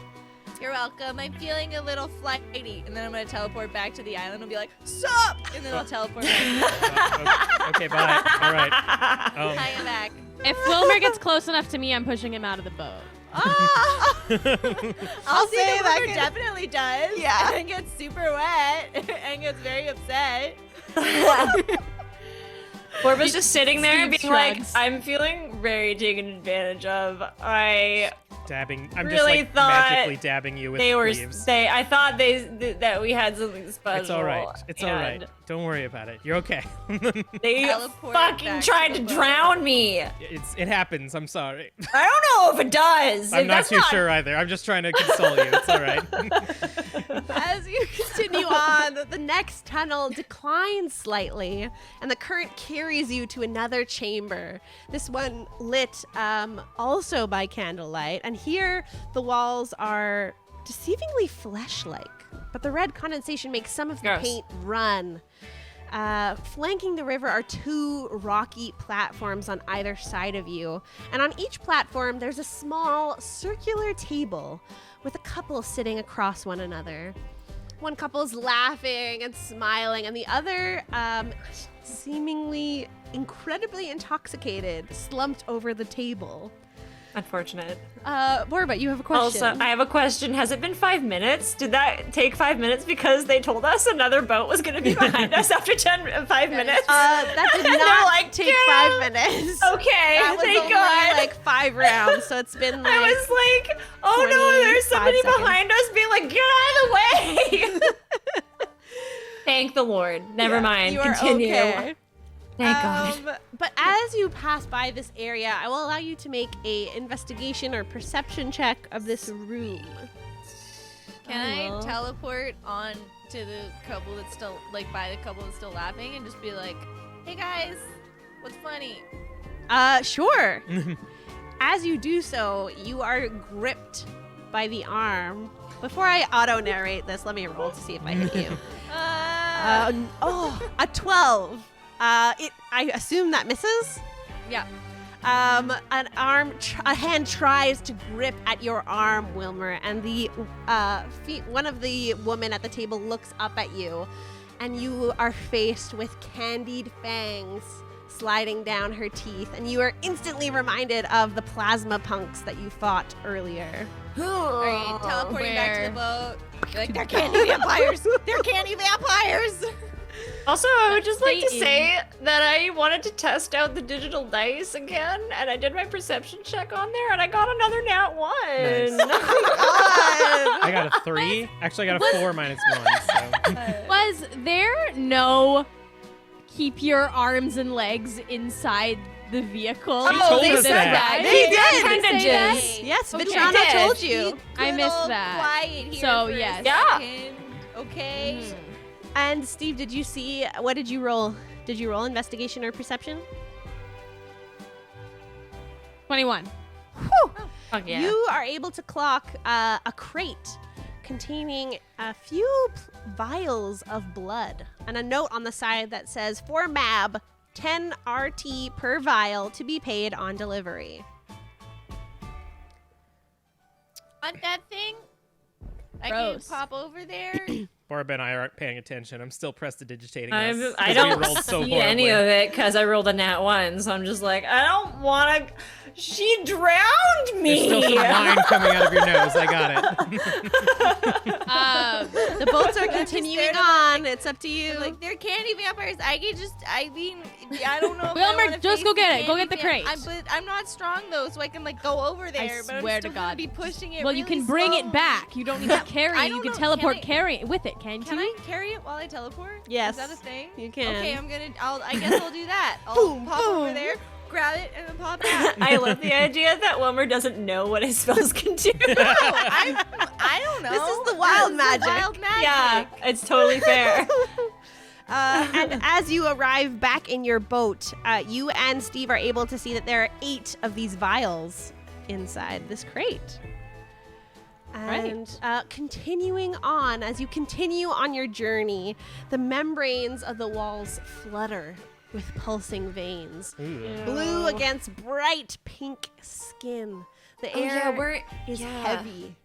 You're welcome. I'm feeling a little flighty, and then I'm gonna teleport back to the island and be like, "Sup?" And then I'll teleport back. Okay, bye. All right. Hi, I'm back. If Wilmer gets close enough to me, I'm pushing him out of the boat. Ah! I'll say say that that can- definitely does. Yeah. And gets super wet and gets very upset. Corbin's just sitting there Steve being like, shrugs. I'm feeling very taken advantage of. Dabbing. I'm just Really like thought magically dabbing you with leaves. I thought that we had something special. It's all right. It's all right. and Don't worry about it. You're okay. They Teleport fucking back tried to to the boat. drown me. it happens. I'm sorry. I don't know if it does. I'm If not that's too sure either. I'm just trying to console you. It's all right. As you continue on, the next tunnel declines slightly, and the current carries you to another chamber. This one lit also by candlelight, and here the walls are deceivingly flesh-like, but the red condensation makes some of the Gross. paint run. Flanking the river are two rocky platforms on either side of you, and on each platform there's a small circular table with a couple sitting across one another. One couple's laughing and smiling, and the other seemingly incredibly intoxicated, slumped over the table. Unfortunate. Borba, you have a question. Also, I have a question. Has it been 5 minutes? Did that take 5 minutes because they told us another boat was going to be behind us after 5 minutes? That did They're not like, take "Yeah." 5 minutes. Okay, That was thank only God. like 5 rounds, so it's been like. I was like, oh no, 25 there's somebody seconds. behind us being like, get out of the way. Thank the Lord. Never mind. You are Continue. okay. Thank God. But as you pass by this area, I will allow you to make a investigation or perception check of this room. Can I Oh. teleport on to the couple that's still, like, by the couple that's still laughing and just be like, "Hey guys, what's funny?" Sure. As you do so, you are gripped by the arm. Before I auto-narrate this, let me roll to see if I hit you. A 12. I assume that misses? Yeah. A hand tries to grip at your arm, Wilmer, and the one of the women at the table looks up at you, and you are faced with candied fangs sliding down her teeth, and you are instantly reminded of the plasma punks that you fought earlier. Are you teleporting back to Where? the boat? You're like, they're candy vampires! They're candy vampires! Also, I would just like to Stay say that I wanted to test out the digital dice again, and I did my perception check on there, and I got another nat 1. Nice. I got a 3. Actually, I got a 4 minus 1. So. Was there no keep your arms and legs inside the vehicle? She told they us said that. They did. Kinda Say that? just. Yes, Okay. Vitrano Did. told you. I Good missed old that. Quiet here So, for a yes. Yeah. second. Okay. And Steve, did you see, what did you roll? Did you roll investigation or perception? 21. Fuck yeah. You are able to clock a crate containing a few vials of blood and a note on the side that says, for Mab, 10 RT per vial to be paid on delivery. On that thing, I Gross. can pop over there. Barb and I aren't paying attention. I'm still prestidigitating I us. I 'cause we don't rolled so see any horribly. of it because I rolled a nat 1, so I'm just like, I don't want to She drowned me. There's still some wine coming out of your nose. I got it. The boats are continuing on. It's up to you. Like, there can't be vampires. I mean, I don't know. If I Wilmer, wanna just face go the get it. Go candy get the crate. But I'm not strong though, so I can like go over there. But swear I'm to still gonna God. be pushing it. Well, you really can bring it slowly. back. You don't need to carry I it. You don't can know. teleport Can I- carry it with it, can't Can you? I carry it while I teleport? Yes. Is that a thing? You can. Okay, I guess I'll do that. I'll pop over there, grab it, and then pop back. I love the idea that Wilmer doesn't know what his spells can do. I don't know. This is the wild This is magic. Wild magic. Yeah, it's totally fair. And as you arrive back in your boat, you and Steve are able to see that there are 8 of these vials inside this crate. And continuing on, as you continue on your journey, the membranes of the walls flutter with pulsing veins. Blue against bright pink skin. The air is heavy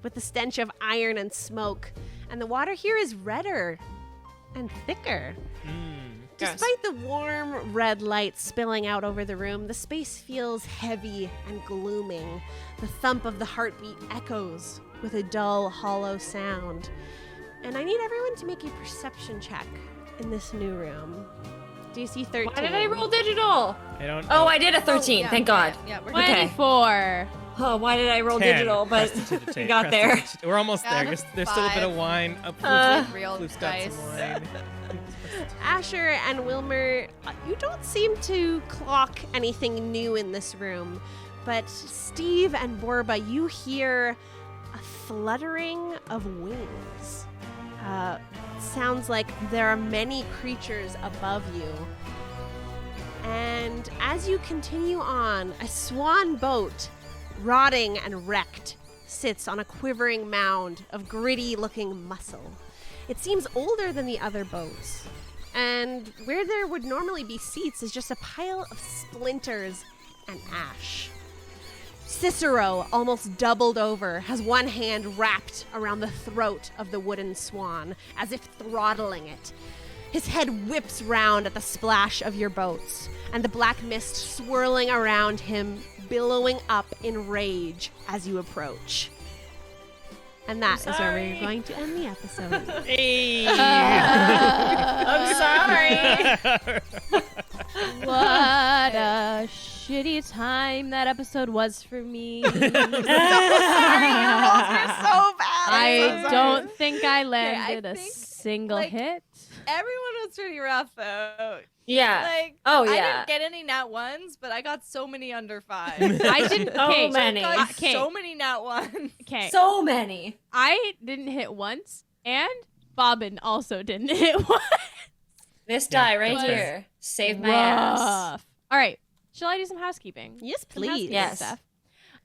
with the stench of iron and smoke. And the water here is redder and thicker. Despite the warm red light spilling out over the room, the space feels heavy and glooming. The thump of the heartbeat echoes with a dull, hollow sound. And I need everyone to make a perception check in this new room. DC 13. Why did I roll digital? I don't. Oh, I did a 13. yeah, Thank God. Yeah, we're Okay. 24. Oh, why did I roll 10. digital? But Press the digit, we got press there. the digit. We're almost there. Got a There's still a bit of 5. wine. real Blue's got dice. some wine. Asher and Wilmer, you don't seem to clock anything new in this room, but Steve and Borba, you hear a fluttering of wings. Sounds like there are many creatures above you. And as you continue on, a swan boat, rotting and wrecked, sits on a quivering mound of gritty-looking muscle. It seems older than the other boats. And where there would normally be seats is just a pile of splinters and ash. Cicero, almost doubled over, has one hand wrapped around the throat of the wooden swan, as if throttling it. His head whips round at the splash of your boats, and the black mist swirling around him, billowing up in rage as you approach. And that is where we're going to end the episode. Hey! I'm sorry. What a shitty time that episode was for me. Sorry, your rolls are so bad. I don't think I landed a think, single like, hit. Everyone was pretty rough though. Yeah. Like, Oh, I yeah. didn't get any nat ones, but I got so many under 5. I didn't. So Okay, many. Got Okay. so many nat ones. okay. So many. I didn't hit once, and Bobbin also didn't hit once. This Yeah, die right that's here saved my ass. Rough. All right. Shall I do some housekeeping? Yes, Some please. housekeeping Yes. Stuff.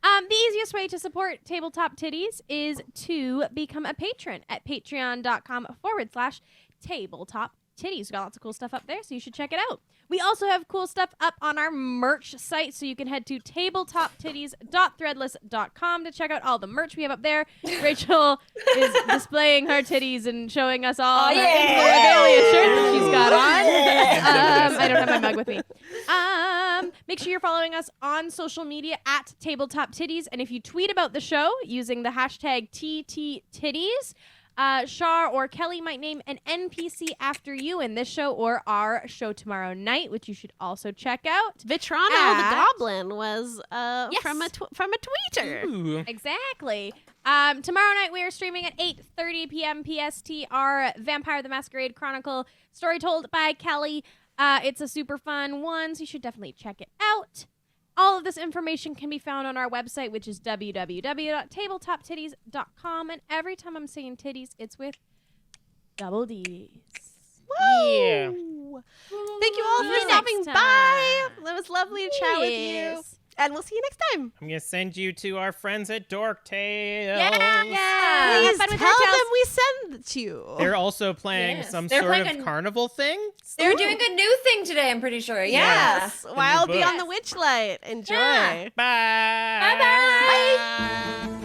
The easiest way to support Tabletop Tiddies is to become a patron at patreon.com/tabletop Tiddies. We got lots of cool stuff up there, so you should check it out. We also have cool stuff up on our merch site, so you can head to tabletoptitties.threadless.com to check out all the merch we have up there. Rachel is displaying her titties and showing us all her Revelia shirt that she's got on. I don't have my mug with me. Make sure you're following us on social media at Tabletop Tiddies, and if you tweet about the show using the hashtag TTTitties, Shar or Kelly might name an NPC after you in this show or our show tomorrow night, which you should also check out. Vitrano At- the Goblin was Yes. from a tweeter. Ooh. Exactly. Tomorrow night we are streaming at 8:30 p.m. PST our Vampire the Masquerade Chronicle story told by Kelly. It's a super fun one, so you should definitely check it out. All of this information can be found on our website, which is www.tabletoptitties.com. And every time I'm saying titties, it's with double D's. Yeah. Thank you all See for you stopping next by. time. It was lovely to chat with you. Yes. And we'll see you next time. I'm gonna send you to our friends at Dork Tales. Yeah. Please Have fun with tell Dork Tales. them we send it to you. They're also playing Yes. some They're sort of playing a- carnival thing. They're doing a new thing today, I'm pretty sure. Yeah. Yes. Wild book. Beyond the Witchlight. Enjoy. Yeah. Bye. Bye-bye. Bye.